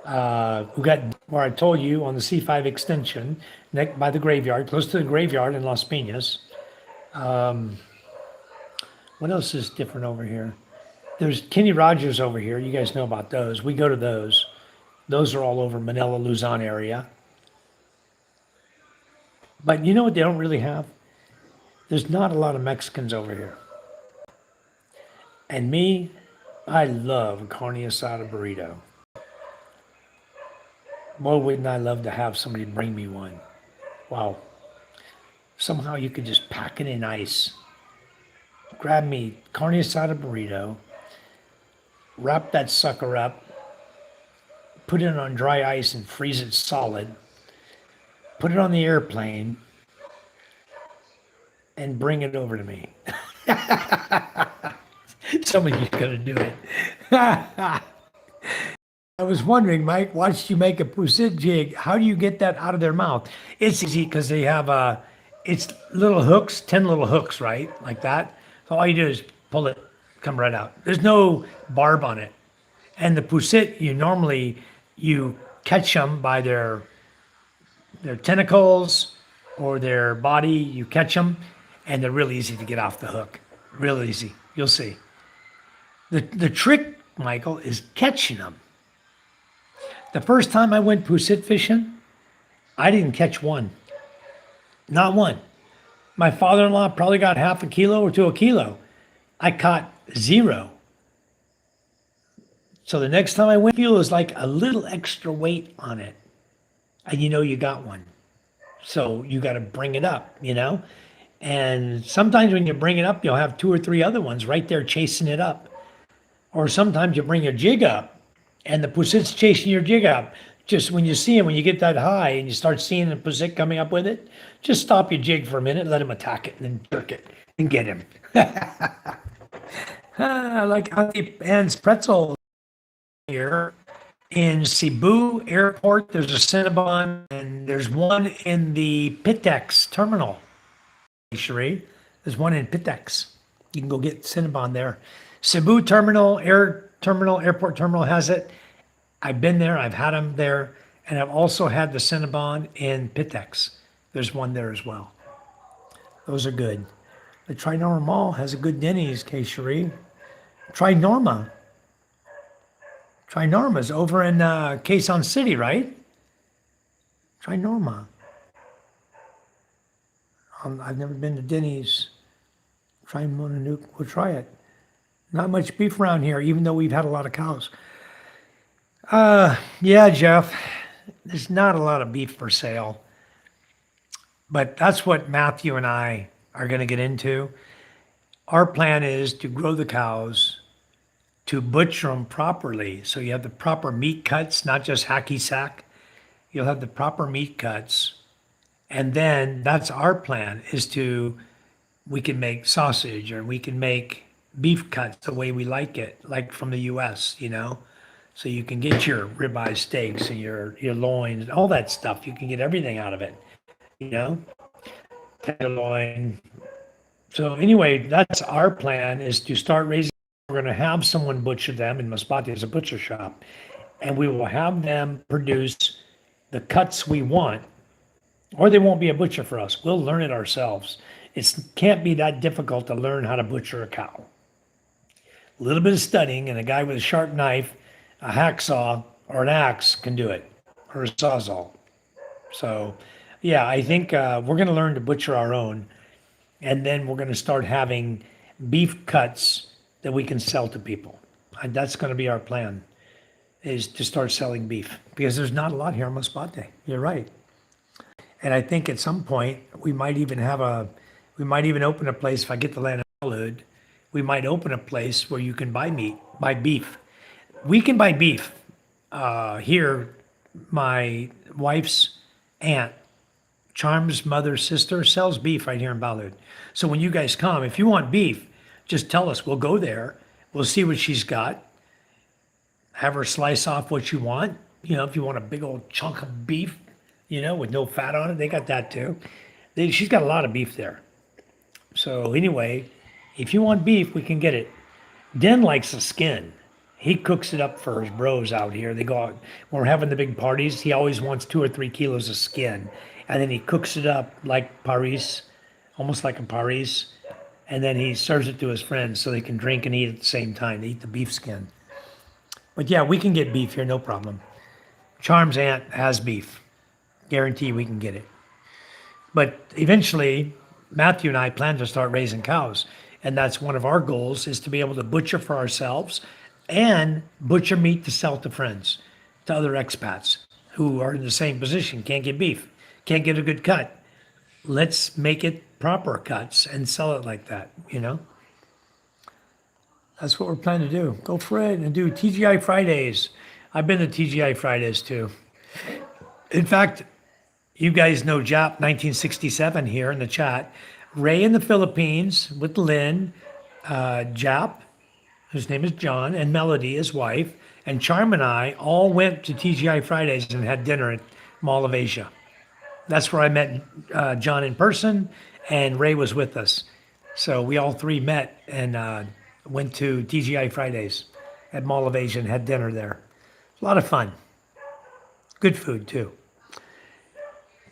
S1: We got where I told you on the C5 extension, by the graveyard, close to the graveyard in Las Piñas. What else is different over here? There's Kenny Rogers over here. You guys know about those. We go to those. Those are all over Manila, Luzon area. But you know what they don't really have? There's not a lot of Mexicans over here. And me, I love a carne asada burrito. Boy, wouldn't I love to have somebody bring me one. Wow. Somehow you could just pack it in ice. Grab me carne asada burrito, wrap that sucker up, put it on dry ice and freeze it solid, put it on the airplane, and bring it over to me. Somebody's gonna do it. I was wondering, Mike, watched you make a pusit jig. How do you get that out of their mouth? It's easy because they have it's little hooks, 10 little hooks, right? Like that. So all you do is pull it, come right out. There's no barb on it. And the pusit, you catch them by their tentacles or their body. You catch them, and they're really easy to get off the hook. Real easy. You'll see. The trick, Michael, is catching them. The first time I went pusit fishing, I didn't catch one. Not one. My father-in-law probably got half a kilo or to a kilo. I caught zero. So the next time I went, it was like a little extra weight on it. And you know you got one. So you got to bring it up, And sometimes when you bring it up, you'll have 2 or 3 other ones right there chasing it up. Or sometimes you bring your jig up and the pusit's chasing your jig up. Just when you see him, when you get that high and you start seeing the pusit coming up with it, just stop your jig for a minute, let him attack it, and then jerk it and get him. Like Auntie Anne's pretzel here in Cebu Airport. There's a Cinnabon, and there's one in the Pitex terminal. Cherie, there's one in Pitex. You can go get Cinnabon there. Cebu terminal, airport terminal has it. I've been there, I've had them there, and I've also had the Cinnabon in Pitex. There's one there as well. Those are good. The Trinorma Mall has a good Denny's, Cherie. Trinorma. Trinorma's over in Quezon City, right? Trinorma. I've never been to Denny's. Try Monanuke, we'll try it. Not much beef around here, even though we've had a lot of cows. Yeah, Jeff, there's not a lot of beef for sale. But that's what Matthew and I are going to get into. Our plan is to grow the cows, to butcher them properly. So you have the proper meat cuts, not just hacky sack. You'll have the proper meat cuts. And then that's our plan is we can make sausage or we can make beef cuts the way we like it, like from the US, So you can get your ribeye steaks and your loins and all that stuff. You can get everything out of it, you know? Tenderloin. So anyway, that's our plan is to start raising. We're going to have someone butcher them in Masbate. There's a butcher shop, and we will have them produce the cuts we want, or they won't be a butcher for us. We'll learn it ourselves. It can't be that difficult to learn how to butcher a cow. A little bit of studying, and a guy with a sharp knife, a hacksaw, or an axe can do it, or a sawzall. So, yeah, I think we're going to learn to butcher our own, and then we're going to start having beef cuts that we can sell to people. And that's going to be our plan, is to start selling beef, because there's not a lot here in Masbate. You're right. And I think at some point we might even open a place if I get the land in Hollywood. We might open a place where you can buy beef. We can buy beef here. My wife's aunt, Charm's mother's sister, sells beef right here in Ballard. So when you guys come, if you want beef, just tell us. We'll go there. We'll see what she's got. Have her slice off what you want. You know, if you want a big old chunk of beef, you know, with no fat on it, they got that too. She's got a lot of beef there. So anyway, if you want beef, we can get it. Den likes the skin. He cooks it up for his bros out here. They go out, when we're having the big parties, he always wants 2 or 3 kilos of skin. And then he cooks it up like Paris, almost like a Paris. And then he serves it to his friends so they can drink and eat at the same time. They eat the beef skin. But yeah, we can get beef here, no problem. Charm's aunt has beef. Guarantee we can get it. But eventually, Matthew and I plan to start raising cows. And that's one of our goals, is to be able to butcher for ourselves and butcher meat to sell to friends, to other expats who are in the same position, can't get beef, can't get a good cut. Let's make it proper cuts and sell it like that, you know? That's what we're planning to do. Go for it and do TGI Fridays. I've been to TGI Fridays too. In fact, you guys know Jap 1967 here in the chat. Ray in the Philippines with Lynn, Jap, whose name is John, and Melody, his wife, and Charm and I all went to TGI Fridays and had dinner at Mall of Asia. That's where I met John in person, and Ray was with us. So we all 3 met and went to TGI Fridays at Mall of Asia and had dinner there. A lot of fun. Good food too.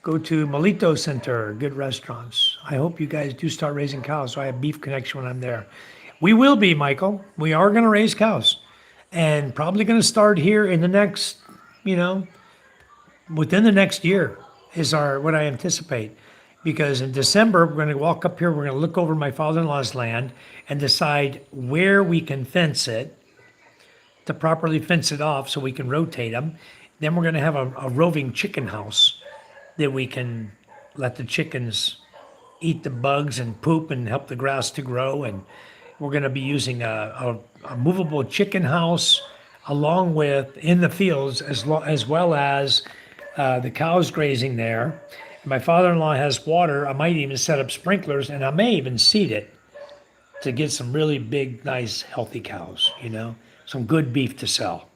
S1: Go to Molito Center, good restaurants. I hope you guys do start raising cows so I have beef connection when I'm there. We will be, Michael. We are going to raise cows, and probably going to start here in the next, within the next year is what I anticipate. Because in December, we're going to walk up here, we're going to look over my father-in-law's land and decide where we can fence it, to properly fence it off so we can rotate them. Then we're going to have a roving chicken house that we can let the chickens eat the bugs and poop and help the grass to grow. And we're going to be using a movable chicken house along with in the fields as well as the cows grazing there. My father-in-law has water. I might even set up sprinklers, and I may even seed it to get some really big, nice, healthy cows, some good beef to sell.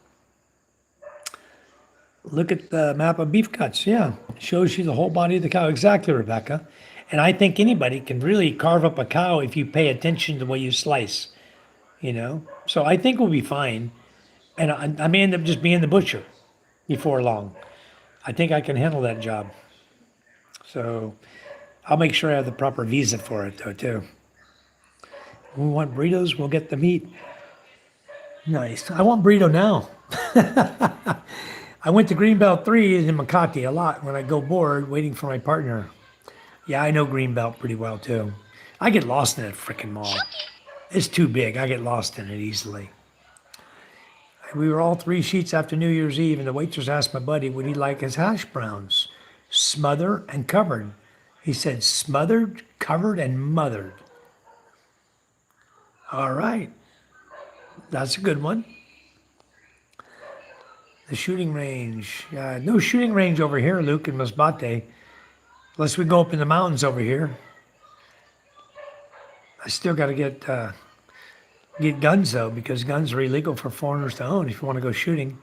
S1: Look at the map of beef cuts. Yeah, shows you the whole body of the cow. Exactly, Rebecca. And I think anybody can really carve up a cow if you pay attention to the way you slice, So I think we'll be fine. And I may end up just being the butcher before long. I think I can handle that job. So I'll make sure I have the proper visa for it, though, too. We want burritos, we'll get the meat. Nice. I want burrito now. I went to Greenbelt 3 in Makati a lot when I go bored waiting for my partner. Yeah, I know Greenbelt pretty well, too. I get lost in that frickin' mall. It's too big. I get lost in it easily. We were all 3 sheets after New Year's Eve, and the waitress asked my buddy would he like his hash browns. Smothered and covered. He said smothered, covered, and mothered. All right. That's a good one. The shooting range. No shooting range over here, Luke, in Masbate. Unless we go up in the mountains over here. I still got to get Get guns though, because guns are illegal for foreigners to own if you want to go shooting.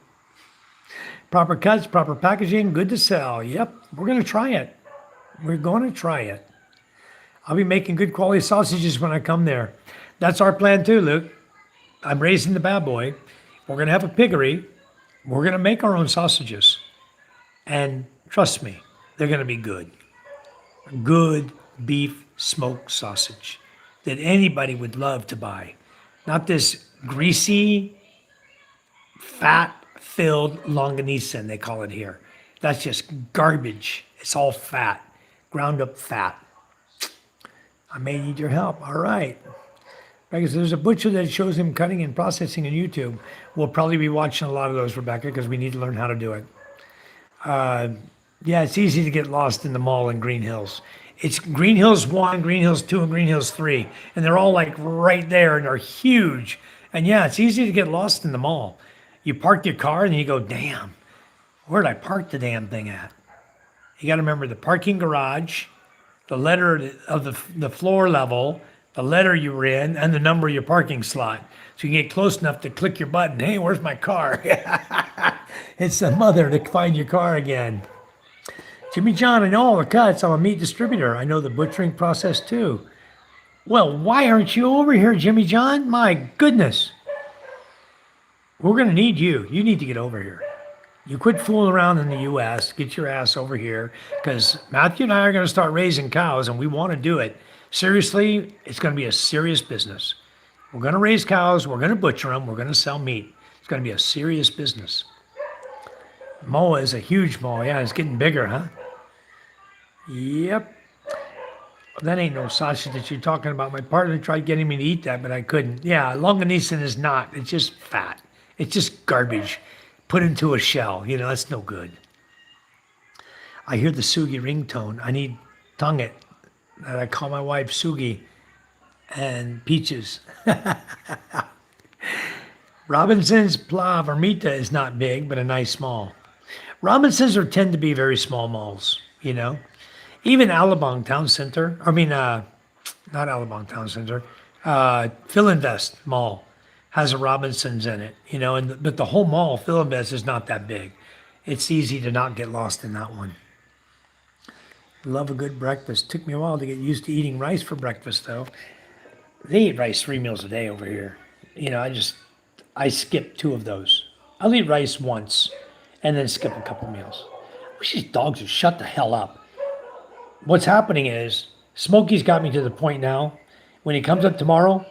S1: Proper cuts, proper packaging, good to sell. Yep, we're going to try it. We're going to try it. I'll be making good quality sausages when I come there. That's our plan too, Luke. I'm raising the bad boy. We're going to have a piggery. We're going to make our own sausages. And trust me, they're going to be good. Good beef smoked sausage that anybody would love to buy. Not this greasy, fat-filled longanisa, they call it here. That's just garbage. It's all fat, ground up fat. I may need your help. All right. Because there's a butcher that shows him cutting and processing on YouTube. We'll probably be watching a lot of those, Rebecca, because we need to learn how to do it. Yeah, it's easy to get lost in the mall in Green Hills. It's Green Hills 1, Green Hills 2, and Green Hills 3. And they're all like right there and they're huge. And yeah, it's easy to get lost in the mall. You park your car and you go, damn, where'd I park the damn thing at? You got to remember the parking garage, the letter of the floor level, the letter you were in, and the number of your parking slot. So you can get close enough to click your button. Hey, where's my car? It's the mother to find your car again. Jimmy John, I know all the cuts. I'm a meat distributor. I know the butchering process too. Well, why aren't you over here, Jimmy John? My goodness. We're going to need you. You need to get over here. You quit fooling around in the U.S. Get your ass over here because Matthew and I are going to start raising cows and we want to do it. Seriously, it's going to be a serious business. We're going to raise cows. We're going to butcher them. We're going to sell meat. It's going to be a serious business. Moa is a huge moa. Yeah, it's getting bigger, huh? Yep. That ain't no sausage that you're talking about. My partner tried getting me to eat that, but I couldn't. Yeah, longanisa is not. It's just fat. It's just garbage put into a shell. You know, that's no good. I hear the Sugi ringtone. I need tongue it. And I call my wife Sugi and Peaches. Robinson's Pla Vermita is not big, but a nice mall. Robinsons tend to be very small malls, you know. Even Alabang Town Center, not Alabang Town Center, Philinvest Mall has a Robinsons in it, you know, but the whole mall, Philinvest, is not that big. It's easy to not get lost in that one. Love a good breakfast. Took me a while to get used to eating rice for breakfast, though. They eat rice 3 meals a day over here. You know, I skip 2 of those. I'll eat rice once and then skip a couple meals. I wish these dogs would shut the hell up. What's happening is Smokey's got me to the point now. When he comes up tomorrow,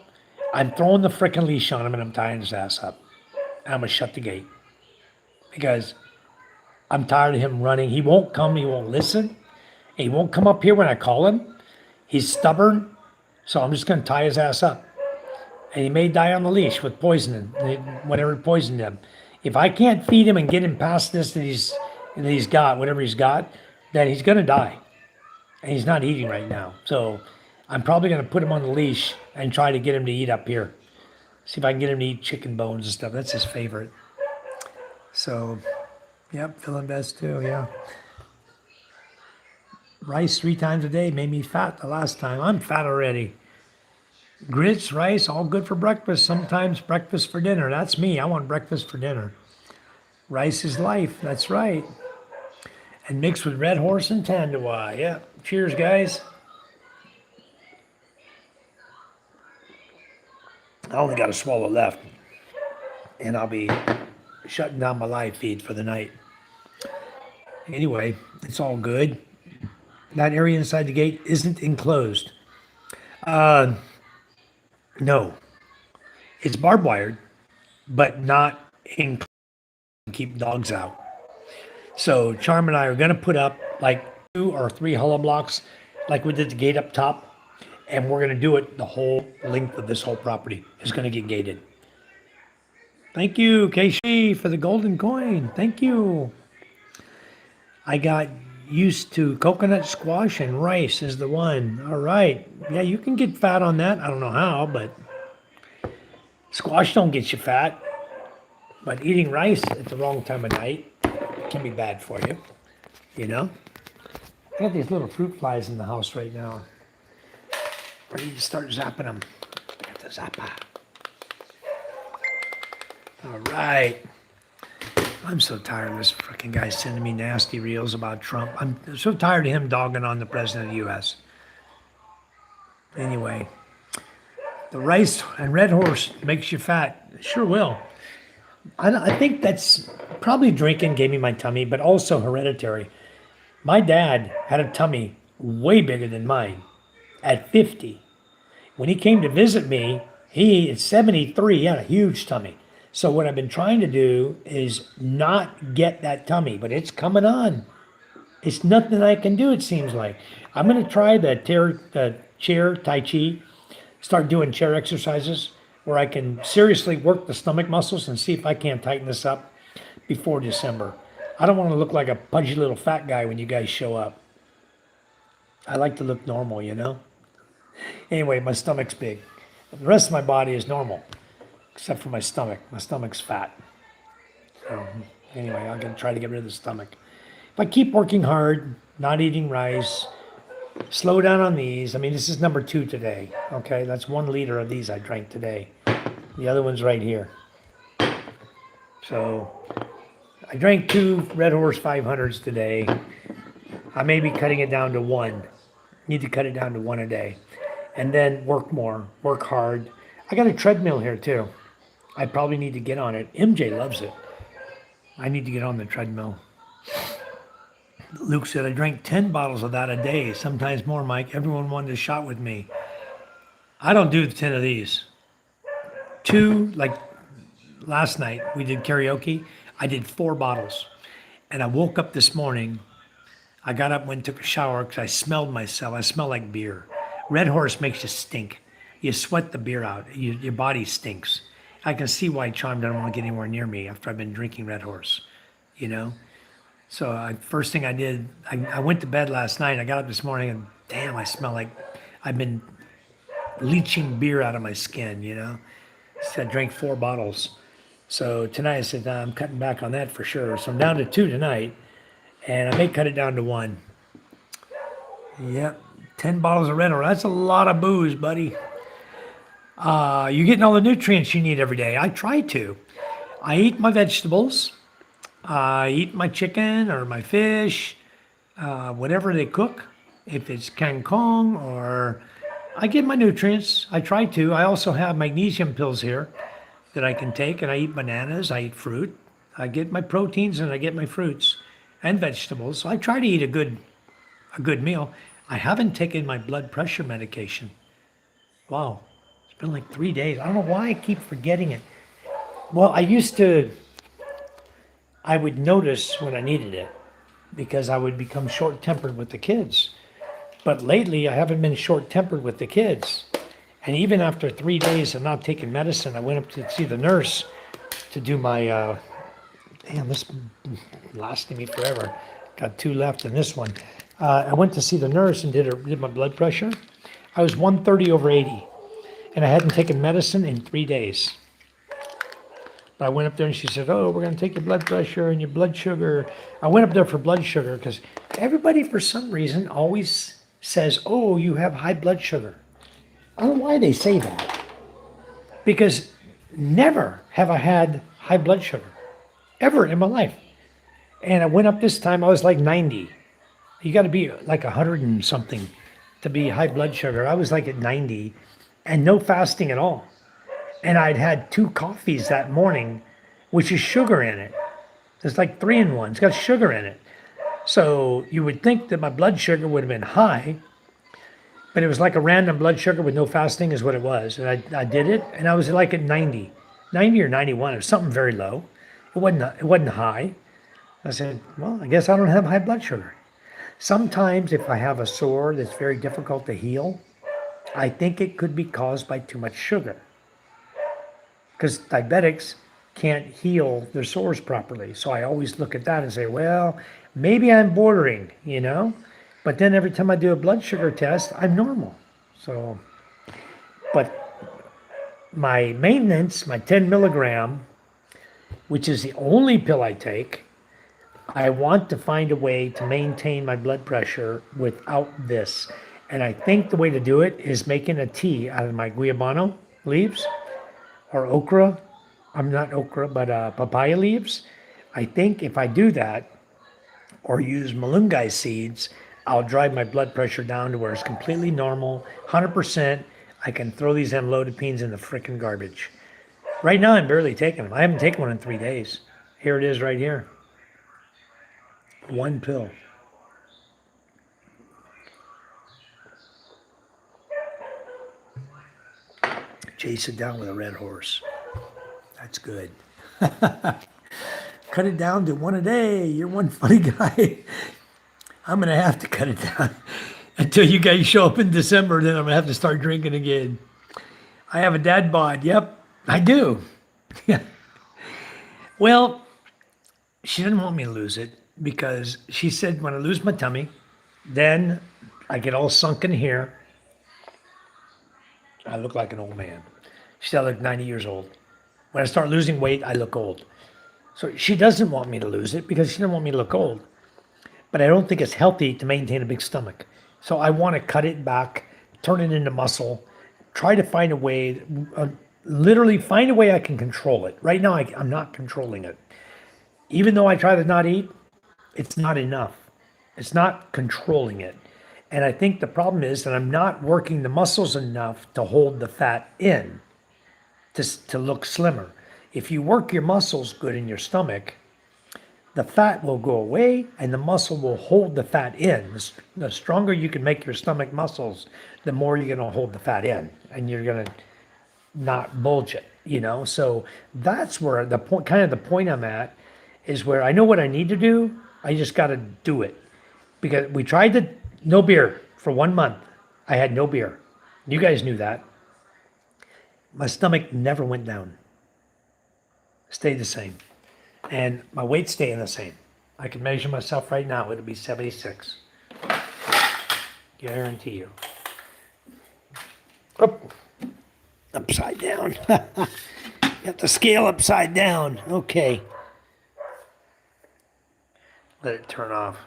S1: I'm throwing the frickin' leash on him and I'm tying his ass up. And I'm gonna shut the gate because I'm tired of him running. He won't come. He won't listen. He won't come up here when I call him. He's stubborn. So I'm just gonna tie his ass up. And he may die on the leash with poisoning, whatever poisoned him. If I can't feed him and get him past this that he's got, whatever he's got, then he's gonna die. And he's not eating right now. So I'm probably going to put him on the leash and try to get him to eat up here. See if I can get him to eat chicken bones and stuff. That's his favorite. So, yep, Philinvest too, yeah. Rice 3 times a day made me fat the last time. I'm fat already. Grits, rice, all good for breakfast. Sometimes breakfast for dinner. That's me. I want breakfast for dinner. Rice is life. That's right. And mixed with Red Horse and Tandawa. Yeah. Cheers, guys. I only got a swallow left. And I'll be shutting down my live feed for the night. Anyway, it's all good. That area inside the gate isn't enclosed. No. It's barbed wired, but not enclosed to keep dogs out. So Charm and I are going to put up like 2 or 3 hollow blocks like we did the gate up top. And we're going to do it the whole length of this whole property. It's going to get gated. Thank you, Keishi, for the golden coin. Thank you. I got used to coconut squash and rice is the one. All right. Yeah, you can get fat on that. I don't know how, but squash don't get you fat. But eating rice at the wrong time of night can be bad for you, you know? I got these little fruit flies in the house right now. Ready to start zapping them. I got the zapper. All right. I'm so tired of this freaking guy sending me nasty reels about Trump. I'm so tired of him dogging on the president of the U.S. Anyway, the rice and red horse makes you fat. It sure will. I think that's probably drinking gave me my tummy, but also hereditary. My dad had a tummy way bigger than mine at 50. When he came to visit me, he at 73, he had a huge tummy. So what I've been trying to do is not get that tummy, but it's coming on. It's nothing I can do, it seems like. I'm going to try the chair Tai Chi, start doing chair exercises where I can seriously work the stomach muscles and see if I can't tighten this up before December. I don't want to look like a pudgy little fat guy when you guys show up. I like to look normal, you know? Anyway, my stomach's big. The rest of my body is normal, except for my stomach. My stomach's fat. So, anyway, I'm going to try to get rid of the stomach. If I keep working hard, not eating rice, slow down on these. I mean, this is number 2 today. Okay, that's 1 liter of these I drank today. The other one's right here. So I drank 2 Red Horse 500s today. I may be cutting it down to 1. Need to cut it down to 1 a day. And then work more, work hard. I got a treadmill here too. I probably need to get on it. MJ loves it. I need to get on the treadmill. Luke said, I drank 10 bottles of that a day, sometimes more, Mike. Everyone wanted a shot with me. I don't do 10 of these. 2, like last night, we did karaoke. I did 4 bottles. And I woke up this morning. I got up, went and took a shower because I smelled myself. I smell like beer. Red Horse makes you stink. You sweat the beer out. Your body stinks. I can see why Charm doesn't want to get anywhere near me after I've been drinking Red Horse, you know? So first thing I did, I went to bed last night. I got up this morning and damn, I smell like I've been leaching beer out of my skin, you know? So I drank 4 bottles. So tonight I said, nah, I'm cutting back on that for sure. So I'm down to 2 tonight, and I may cut it down to 1. Yep, 10 bottles of Red Horse. That's a lot of booze, buddy. You're getting all the nutrients you need every day. I try to. I eat my vegetables. I eat my chicken or my fish, whatever they cook. If it's kangkong or I get my nutrients. I try to. I also have magnesium pills here that I can take, and I eat bananas. I eat fruit. I get my proteins and I get my fruits and vegetables. So I try to eat a good meal. I haven't taken my blood pressure medication. Wow, it's been like 3 days. I don't know why I keep forgetting it. Well, I would notice when I needed it because I would become short-tempered with the kids. But lately, I haven't been short-tempered with the kids. And even after 3 days of not taking medicine, I went up to see the nurse to do my, damn, this lasting me forever. Got 2 left in this one. I went to see the nurse and did my blood pressure. I was 130/80, and I hadn't taken medicine in 3 days. I went up there and she said, oh, we're going to take your blood pressure and your blood sugar. I went up there for blood sugar because everybody, for some reason, always says, oh, you have high blood sugar. I don't know why they say that. Because never have I had high blood sugar, ever in my life. And I went up this time, I was like 90. You got to be like 100 and something to be high blood sugar. I was like at 90 and no fasting at all. And I'd had 2 coffees that morning, which is sugar in it. It's like 3 in 1. It's got sugar in it. So you would think that my blood sugar would have been high, but it was like a random blood sugar with no fasting is what it was. And I did it, and I was like at 90 or 91. It was something very low. It wasn't high. I said, well, I guess I don't have high blood sugar. Sometimes if I have a sore that's very difficult to heal, I think it could be caused by too much sugar. Because diabetics can't heal their sores properly. So I always look at that and say, well, maybe I'm bordering, you know? But then every time I do a blood sugar test, I'm normal. So, but my maintenance, my 10 milligram, which is the only pill I take, I want to find a way to maintain my blood pressure without this. And I think the way to do it is making a tea out of my guayabano leaves or okra I'm not okra, but papaya leaves. I think if I do that or use malunggay seeds, I'll drive my blood pressure down to where it's completely normal, 100%. I can throw these amlodipines in the frickin' garbage. Right now, I'm barely taking them. I haven't taken one in 3 days. Here it is right here. One pill. Chase it down with a red horse. That's good. Cut it down to one a day. You're one funny guy. I'm going to have to cut it down until you guys show up in December. Then I'm going to have to start drinking again. I have a dad bod. Yep, I do. Yeah. Well, she didn't want me to lose it because she said when I lose my tummy, then I get all sunken here. I look like an old man. She said I look 90 years old. When I start losing weight, I look old. So she doesn't want me to lose it because she doesn't want me to look old. But I don't think it's healthy to maintain a big stomach. So I want to cut it back, turn it into muscle, try to find a way, literally find a way I can control it. Right now, I'm not controlling it. Even though I try to not eat, it's not enough. It's not controlling it. And I think the problem is that I'm not working the muscles enough to hold the fat in, to look slimmer. If you work your muscles good in your stomach, the fat will go away and the muscle will hold the fat in. The stronger you can make your stomach muscles, the more you're going to hold the fat in and you're going to not bulge it, you know? So that's where the point, kind of the point I'm at is where I know what I need to do. I just got to do it because we tried to no beer for 1 month. I had no beer. You guys knew that. My stomach never went down. Stayed the same. And my weight's staying the same. I can measure myself right now. It'll be 76. Guarantee you. Oh, upside down. Got the scale upside down. Okay. Let it turn off.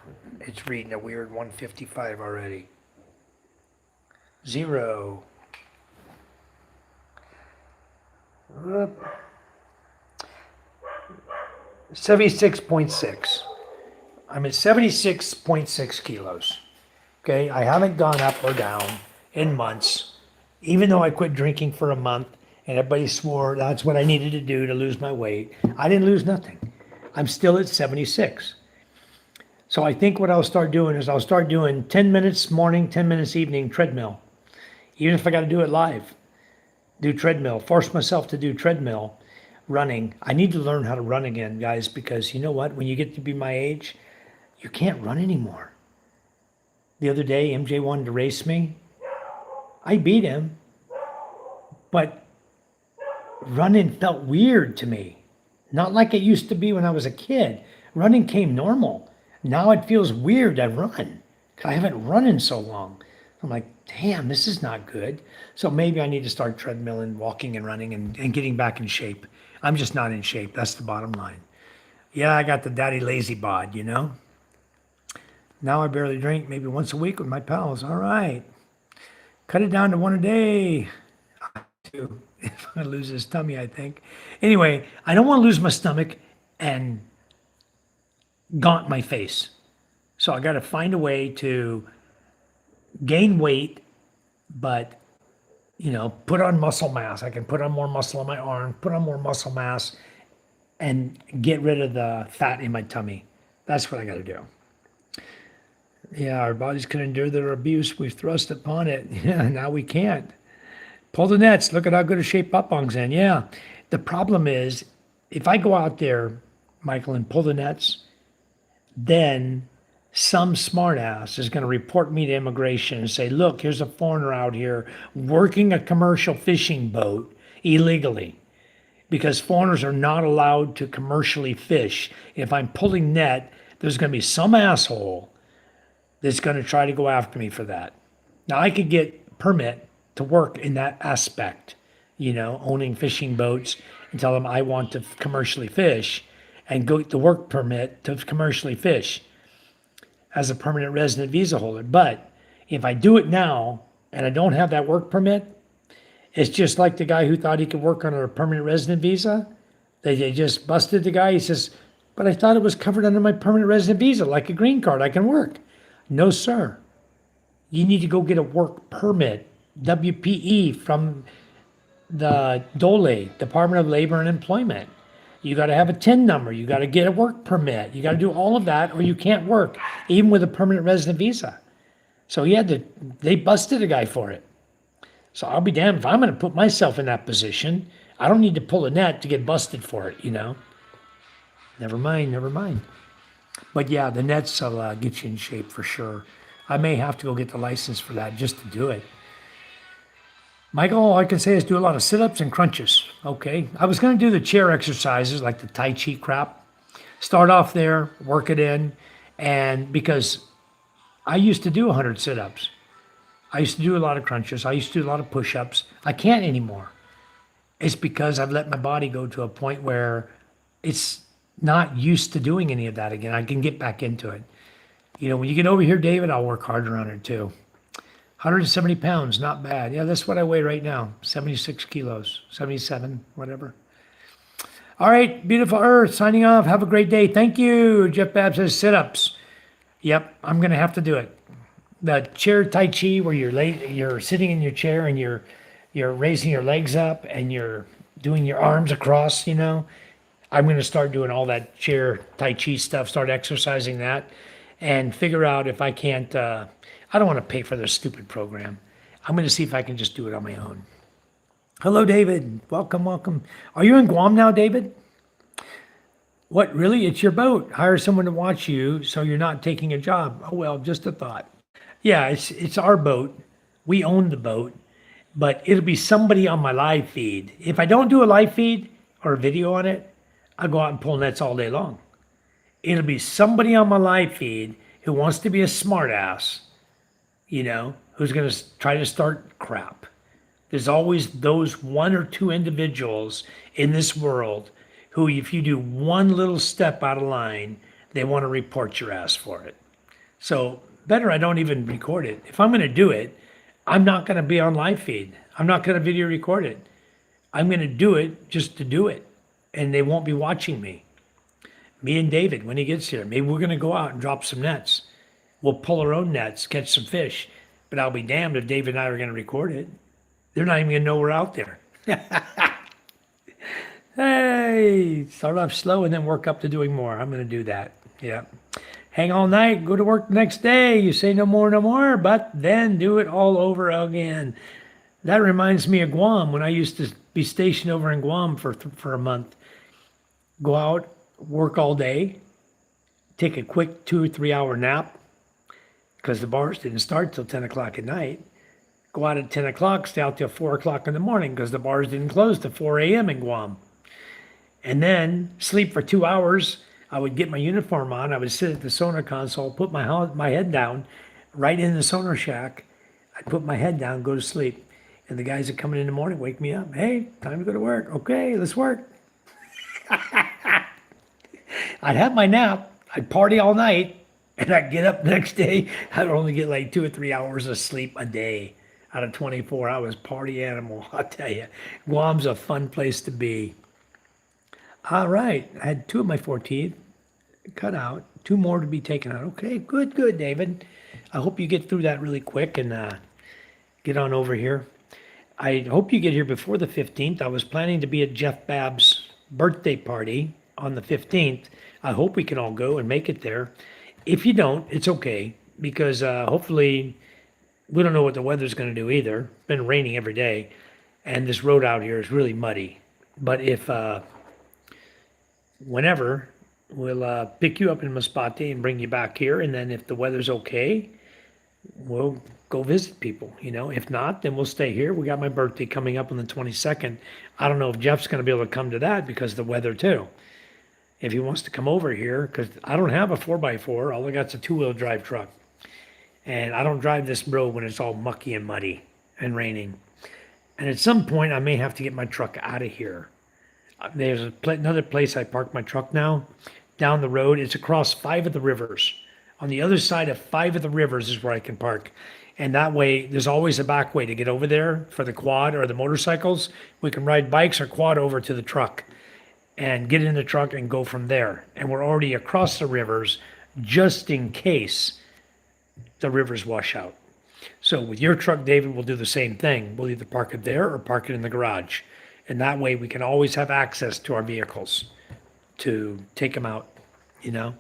S1: It's reading a weird 155 already. 0. Whoop. 76.6. I'm at 76.6 kilos. Okay, I haven't gone up or down in months, even though I quit drinking for a month and everybody swore that's what I needed to do to lose my weight. I didn't lose nothing. I'm still at 76. So I think what I'll start doing is I'll start doing 10 minutes morning, 10 minutes evening treadmill. Even if I got to do it live, do treadmill, force myself to do treadmill. Running. I need to learn how to run again, guys, because you know what? When you get to be my age, you can't run anymore. The other day, MJ wanted to race me. I beat him, but running felt weird to me. Not like it used to be when I was a kid. Running came normal. Now it feels weird to run because I haven't run in so long. I'm like, damn, this is not good. So maybe I need to start treadmilling, walking and running and getting back in shape. I'm just not in shape. That's the bottom line. Yeah, I got the daddy lazy bod, you know? Now I barely drink, maybe once a week with my pals. All right. Cut it down to one a day. If I lose this tummy, I think. Anyway, I don't want to lose my stomach and gaunt my face. So I got to find a way to gain weight, but you know, put on muscle mass. I can put on more muscle on my arm, put on more muscle mass, and get rid of the fat in my tummy. That's what I got to do. Yeah, our bodies can endure their abuse. We've thrust upon it. Yeah, now we can't. Pull the nets. Look at how good a shape Pupong's in. Yeah. The problem is, if I go out there, Michael, and pull the nets, then some smartass is going to report me to immigration and say, look, here's a foreigner out here working a commercial fishing boat illegally because foreigners are not allowed to commercially fish. If I'm pulling net, there's going to be some asshole that's going to try to go after me for that. Now, I could get permit to work in that aspect, you know, owning fishing boats and tell them I want to commercially fish and go get the work permit to commercially fish as a permanent resident visa holder. But if I do it now and I don't have that work permit, it's just like the guy who thought he could work on a permanent resident visa. They just busted the guy. He says, but I thought it was covered under my permanent resident visa, like a green card. I can work. No, sir. You need to go get a work permit, WPE, from the DOLE, Department of Labor and Employment. You got to have a TIN number. You got to get a work permit. You got to do all of that, or you can't work, even with a permanent resident visa. So they busted a guy for it. So I'll be damned if I'm going to put myself in that position. I don't need to pull a net to get busted for it, Never mind, never mind. But yeah, the nets will get you in shape for sure. I may have to go get the license for that just to do it. Michael, all I can say is do a lot of sit-ups and crunches. Okay. I was going to do the chair exercises like the Tai Chi crap. Start off there, work it in. And because I used to do 100 sit-ups. I used to do a lot of crunches. I used to do a lot of push-ups. I can't anymore. It's because I've let my body go to a point where it's not used to doing any of that again. I can get back into it. When you get over here, David, I'll work harder on it too. 170 pounds, not bad. Yeah, that's what I weigh right now. 76 kilos, 77, whatever. All right, beautiful Earth, signing off. Have a great day. Thank you. Jeff Babb says sit-ups. Yep, I'm going to have to do it. The chair Tai Chi where you're sitting in your chair and you're raising your legs up and you're doing your arms across, I'm going to start doing all that chair Tai Chi stuff, start exercising that, and figure out if I can't, I don't want to pay for this stupid program. I'm going to see if I can just do it on my own. Hello, David. Welcome, welcome. Are you in Guam now, David? What, really? It's your boat. Hire someone to watch you so you're not taking a job. Oh, well, just a thought. Yeah, it's our boat. We own the boat, but it'll be somebody on my live feed. If I don't do a live feed or a video on it, I'll go out and pull nets all day long. It'll be somebody on my live feed who wants to be a smartass, who's going to try to start crap. There's always those one or two individuals in this world who, if you do one little step out of line, they want to report your ass for it. So better I don't even record it. If I'm going to do it, I'm not going to be on live feed. I'm not going to video record it. I'm going to do it just to do it. And they won't be watching me. Me and David, when he gets here, maybe we're going to go out and drop some nets. We'll pull our own nets, catch some fish. But I'll be damned if David and I are going to record it. They're not even going to know we're out there. Hey, start off slow and then work up to doing more. I'm going to do that. Yeah. Hang all night, go to work the next day. You say no more, but then do it all over again. That reminds me of Guam when I used to be stationed over in Guam for a month. Go out, work all day, take a quick 2 or 3 hour nap because the bars didn't start till 10 o'clock at night. Go out at 10 o'clock, stay out till 4 o'clock in the morning because the bars didn't close till 4 a.m. in Guam. And then sleep for 2 hours. I would get my uniform on. I would sit at the sonar console, put my head down right in the sonar shack. I'd put my head down, go to sleep. And the guys that come in the morning wake me up. Hey, time to go to work. Okay, let's work. I'd have my nap. I'd party all night. And I'd get up the next day. I'd only get like 2 or 3 hours of sleep a day out of 24 hours. Party animal, I'll tell you. Guam's a fun place to be. All right. I had 2 of my 4 teeth cut out. 2 more to be taken out. Okay, good, David. I hope you get through that really quick and get on over here. I hope you get here before the 15th. I was planning to be at Jeff Babb's birthday party on the 15th. I hope we can all go and make it there. If you don't, it's okay because hopefully we don't know what the weather's going to do either. It's been raining every day and this road out here is really muddy. But if whenever, we'll pick you up in Masbate and bring you back here. And then if the weather's okay, we'll go visit people, If not, then we'll stay here. We got my birthday coming up on the 22nd. I don't know if Jeff's going to be able to come to that because of the weather too. If he wants to come over here, because I don't have a 4x4. All I got's a 2-wheel drive truck. And I don't drive this road when it's all mucky and muddy and raining. And at some point, I may have to get my truck out of here. There's another place I park my truck now, down the road. It's across 5 of the rivers. On the other side of 5 of the rivers is where I can park. And that way, there's always a back way to get over there for the quad or the motorcycles. We can ride bikes or quad over to the truck. and get in the truck and go from there. And we're already across the rivers just in case the rivers wash out. So with your truck, David, we'll do the same thing. We'll either park it there or park it in the garage. And that way we can always have access to our vehicles to take them out, you know?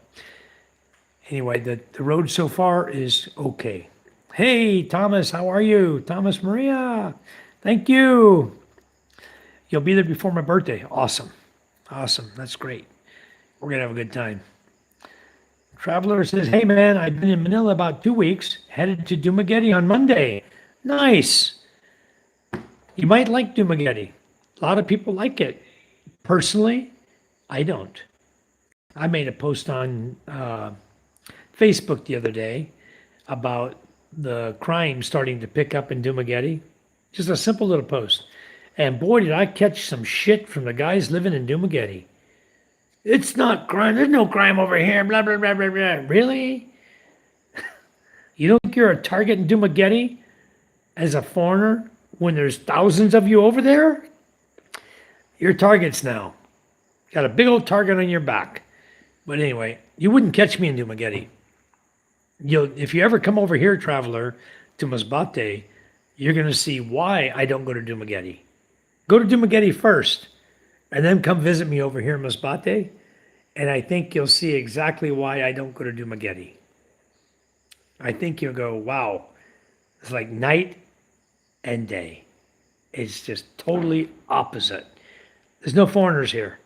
S1: Anyway, the road so far is okay. Hey, Thomas, how are you? Thomas Maria, thank you. You'll be there before my birthday. Awesome. Awesome. That's great. We're going to have a good time. Traveler says, hey, man, I've been in Manila about 2 weeks, headed to Dumaguete on Monday. Nice. You might like Dumaguete. A lot of people like it. Personally, I don't. I made a post on Facebook the other day about the crime starting to pick up in Dumaguete. Just a simple little post. And boy, did I catch some shit from the guys living in Dumaguete. It's not crime. There's no crime over here. Blah, blah, blah, blah, blah. Really? You don't think you're a target in Dumaguete as a foreigner when there's thousands of you over there? You're targets now. Got a big old target on your back. But anyway, you wouldn't catch me in Dumaguete. If you ever come over here, traveler, to Masbate, you're going to see why I don't go to Dumaguete. Go to Dumaguete first, and then come visit me over here in Masbate, and I think you'll see exactly why I don't go to Dumaguete. I think you'll go, wow, it's like night and day. It's just totally opposite. There's no foreigners here.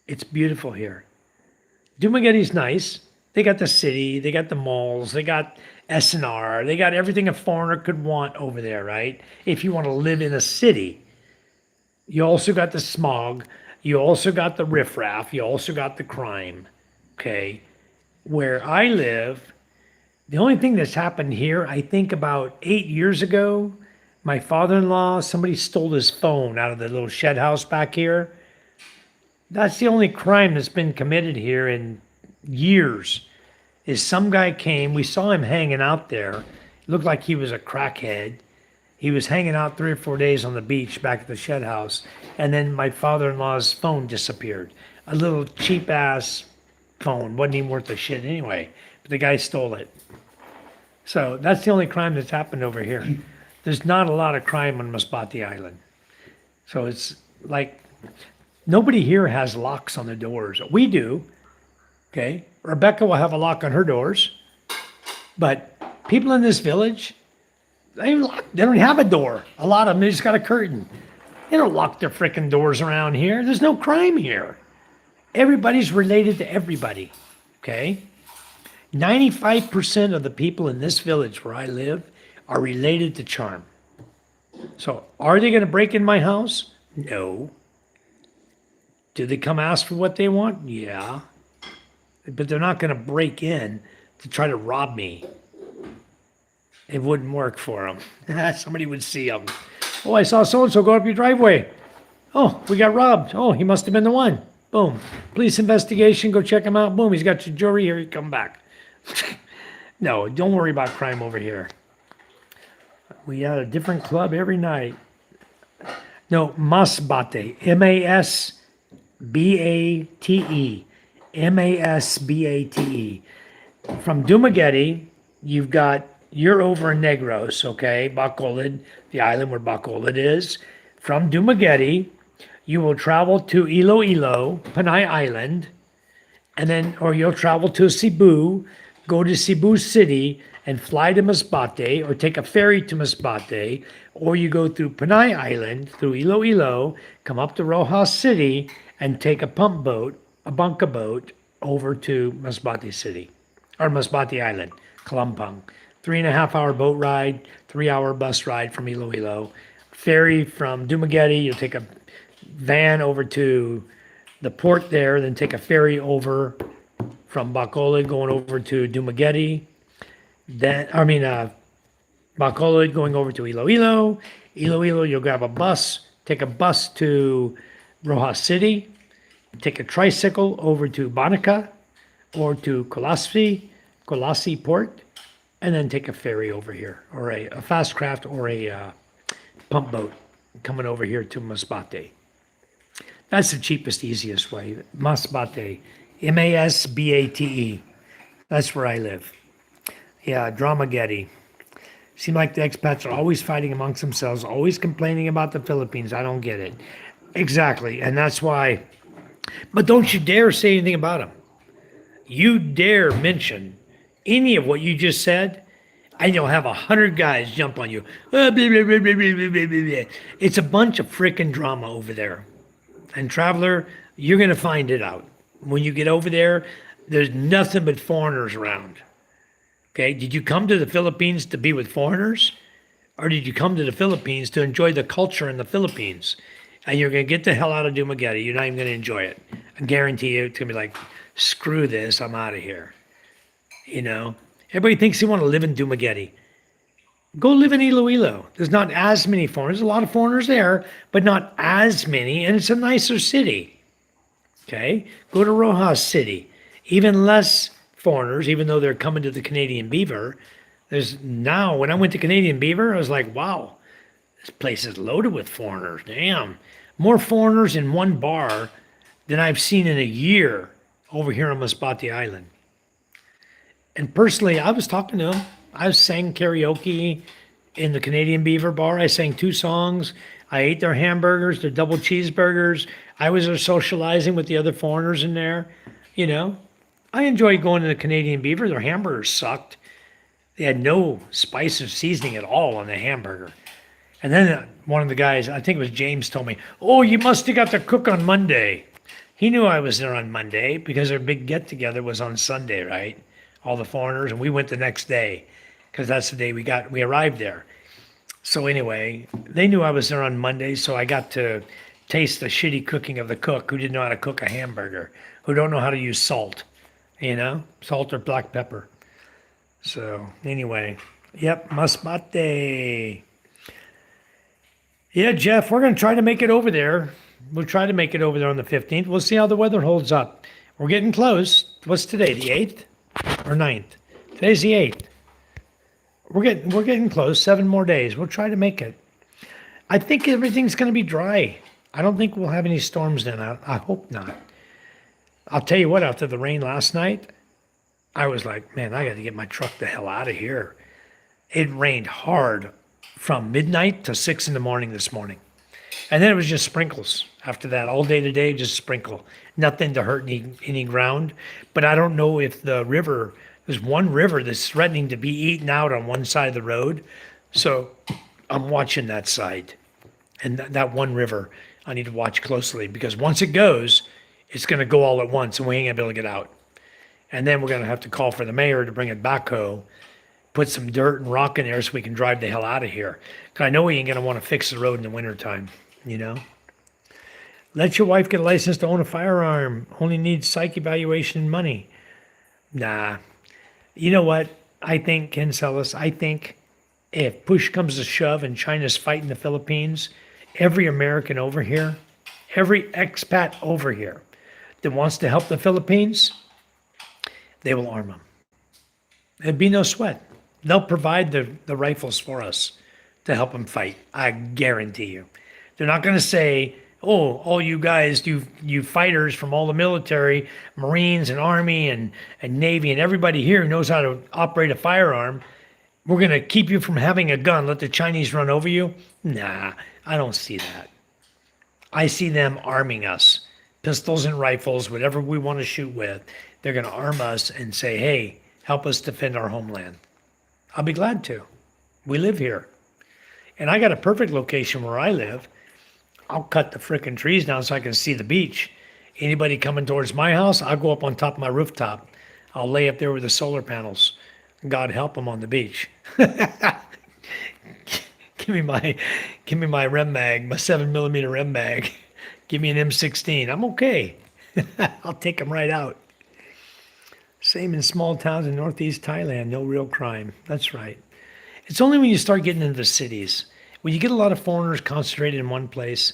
S1: It's beautiful here. Dumaguete's nice. They got the city, they got the malls, they got SNR, they got everything a foreigner could want over there, right? If you want to live in a city. You also got the smog. You also got the riffraff. You also got the crime. Okay. Where I live, the only thing that's happened here, I think about 8 years ago, my father-in-law, somebody stole his phone out of the little shed house back here. That's the only crime that's been committed here in years. Is some guy came, we saw him hanging out there. Looked like he was a crackhead. He was hanging out 3 or 4 days on the beach back at the shed house, and then my father-in-law's phone disappeared. A little cheap-ass phone. Wasn't even worth a shit anyway, but the guy stole it. So that's the only crime that's happened over here. There's not a lot of crime on Masbate Island. So it's like, nobody here has locks on the doors. We do, okay? Rebecca will have a lock on her doors, but people in this village, they don't have a door. A lot of them, they just got a curtain. They don't lock their frickin' doors around here. There's no crime here. Everybody's related to everybody, okay? 95% of the people in this village where I live are related to Charm. So are they going to break in my house? No. Do they come ask for what they want? Yeah. But they're not going to break in to try to rob me. It wouldn't work for them. Somebody would see them. Oh, I saw so-and-so go up your driveway. Oh, we got robbed. Oh, he must have been the one. Boom. Police investigation, go check him out. Boom, he's got your jewelry. Here, you come back. No, don't worry about crime over here. We had a different club every night. No, Masbate. M-A-S-B-A-T-E. M-A-S-B-A-T-E. From Dumaguete, you're over in Negros, okay? Bacolod, the island where Bacolod is. From Dumaguete, you will travel to Iloilo, Panay Island, and then, or you'll travel to Cebu, go to Cebu City, and fly to Masbate, or take a ferry to Masbate, or you go through Panay Island, through Iloilo, come up to Rojas City, and take a pump boat, a bunker boat, over to Masbate City, or Masbate Island, Kalampang. 3.5 hour boat ride, 3 hour bus ride from Iloilo. Ferry from Dumaguete, you'll take a van over to the port there, then take a ferry over from Bacolod going over to Dumaguete. Bacolod going over to Iloilo. Iloilo, you'll grab a bus, take a bus to Rojas City, take a tricycle over to Banica or to Colasi Port, and then take a ferry over here, or a fast craft or a pump boat coming over here to Masbate. That's the cheapest, easiest way. Masbate. Masbate. That's where I live. Yeah, Dramageddon. Seem like the expats are always fighting amongst themselves, always complaining about the Philippines. I don't get it. Exactly. And that's why. But don't you dare say anything about them. You dare mention any of what you just said, and you'll have 100 guys jump on you. It's a bunch of freaking drama over there. And traveler, you're going to find it out. When you get over there, there's nothing but foreigners around. Okay, did you come to the Philippines to be with foreigners? Or did you come to the Philippines to enjoy the culture in the Philippines? And you're going to get the hell out of Dumaguete. You're not even going to enjoy it. I guarantee you it's going to be like, screw this, I'm out of here. You know, everybody thinks they want to live in Dumaguete. Go live in Iloilo. There's not as many foreigners. There's a lot of foreigners there, but not as many. And it's a nicer city. Okay, go to Rojas City. Even less foreigners, even though they're coming to the Canadian Beaver. There's now, when I went to Canadian Beaver, I was like, wow, this place is loaded with foreigners. Damn. More foreigners in one bar than I've seen in a year over here on Masbate Island. And personally, I was talking to him. I sang karaoke in the Canadian Beaver bar. I sang 2 songs. I ate their hamburgers, their double cheeseburgers. I was there socializing with the other foreigners in there. You know, I enjoyed going to the Canadian Beaver. Their hamburgers sucked. They had no spice or seasoning at all on the hamburger. And then one of the guys, I think it was James, told me, "Oh, you must have got to cook on Monday." He knew I was there on Monday because their big get-together was on Sunday, right? All the foreigners, and we went the next day because that's the day we arrived there. So anyway, they knew I was there on Monday, so I got to taste the shitty cooking of the cook who didn't know how to cook a hamburger, who don't know how to use salt, salt or black pepper. So anyway, yep, Masbate. Yeah, Jeff, we're going to try to make it over there. We'll try to make it over there on the 15th. We'll see how the weather holds up. We're getting close. What's today, the 8th or 9th? Today's the 8th. We're getting close. 7 more days. We'll try to make it. I think everything's going to be dry. I don't think we'll have any storms then. I hope not. I'll tell you what, after the rain last night, I was like, man, I got to get my truck the hell out of here. It rained hard from midnight to 6 in the morning this morning. And then it was just sprinkles after that. All day today, just sprinkle. Nothing to hurt any ground. But I don't know if there's one river that's threatening to be eaten out on one side of the road. So I'm watching that side. And that one river, I need to watch closely because once it goes, it's going to go all at once and we ain't going to be able to get out. And then we're going to have to call for the mayor to bring a backhoe, put some dirt and rock in there so we can drive the hell out of here. Because I know we ain't going to want to fix the road in the wintertime, Let your wife get a license to own a firearm. Only needs psych evaluation and money. Nah. You know what? I think, Ken Sellis, I think if push comes to shove and China's fighting the Philippines, every American over here, every expat over here that wants to help the Philippines, they will arm them. There'd be no sweat. They'll provide the rifles for us to help them fight. I guarantee you. They're not going to say, oh, all you guys, you fighters from all the military, Marines and Army and Navy and everybody here who knows how to operate a firearm, we're going to keep you from having a gun. Let the Chinese run over you? Nah, I don't see that. I see them arming us. Pistols and rifles, whatever we want to shoot with. They're going to arm us and say, hey, help us defend our homeland. I'll be glad to. We live here. And I got a perfect location where I live. I'll cut the frickin' trees down so I can see the beach. Anybody coming towards my house, I'll go up on top of my rooftop. I'll lay up there with the solar panels. God help them on the beach. Give me my rem mag, my 7mm rem mag. Give me an M16. I'm okay. I'll take them right out. Same in small towns in northeast Thailand, no real crime. That's right. It's only when you start getting into the cities, when you get a lot of foreigners concentrated in one place,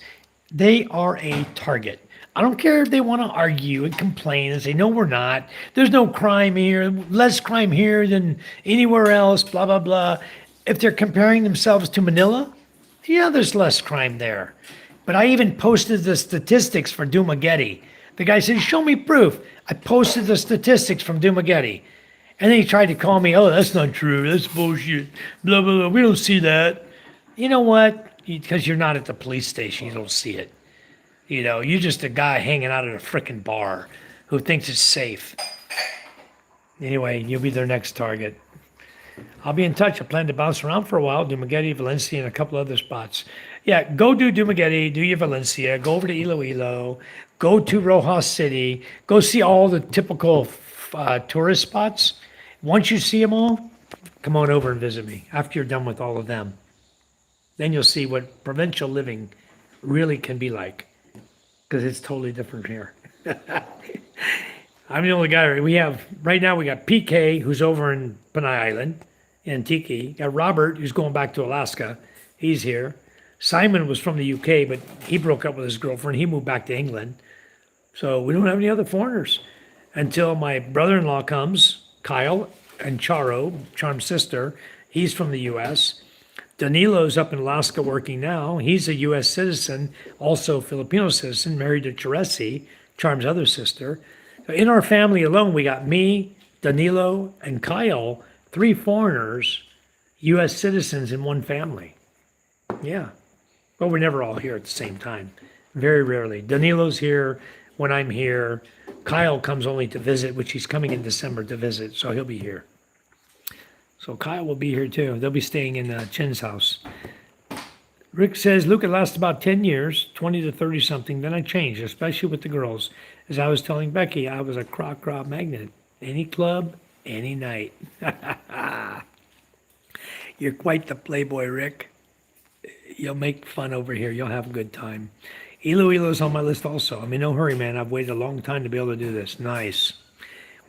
S1: they are a target. I don't care if they want to argue and complain and say, no, we're not. There's no crime here, less crime here than anywhere else, blah, blah, blah. If they're comparing themselves to Manila, yeah, there's less crime there. But I even posted the statistics for Dumagetti. The guy said, show me proof. I posted the statistics from Dumagetti. And then he tried to call me, oh, that's not true. That's bullshit. Blah, blah, blah. We don't see that. You know what? Because you're not at the police station, you don't see it. You know, you're just a guy hanging out at a frickin' bar who thinks it's safe. Anyway, you'll be their next target. I'll be in touch. I plan to bounce around for a while, Dumagetti, Valencia, and a couple other spots. Yeah, go do Dumagetti, do your Valencia, go over to Iloilo, go to Rojas City, go see all the typical tourist spots. Once you see them all, come on over and visit me after you're done with all of them. Then you'll see what provincial living really can be like, because it's totally different here. I'm the only guy. We have, right now, we got PK, who's over in Panay Island, in Antique. Got Robert, who's going back to Alaska. He's here. Simon was from the UK, but he broke up with his girlfriend. He moved back to England. So we don't have any other foreigners until my brother-in-law comes, Kyle, and Charo, Charm's sister. He's from the US. Danilo's up in Alaska working now. He's a US citizen, also Filipino citizen, married to Teresi, Charm's other sister. In our family alone, we got me, Danilo, and Kyle, 3 foreigners, U.S. citizens in one family. Yeah. But we're never all here at the same time. Very rarely. Danilo's here when I'm here. Kyle comes only to visit, which he's coming in December to visit, so he'll be here. So Kyle will be here too. They'll be staying in Chin's house. Rick says, Luke, it lasts about 10 years, 20 to 30 something. Then I changed, especially with the girls. As I was telling Becky, I was a crock magnet. Any club, any night. You're quite the playboy, Rick. You'll make fun over here. You'll have a good time. Iloilo's on my list also. I'm in no hurry, man. I've waited a long time to be able to do this. Nice.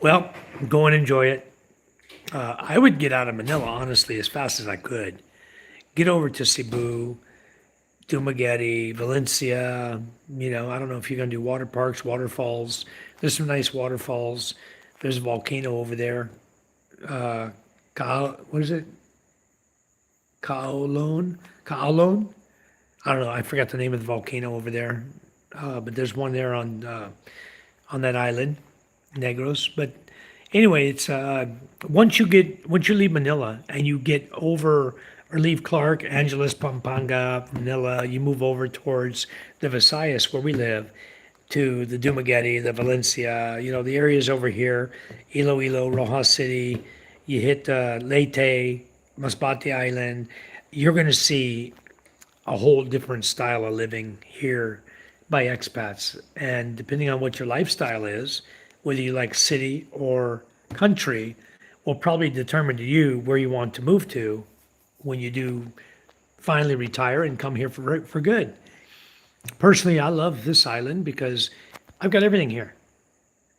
S1: Well, go and enjoy it. I would get out of Manila, honestly, as fast as I could. Get over to Cebu, Dumaguete, Valencia. You know, I don't know if you're going to do water parks, waterfalls. There's some nice waterfalls. There's a volcano over there. What is it? Kaolon? Kaolon? I don't know. I forgot the name of the volcano over there. But there's one there on that island, Negros. But anyway, it's once you leave Manila and you get over or leave Clark, Angeles, Pampanga, Manila, you move over towards the Visayas where we live, to the Dumaguete, the Valencia, you know, the areas over here, Iloilo, Rojas City, you hit Leyte, Masbate Island, you're going to see a whole different style of living here by expats. And depending on what your lifestyle is, whether you like city or country, will probably determine to you where you want to move to when you do finally retire and come here for good. Personally, I love this island because I've got everything here.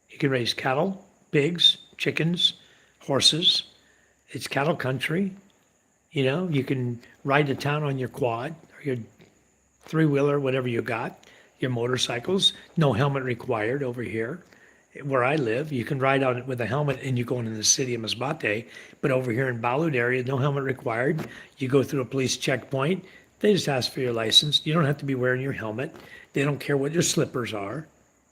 S1: You can raise cattle, pigs, chickens, horses. It's cattle country. You know, you can ride to town on your quad or your 3-wheeler, whatever you got, your motorcycles. No helmet required over here. Where I live, you can ride on it with a helmet and you go into the city of Masbate, but over here in Balut area, no helmet required. You go through a police checkpoint. They just ask for your license. You don't have to be wearing your helmet. They don't care what your slippers are.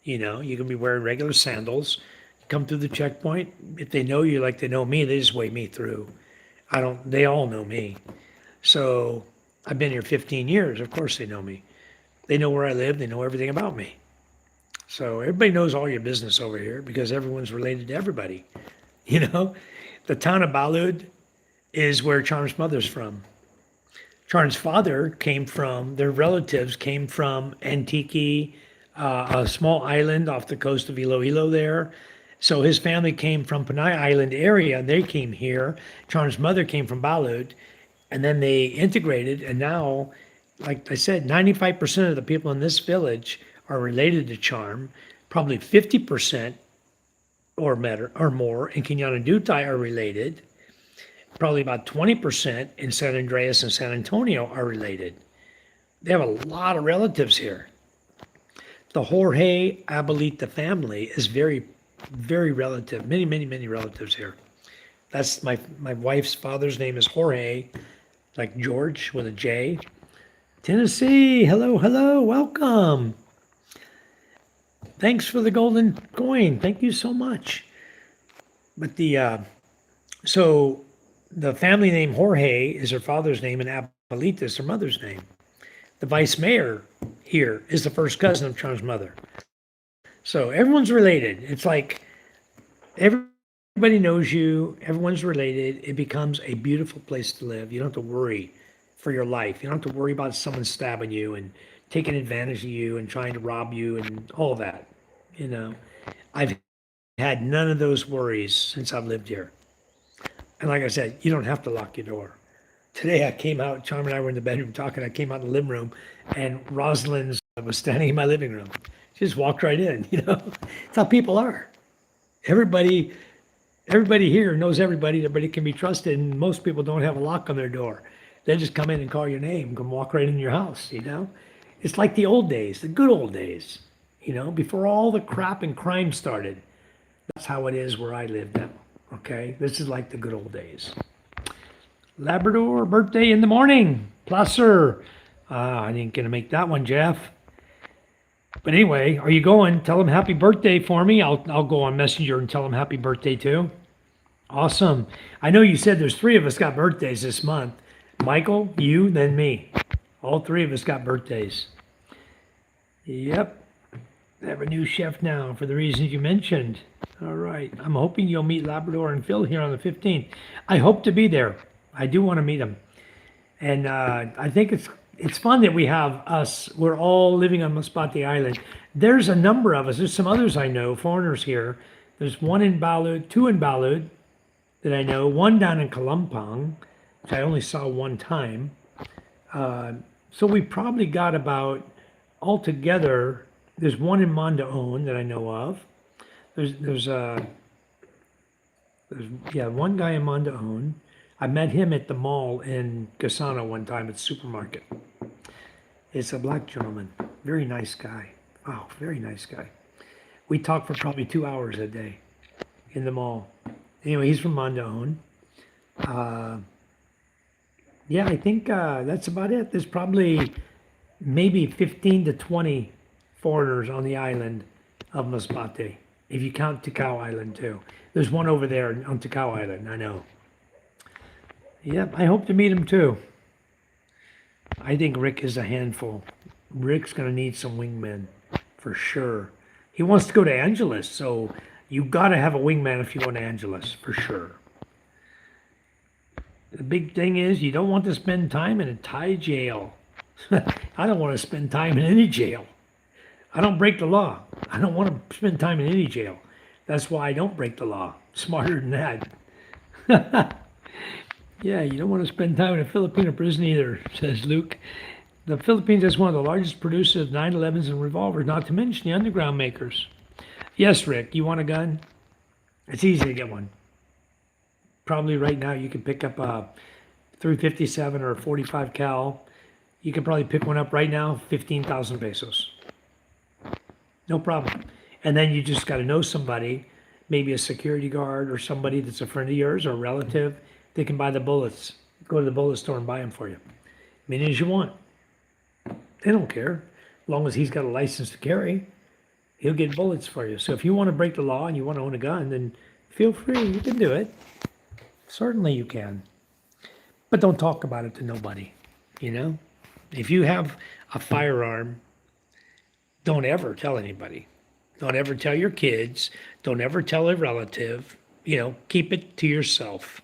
S1: You know, you can be wearing regular sandals. Come through the checkpoint. If they know you like they know me, they just wave me through. They all know me. So I've been here 15 years. Of course they know me. They know where I live. They know everything about me. So everybody knows all your business over here because everyone's related to everybody. You know, the town of Balut is where Charm's mother's from. Charm's father their relatives came from Antique, a small island off the coast of Iloilo there. So his family came from Panay Island area. They came here. Charm's mother came from Balut, and then they integrated. And now, like I said, 95% of the people in this village are related to Charm. Probably 50% or more in Quinana Dutai are related. Probably about 20% in San Andreas and San Antonio are related. They have a lot of relatives here. The Jorge Abuelita family is very, very relative. Many, many, many relatives here. That's my wife's father's name is Jorge, like George with a J. Tennessee, hello, hello, welcome. Thanks for the golden coin. Thank you so much. But so the family name Jorge is her father's name, and Abuelita is her mother's name. The vice mayor here is the first cousin of Charm's mother. So everyone's related. It's like everybody knows you, everyone's related. It becomes a beautiful place to live. You don't have to worry for your life. You don't have to worry about someone stabbing you and taking advantage of you and trying to rob you and all that. You know, I've had none of those worries since I've lived here. And like I said, you don't have to lock your door. Today I came out, Charm and I were in the bedroom talking. I came out in the living room and Rosalind's was standing in my living room. She just walked right in, you know. It's how people are. Everybody, everybody here knows everybody. Everybody can be trusted, and most people don't have a lock on their door. They just come in and call your name, come walk right in your house, you know. It's like the old days, the good old days, you know, before all the crap and crime started. That's how it is where I live now. Okay, this is like the good old days. Labrador birthday in the morning. Placer. I didn't get to make that one, Jeff. But anyway, are you going? Tell him happy birthday for me. I'll go on Messenger and tell him happy birthday too. Awesome. I know you said there's 3 of us got birthdays this month. Michael, you, then me. All 3 of us got birthdays. Yep. I have a new chef now for the reasons you mentioned. All right. I'm hoping you'll meet Labrador and Phil here on the 15th. I hope to be there. I do want to meet them. And I think it's fun that we have us. We're all living on Masbate Island. There's a number of us. There's some others I know, foreigners here. There's 1 in Balud, 2 in Balud that I know, 1 down in Kalampang, which I only saw 1 time. So we probably got about, altogether, there's 1 in Mondaon that I know of. There's 1 guy in Mondaon. I met him at the mall in Gasano one time at the supermarket. It's a black gentleman, very nice guy. Wow, very nice guy. We talked for probably 2 hours a day in the mall. Anyway, he's from Mondaon. Yeah, I think that's about it. There's probably maybe 15 to 20 foreigners on the island of Masbate, if you count Ticao Island too. There's 1 over there on Ticao Island, I know. Yep, I hope to meet him too. I think Rick is a handful. Rick's going to need some wingmen for sure. He wants to go to Angeles, so you got to have a wingman if you go to Angeles for sure. The big thing is you don't want to spend time in a Thai jail. I don't want to spend time in any jail. I don't break the law. I don't want to spend time in any jail. That's why I don't break the law. Smarter than that. Yeah, you don't want to spend time in a Filipino prison either, says Luke. The Philippines is one of the largest producers of 911s and revolvers, not to mention the underground makers. Yes, Rick, you want a gun? It's easy to get one. Probably right now you can pick up a 357 or a 45 cal. You can probably pick one up right now, 15,000 pesos. No problem. And then you just got to know somebody, maybe a security guard or somebody that's a friend of yours or a relative. They can buy the bullets. Go to the bullet store and buy them for you. Many as you want. They don't care. As long as he's got a license to carry, he'll get bullets for you. So if you want to break the law and you want to own a gun, then feel free. You can do it. Certainly you can. But don't talk about it to nobody, you know? If you have a firearm, don't ever tell anybody. Don't ever tell your kids. Don't ever tell a relative. You know, keep it to yourself.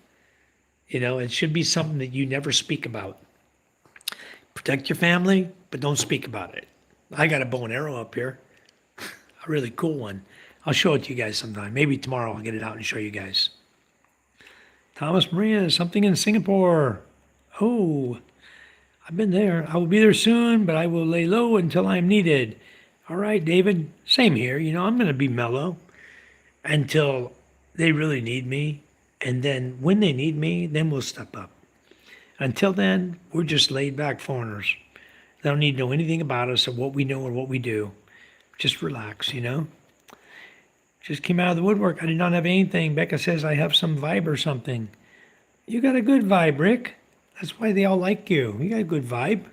S1: You know, it should be something that you never speak about. Protect your family, but don't speak about it. I got a bow and arrow up here, a really cool one. I'll show it to you guys sometime. Maybe tomorrow I'll get it out and show you guys. Thomas Maria, something in Singapore. Oh, I've been there. I will be there soon, but I will lay low until I'm needed. All right, David, same here. You know, I'm going to be mellow until they really need me. And then when they need me, then we'll step up. Until then, we're just laid back foreigners. They don't need to know anything about us or what we know or what we do. Just relax, you know? Just came out of the woodwork. I did not have anything. Becca says I have some vibe or something. You got a good vibe, Rick. That's why they all like you. You got a good vibe.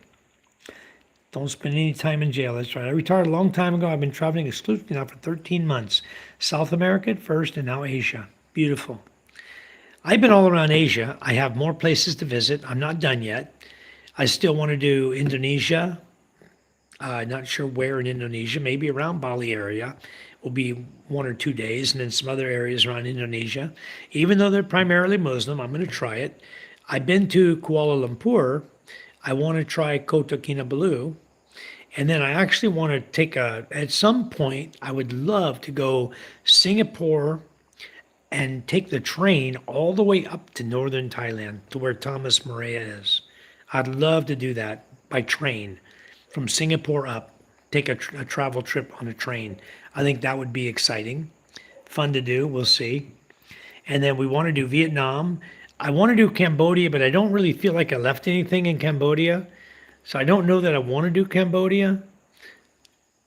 S1: Don't spend any time in jail. That's right. I retired a long time ago. I've been traveling exclusively now for 13 months. South America at first and now Asia. Beautiful. I've been all around Asia. I have more places to visit. I'm not done yet. I still want to do Indonesia. Not sure where in Indonesia, maybe around Bali area. Will be 1 or 2 days, and then some other areas around Indonesia. Even though they're primarily Muslim, I'm going to try it. I've been to Kuala Lumpur. I want to try Kota Kinabalu. And then I actually want to at some point, I would love to go Singapore and take the train all the way up to northern Thailand to where Thomas Maria is. I'd love to do that by train from Singapore up, take a travel trip on a train. I think that would be exciting, fun to do. We'll see. And then we want to do Vietnam. I want to do Cambodia, but I don't really feel like I left anything in Cambodia. So I don't know that I want to do Cambodia.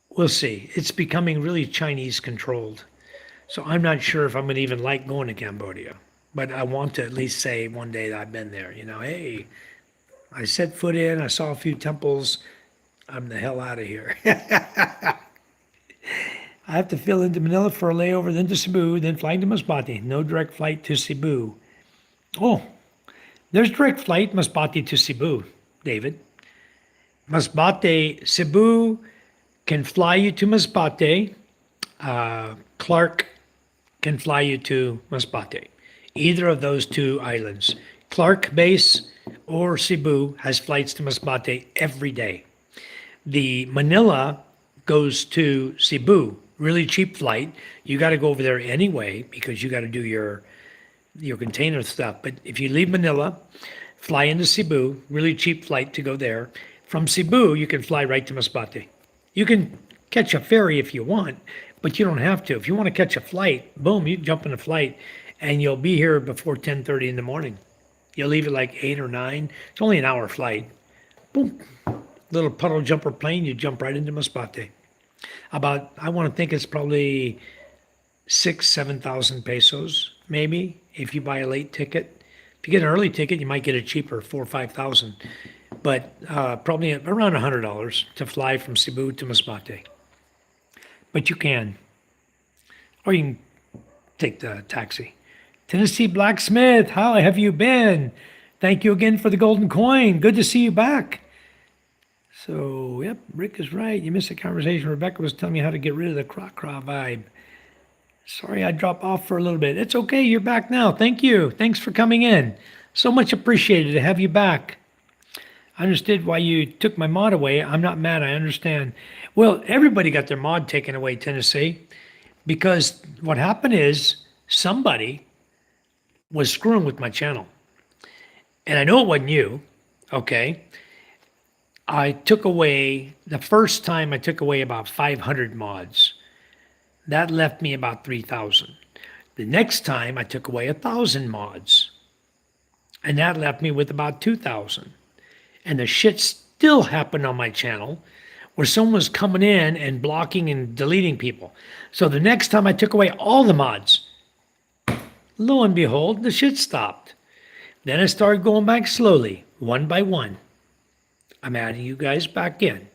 S1: We'll see. It's becoming really Chinese controlled. So I'm not sure if I'm going to even like going to Cambodia. But I want to at least say one day that I've been there. Hey, I set foot in, I saw a few temples. I'm the hell out of here. I have to fill into Manila for a layover, then to Cebu, then flying to Masbate. No direct flight to Cebu. Oh, there's direct flight Masbate to Cebu, David. Masbate, Cebu can fly you to Masbate. Clark can fly you to Masbate. Either of those two islands. Clark Base or Cebu has flights to Masbate every day. The Manila goes to Cebu, really cheap flight. You got to go over there anyway because you got to do your container stuff. But if you leave Manila, fly into Cebu, really cheap flight to go there. From Cebu, you can fly right to Masbate. You can catch a ferry if you want, but you don't have to. If you want to catch a flight, boom, you jump in a flight and you'll be here before 10:30 in the morning. You'll leave at like 8 or 9. It's only an hour flight. Boom. Little puddle jumper plane, you jump right into Masbate. I want to think it's probably 7,000 pesos, maybe, if you buy a late ticket. If you get an early ticket, you might get it cheaper, 4,000 or 5,000. But probably around $100 to fly from Cebu to Masbate. But you can. Or you can take the taxi. Tennessee Blacksmith, how have you been? Thank you again for the golden coin. Good to see you back. So, yep, Rick is right. You missed a conversation. Rebecca was telling me how to get rid of the craw vibe. Sorry I dropped off for a little bit. It's okay. You're back now. Thank you. Thanks for coming in. So much appreciated to have you back. I understood why you took my mod away. I'm not mad. I understand. Well, everybody got their mod taken away, Tennessee, because what happened is somebody was screwing with my channel. And I know it wasn't you, okay? The first time I took away about 500 mods. That left me about 3,000. The next time I took away 1,000 mods. And that left me with about 2,000. And the shit still happened on my channel where someone was coming in and blocking and deleting people. So the next time I took away all the mods, lo and behold, the shit stopped. Then I started going back slowly, one by one. I'm adding you guys back in.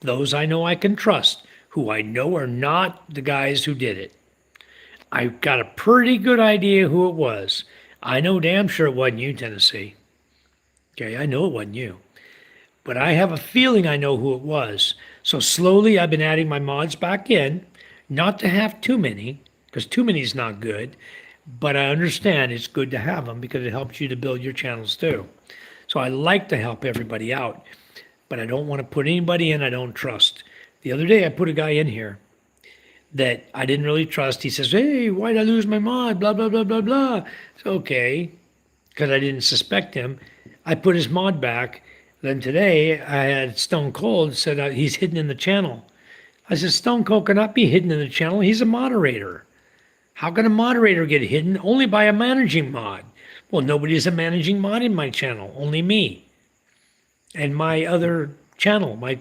S1: Those I know I can trust, who I know are not the guys who did it. I've got a pretty good idea who it was. I know damn sure it wasn't you, Tennessee. Okay, I know it wasn't you. But I have a feeling I know who it was. So slowly I've been adding my mods back in, not to have too many, because too many is not good. But I understand it's good to have them because it helps you to build your channels too. So I like to help everybody out, but I don't want to put anybody in I don't trust. The other day I put a guy in here that I didn't really trust. He says, hey, why did I lose my mod? Blah, blah, blah, blah, blah. It's okay, because I didn't suspect him. I put his mod back. Then today I had Stone Cold said he's hidden in the channel. I said, Stone Cold cannot be hidden in the channel. He's a moderator. How can a moderator get hidden? Only by a managing mod. Well, nobody's a managing mod in my channel, only me. And my other channel, my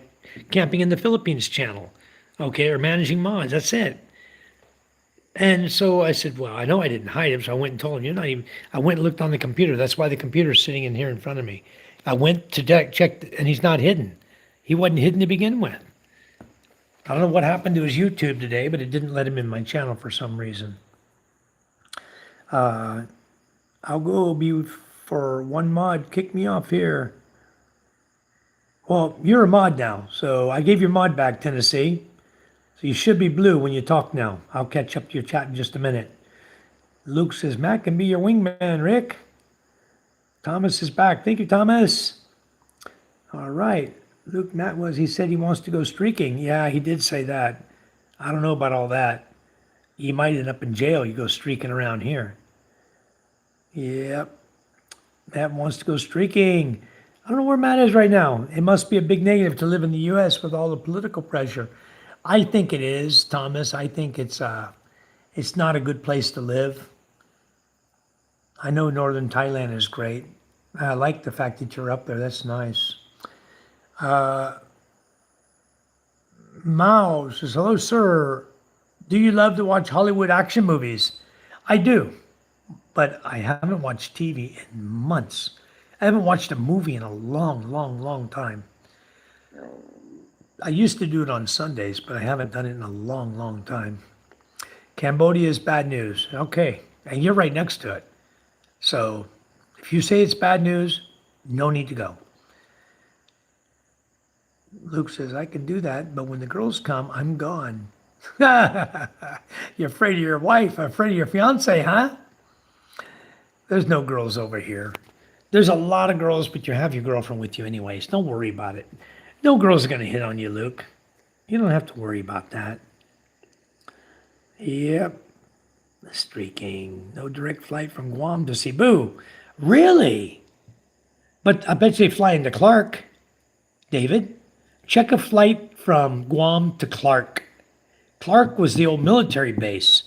S1: Camping in the Philippines channel, okay, or managing mods, that's it. And so I said, well, I know I didn't hide him, so I went and told him, you're not even, I went and looked on the computer. That's why the computer's sitting in here in front of me. I went to check, and he's not hidden. He wasn't hidden to begin with. I don't know what happened to his YouTube today, but it didn't let him in my channel for some reason. I'll go be for one mod. Kick me off here. Well, you're a mod now, so I gave your mod back, Tennessee. So you should be blue when you talk now. I'll catch up to your chat in just a minute. Luke says, Matt can be your wingman, Rick. Thomas is back. Thank you, Thomas. All right. Luke, he said he wants to go streaking. Yeah, he did say that. I don't know about all that. You might end up in jail. You go streaking around here. Yep. Matt wants to go streaking. I don't know where Matt is right now. It must be a big negative to live in the U.S. with all the political pressure. I think it is, Thomas. I think it's not a good place to live. I know northern Thailand is great. I like the fact that you're up there. That's nice. Mao says, hello, sir. Do you love to watch Hollywood action movies? I do, but I haven't watched TV in months. I haven't watched a movie in a long, long, long time. I used to do it on Sundays, but I haven't done it in a long, long time. Cambodia is bad news. Okay, and you're right next to it. So if you say it's bad news, no need to go. Luke says, I can do that, but when the girls come, I'm gone. You're afraid of your wife, afraid of your fiance, huh? There's no girls over here. There's a lot of girls, but you have your girlfriend with you anyways. Don't worry about it. No girls are going to hit on you, Luke. You don't have to worry about that. Yep. Streaking. No direct flight from Guam to Cebu. Really? But I bet you they fly into Clark. David, check a flight from Guam to Clark. Clark was the old military base.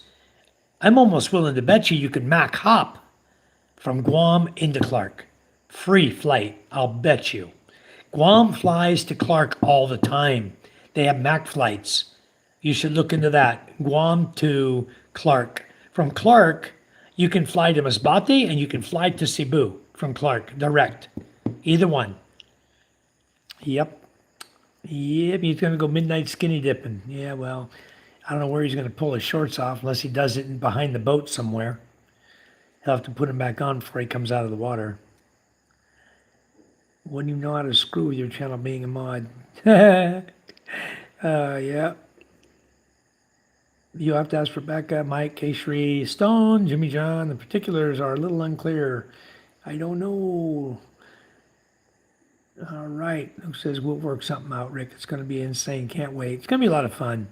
S1: I'm almost willing to bet you could Mac hop from Guam into Clark. Free flight, I'll bet you. Guam flies to Clark all the time. They have Mac flights. You should look into that. Guam to Clark. From Clark, you can fly to Masbate and you can fly to Cebu from Clark, direct. Either one. Yep. Yep, he's going to go midnight skinny dipping. Yeah, well, I don't know where he's going to pull his shorts off unless he does it behind the boat somewhere. He'll have to put them back on before he comes out of the water. Wouldn't even know how to screw with your channel being a mod. Yeah. You have to ask for backup. Mike, Keshri, Stone, Jimmy John. The particulars are a little unclear. I don't know. All right. Luke says we'll work something out, Rick. It's going to be insane. Can't wait. It's going to be a lot of fun.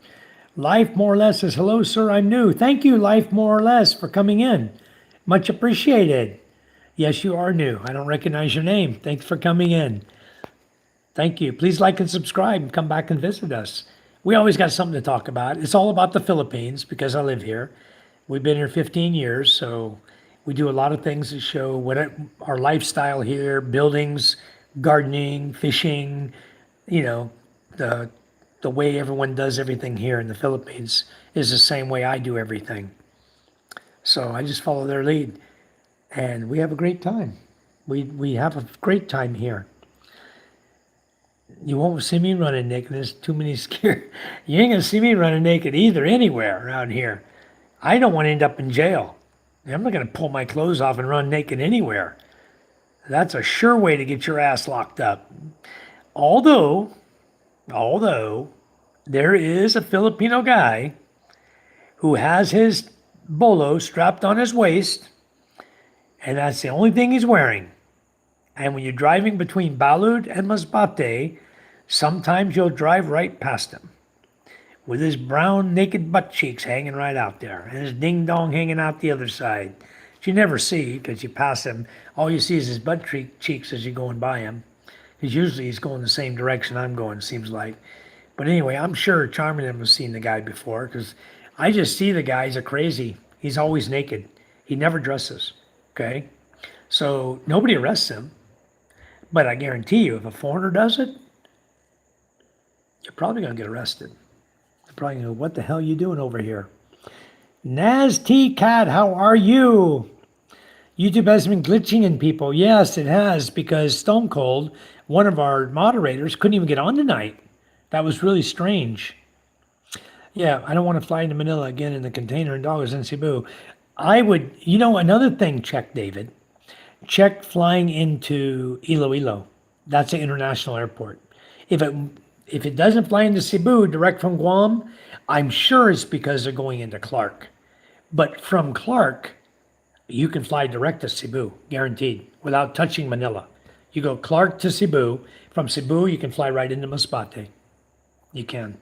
S1: Life More or Less says, hello, sir. I'm new. Thank you, Life More or Less, for coming in. Much appreciated. Yes, you are new. I don't recognize your name. Thanks for coming in. Thank you. Please like and subscribe and come back and visit us. We always got something to talk about. It's all about the Philippines because I live here. We've been here 15 years, so we do a lot of things that show our lifestyle here, buildings, gardening, fishing, the way everyone does everything here in the Philippines is the same way I do everything. So I just follow their lead. And we have a great time. We have a great time here. You won't see me running naked. There's too many scare. You ain't gonna see me running naked either anywhere around here. I don't want to end up in jail. I'm not gonna pull my clothes off and run naked anywhere. That's a sure way to get your ass locked up. Although there is a Filipino guy who has his bolo strapped on his waist, and that's the only thing he's wearing. And when you're driving between Balud and Masbate, sometimes you'll drive right past him with his brown naked butt cheeks hanging right out there and his ding dong hanging out the other side. Which you never see because you pass him. All you see is his butt cheeks as you're going by him. Because usually he's going the same direction I'm going, seems like. But anyway, I'm sure Charmin has seen the guy before because I just see the guy. He's a crazy. He's always naked. He never dresses. Okay? So nobody arrests him. But I guarantee you, if a foreigner does it, you're probably going to get arrested. You're probably going to go, what the hell are you doing over here? Naz T. Cat, how are you? YouTube has been glitching in people. Yes, it has, because Stone Cold, one of our moderators, couldn't even get on tonight. That was really strange. Yeah, I don't want to fly into Manila again in the container in dollars in Cebu. I would, another thing, check, David. Check flying into Iloilo. That's an international airport. If it if it doesn't fly into Cebu direct from Guam, I'm sure it's because they're going into Clark. But from Clark, you can fly direct to Cebu, guaranteed, without touching Manila. You go Clark to Cebu. From Cebu, you can fly right into Masbate. You can.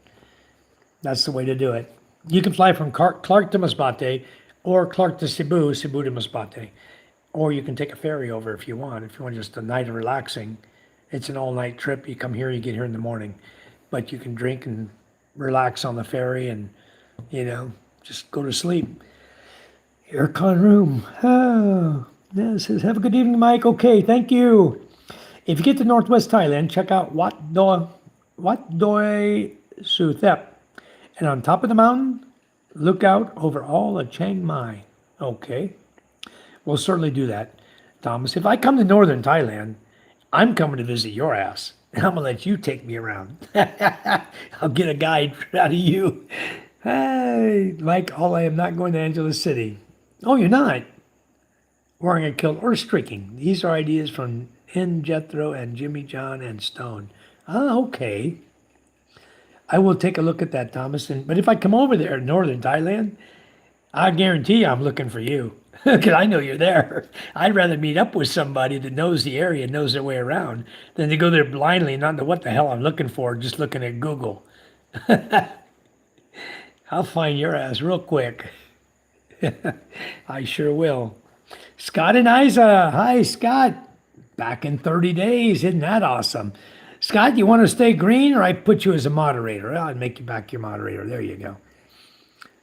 S1: That's the way to do it. You can fly from Clark to Masbate, or Clark to Cebu, Cebu to Masbate. Or you can take a ferry over if you want. If you want just a night of relaxing, it's an all-night trip. You come here, you get here in the morning. But you can drink and relax on the ferry and, just go to sleep. Aircon room. Oh, yeah, it says, have a good evening, Mike. Okay, thank you. If you get to Northwest Thailand, check out Wat Doi Suthep. And on top of the mountain, look out over all of Chiang Mai. Okay, we'll certainly do that. Thomas, if I come to Northern Thailand, I'm coming to visit your ass. I'm going to let you take me around. I'll get a guide out of you. Hey, Mike, I am not going to Angeles City. Oh, you're not? Or I'm going to kill or streaking. These are ideas from N. Jethro and Jimmy John and Stone. Oh, okay. I will take a look at that, Thomas. But if I come over there in Northern Thailand, I guarantee you I'm looking for you. Because I know you're there. I'd rather meet up with somebody that knows the area and knows their way around than to go there blindly and not know what the hell I'm looking for, just looking at Google. I'll find your ass real quick. I sure will. Scott and Isa. Hi, Scott. Back in 30 days. Isn't that awesome? Scott, you want to stay green or I put you as a moderator? Well, I'd make you back your moderator. There you go.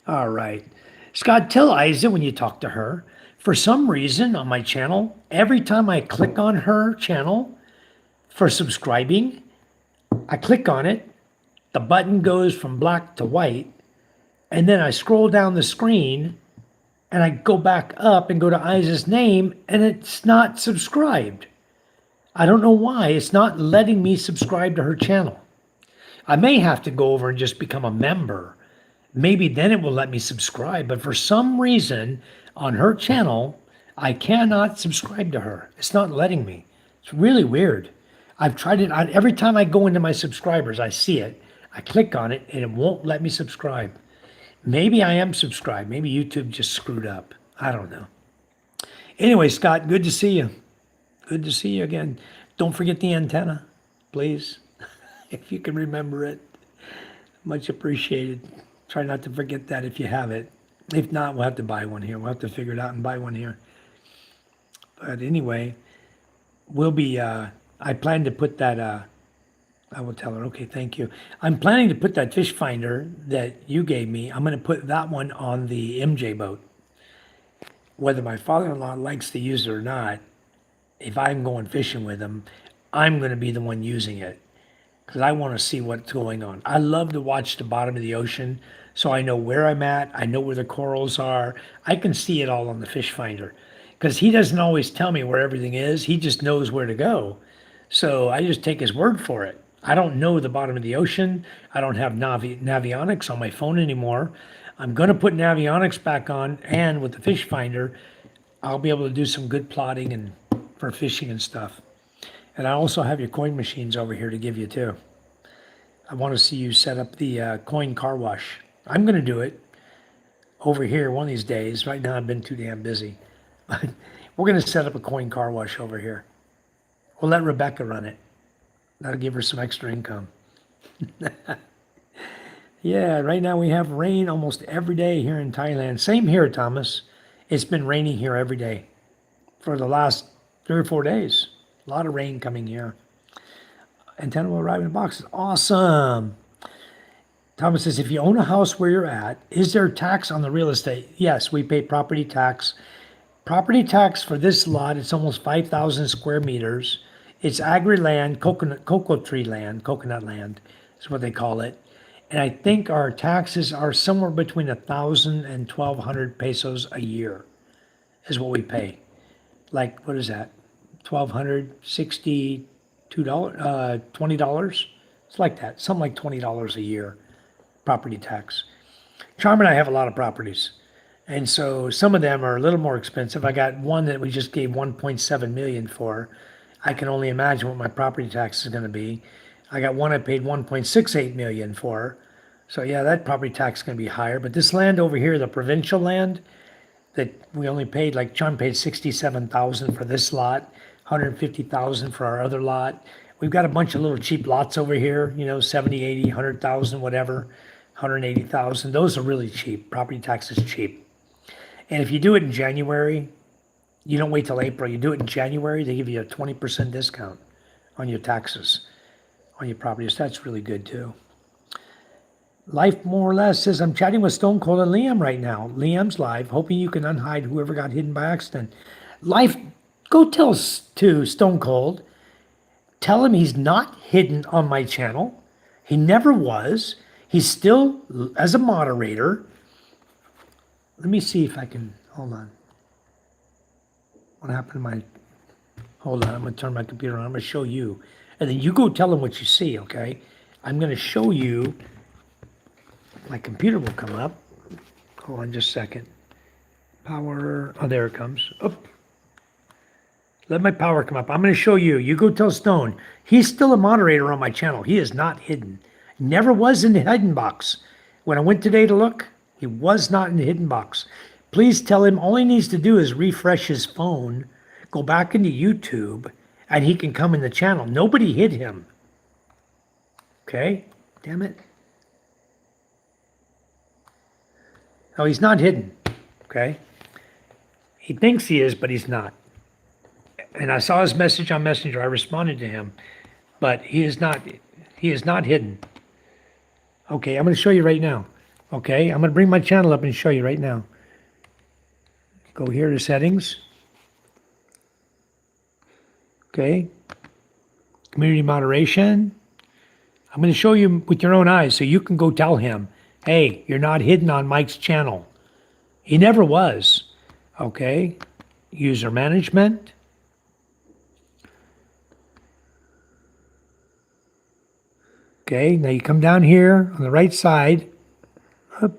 S1: All right. Scott, tell Isa when you talk to her, for some reason on my channel, every time I click on her channel for subscribing, I click on it, the button goes from black to white, and then I scroll down the screen and I go back up and go to Isa's name and it's not subscribed. I don't know why. It's not letting me subscribe to her channel. I may have to go over and just become a member. Maybe then it will let me subscribe. But for some reason on her channel, I cannot subscribe to her. It's not letting me. It's really weird. I've tried it. Every time I go into my subscribers, I see it. I click on it and it won't let me subscribe. Maybe I am subscribed. Maybe YouTube just screwed up. I don't know. Anyway, Scott, good to see you. Good to see you again. Don't forget the antenna, please. If you can remember it. Much appreciated. Try not to forget that if you have it. If not, we'll have to buy one here. We'll have to figure it out and buy one here. But anyway, we'll be, I plan to put that, I will tell her, okay, thank you. I'm planning to put that fish finder that you gave me, I'm going to put that one on the MJ boat. Whether my father-in-law likes to use it or not, if I'm going fishing with him, I'm going to be the one using it because I want to see what's going on. I love to watch the bottom of the ocean so I know where I'm at. I know where the corals are. I can see it all on the fish finder because he doesn't always tell me where everything is. He just knows where to go. So I just take his word for it. I don't know the bottom of the ocean. I don't have Navionics on my phone anymore. I'm going to put Navionics back on, and with the fish finder, I'll be able to do some good plotting and for fishing and stuff. And I also have your coin machines over here to give you too. I want to see you set up the coin car wash. I'm going to do it over here one of these days. Right now I've been too damn busy. But we're going to set up a coin car wash over here. We'll let Rebecca run it. That'll give her some extra income. Yeah, right now we have rain almost every day here in Thailand. Same here, Thomas. It's been raining here every day for the last 3 or 4 days. A lot of rain coming here. Antenna will arrive in boxes. Awesome. Thomas says, if you own a house where you're at, is there tax on the real estate? Yes, we pay property tax. Property tax for this lot, it's almost 5,000 square meters. It's agri land, coconut land is what they call it. And I think our taxes are somewhere between 1,000 and 1,200 pesos a year is what we pay. like, what is that? $1,262, $20. It's like that, something like $20 a year, property tax. Charm and I have a lot of properties. And so some of them are a little more expensive. I got one that we just gave 1.7 million for. I can only imagine what my property tax is going to be. I got one I paid 1.68 million for. So yeah, that property tax is going to be higher. But this land over here, the provincial land, that we only paid, like John paid 67,000 for this lot, 150,000 for our other lot. We've got a bunch of little cheap lots over here, 70, 80, 100,000, whatever, 180,000. Those are really cheap. Property tax is cheap. And if you do it in January, you don't wait till April. You do it in January, they give you a 20% discount on your taxes, on your properties. That's really good too. Life More or Less says, I'm chatting with Stone Cold and Liam right now. Liam's live, hoping you can unhide whoever got hidden by accident. Life, go tell to Stone Cold, tell him he's not hidden on my channel. He never was. He's still, as a moderator. Let me see if I can, hold on. What happened to my, hold on, I'm going to turn my computer on. I'm going to show you. And then you go tell him what you see, okay? I'm going to show you. My computer will come up. Hold on just a second. Power, oh, there it comes. Oop. Let my power come up. I'm going to show you. You go tell Stone. He's still a moderator on my channel. He is not hidden. Never was in the hidden box. When I went today to look, he was not in the hidden box. Please tell him all he needs to do is refresh his phone, go back into YouTube, and he can come in the channel. Nobody hid him. Okay? Damn it. No, he's not hidden, okay? He thinks he is, but he's not. And I saw his message on Messenger. I responded to him, but he is not hidden. Okay, I'm going to show you right now. Okay, I'm going to bring my channel up and show you right now. Go here to settings. Okay. Community moderation. I'm going to show you with your own eyes so you can go tell him, hey, you're not hidden on Mike's channel. He never was. Okay. User management. Okay, now you come down here on the right side. Up.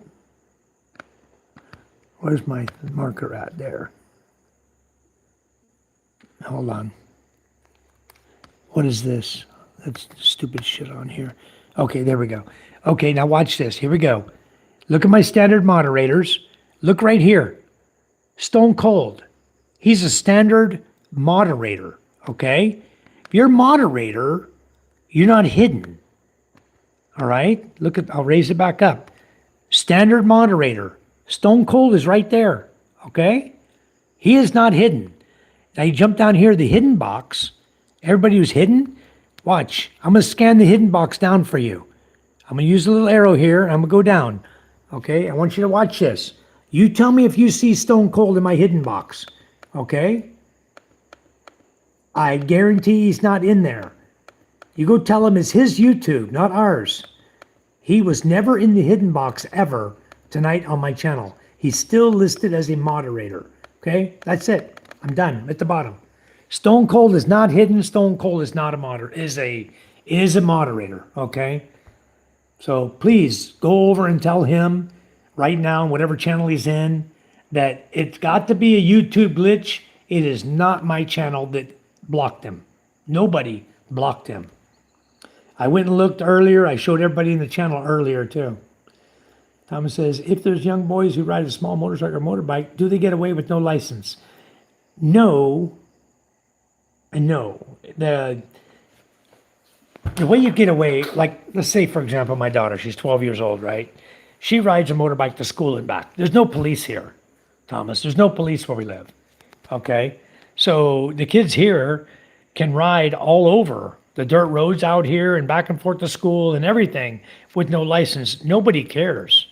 S1: Where's my marker at there? Hold on. What is this? That's stupid shit on here. Okay, there we go. Okay, now watch this. Here we go. Look at my standard moderators. Look right here. Stone Cold. He's a standard moderator, okay? If you're a moderator, you're not hidden. All right? Look at, I'll raise it back up. Standard moderator. Stone Cold is right there, okay? He is not hidden. Now you jump down here, the hidden box. Everybody who's hidden, watch. I'm going to scan the hidden box down for you. I'm going to use a little arrow here. I'm going to go down. Okay, I want you to watch this. You tell me if you see Stone Cold in my hidden box. Okay? I guarantee he's not in there. You go tell him it's his YouTube, not ours. He was never in the hidden box ever tonight on my channel. He's still listed as a moderator. Okay? That's it. I'm done. I'm at the bottom. Stone Cold is not hidden. Stone Cold is not a moderator. Is a moderator. Okay? So please go over and tell him right now, whatever channel he's in, that it's got to be a YouTube glitch. It is not my channel that blocked him. Nobody blocked him. I went and looked earlier. I showed everybody in the channel earlier too. Thomas says, if there's young boys who ride a small motorcycle or motorbike, do they get away with no license? No. And no. The way you get away, like, let's say, for example, my daughter, she's 12 years old, right? She rides a motorbike to school and back. There's no police here, Thomas. There's no police where we live, okay? So the kids here can ride all over the dirt roads out here and back and forth to school and everything with no license. Nobody cares.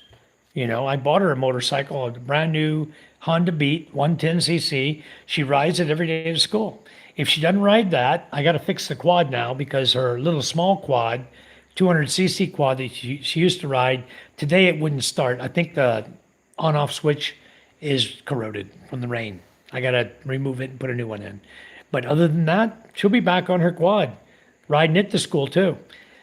S1: You know, I bought her a motorcycle, a brand new Honda Beat, 110cc. She rides it every day to school. If she doesn't ride that, I got to fix the quad now because her little small quad, 200cc quad that she used to ride, today it wouldn't start. I think the on-off switch is corroded from the rain. I got to remove it and put a new one in. But other than that, she'll be back on her quad, riding it to school too.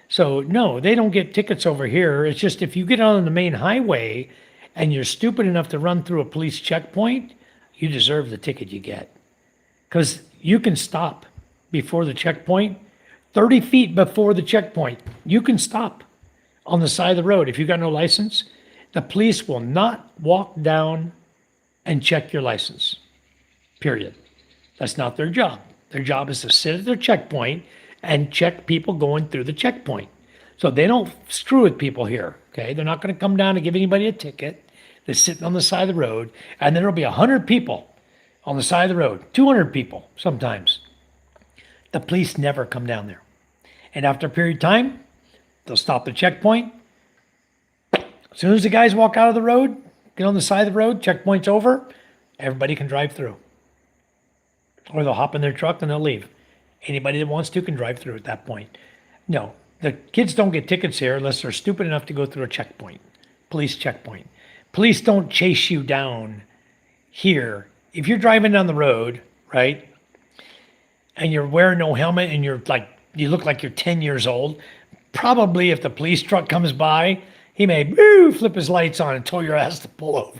S1: So no, they don't get tickets over here. It's just if you get on the main highway and you're stupid enough to run through a police checkpoint, you deserve the ticket you get. Because you can stop before the checkpoint, 30 feet before the checkpoint. You can stop on the side of the road. If you got no license, the police will not walk down and check your license, period. That's not their job. Their job is to sit at their checkpoint and check people going through the checkpoint. So they don't screw with people here, okay? They're not going to come down and give anybody a ticket. They're sitting on the side of the road, and then there'll be 100 people on the side of the road, 200 people sometimes. The police never come down there. And after a period of time, they'll stop the checkpoint. As soon as the guys walk out of the road, get on the side of the road, checkpoint's over, everybody can drive through. Or they'll hop in their truck and they'll leave. Anybody that wants to can drive through at that point. No, the kids don't get tickets here unless they're stupid enough to go through a checkpoint, police checkpoint. Police don't chase you down here. If you're driving down the road, right, and you're wearing no helmet and you look like you're 10 years old, probably if the police truck comes by, he may flip his lights on and tell your ass to pull over,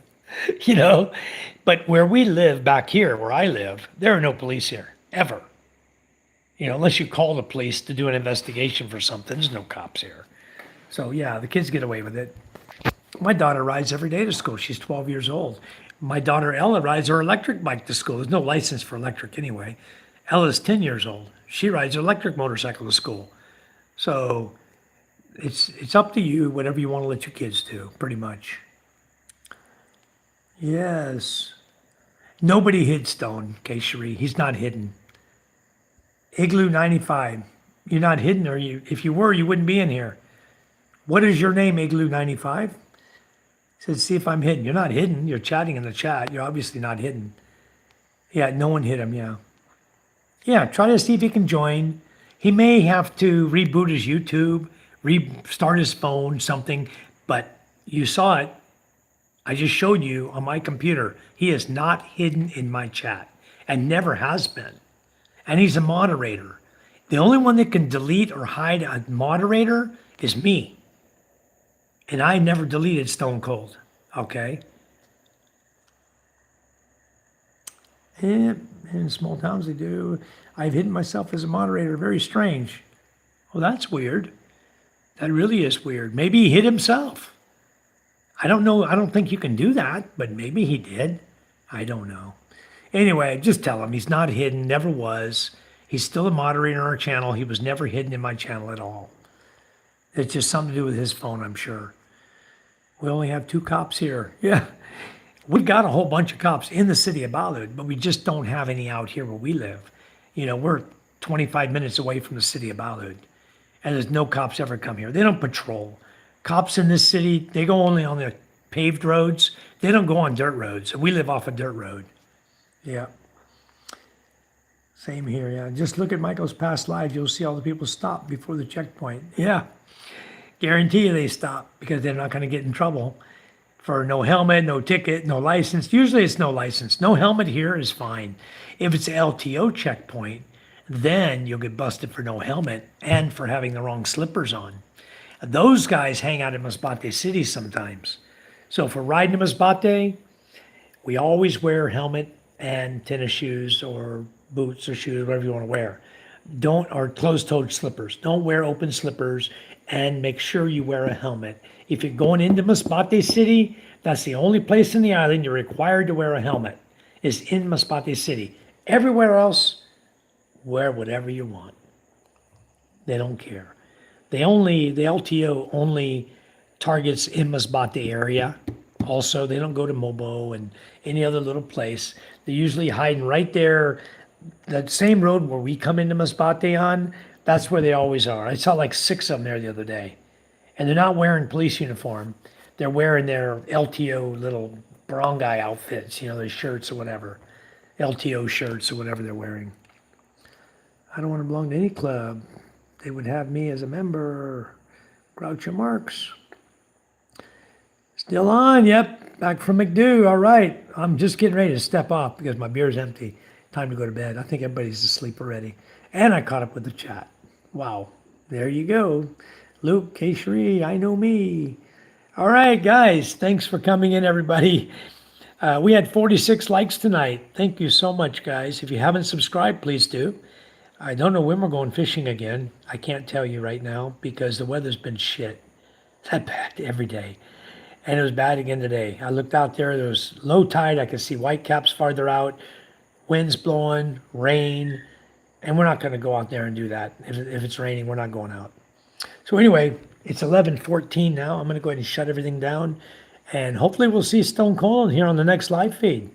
S1: you know? But where we live back here, where I live, there are no police here, ever. You know, unless you call the police to do an investigation for something, there's no cops here. So yeah, the kids get away with it. My daughter rides every day to school. She's 12 years old. My daughter Ella rides her electric bike to school. There's no license for electric anyway. Ella's 10 years old. She rides her electric motorcycle to school. So it's up to you, whatever you want to let your kids do, pretty much. Yes. Nobody hid Stone, okay, Cherie. He's not hidden. Igloo 95. You're not hidden, or you? If you were, you wouldn't be in here. What is your name, Igloo 95? Said, see if I'm hidden. You're not hidden. You're chatting in the chat. You're obviously not hidden. Yeah, no one hit him, yeah. Yeah, try to see if he can join. He may have to reboot his YouTube, restart his phone, something, but you saw it. I just showed you on my computer. He is not hidden in my chat and never has been. And he's a moderator. The only one that can delete or hide a moderator is me. And I never deleted Stone Cold, okay? And in small towns they do. I've hidden myself as a moderator. Very strange. Well, that's weird. That really is weird. Maybe he hid himself. I don't know. I don't think you can do that, but maybe he did. I don't know. Anyway, just tell him he's not hidden, never was. He's still a moderator on our channel. He was never hidden in my channel at all. It's just something to do with his phone, I'm sure. We only have 2 cops here. Yeah. We've got a whole bunch of cops in the city of Balud, but we just don't have any out here where we live. You know, we're 25 minutes away from the city of Balud, and there's no cops ever come here. They don't patrol. Cops in this city, they go only on the paved roads. They don't go on dirt roads. We live off a dirt road. Yeah. Same here, yeah. Just look at Michael's past lives. You'll see all the people stop before the checkpoint. Yeah. Guarantee you they stop because they're not going to get in trouble for no helmet, no ticket, no license. Usually it's no license. No helmet here is fine. If it's an LTO checkpoint, then you'll get busted for no helmet and for having the wrong slippers on. Those guys hang out in Masbate City sometimes. So for riding in Masbate, we always wear helmet and tennis shoes or boots or shoes, whatever you want to wear. Or closed-toed slippers. Don't wear open slippers, and make sure you wear a helmet. If you're going into Masbate City, that's the only place in the island you're required to wear a helmet, is in Masbate City. Everywhere else, wear whatever you want. They don't care. The LTO only targets in Masbate area. Also, they don't go to Mobo and any other little place. They're usually hiding right there. That same road where we come into Masbate on, that's where they always are. I saw like 6 of them there the other day. And they're not wearing police uniform. They're wearing their LTO little barangay outfits, you know, their shirts or whatever. LTO shirts or whatever they're wearing. I don't want to belong to any club. They would have me as a member. Groucho Marx. Still on, yep. Back from McDo. All right. I'm just getting ready to step off because my beer's empty. Time to go to bed. I think everybody's asleep already. And I caught up with the chat. Wow. There you go. Luke, K. I know me. All right, guys. Thanks for coming in, everybody. We had 46 likes tonight. Thank you so much, guys. If you haven't subscribed, please do. I don't know when we're going fishing again. I can't tell you right now because the weather's been shit. That bad every day. And it was bad again today. I looked out there was low tide. I could see white caps farther out, winds blowing, rain, and we're not going to go out there and do that. If it's raining, we're not going out. So anyway, it's 11:14 now. I'm going to go ahead and shut everything down, and hopefully we'll see Stone Cold here on the next live feed.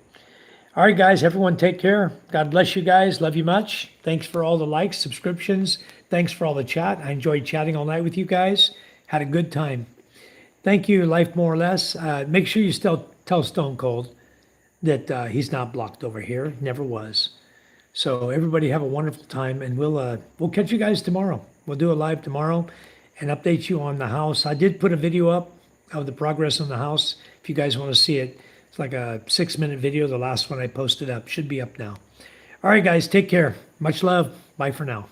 S1: All right, guys, everyone take care. God bless you guys. Love you much. Thanks for all the likes, subscriptions. Thanks for all the chat. I enjoyed chatting all night with you guys. Had a good time. Thank you, Life More or Less. Make sure you still tell Stone Cold that he's not blocked over here. Never was. So everybody have a wonderful time, and we'll catch you guys tomorrow. We'll do a live tomorrow and update you on the house. I did put a video up of the progress on the house. If you guys want to see it, it's like a 6-minute video. The last one I posted up should be up now. All right, guys, take care. Much love. Bye for now.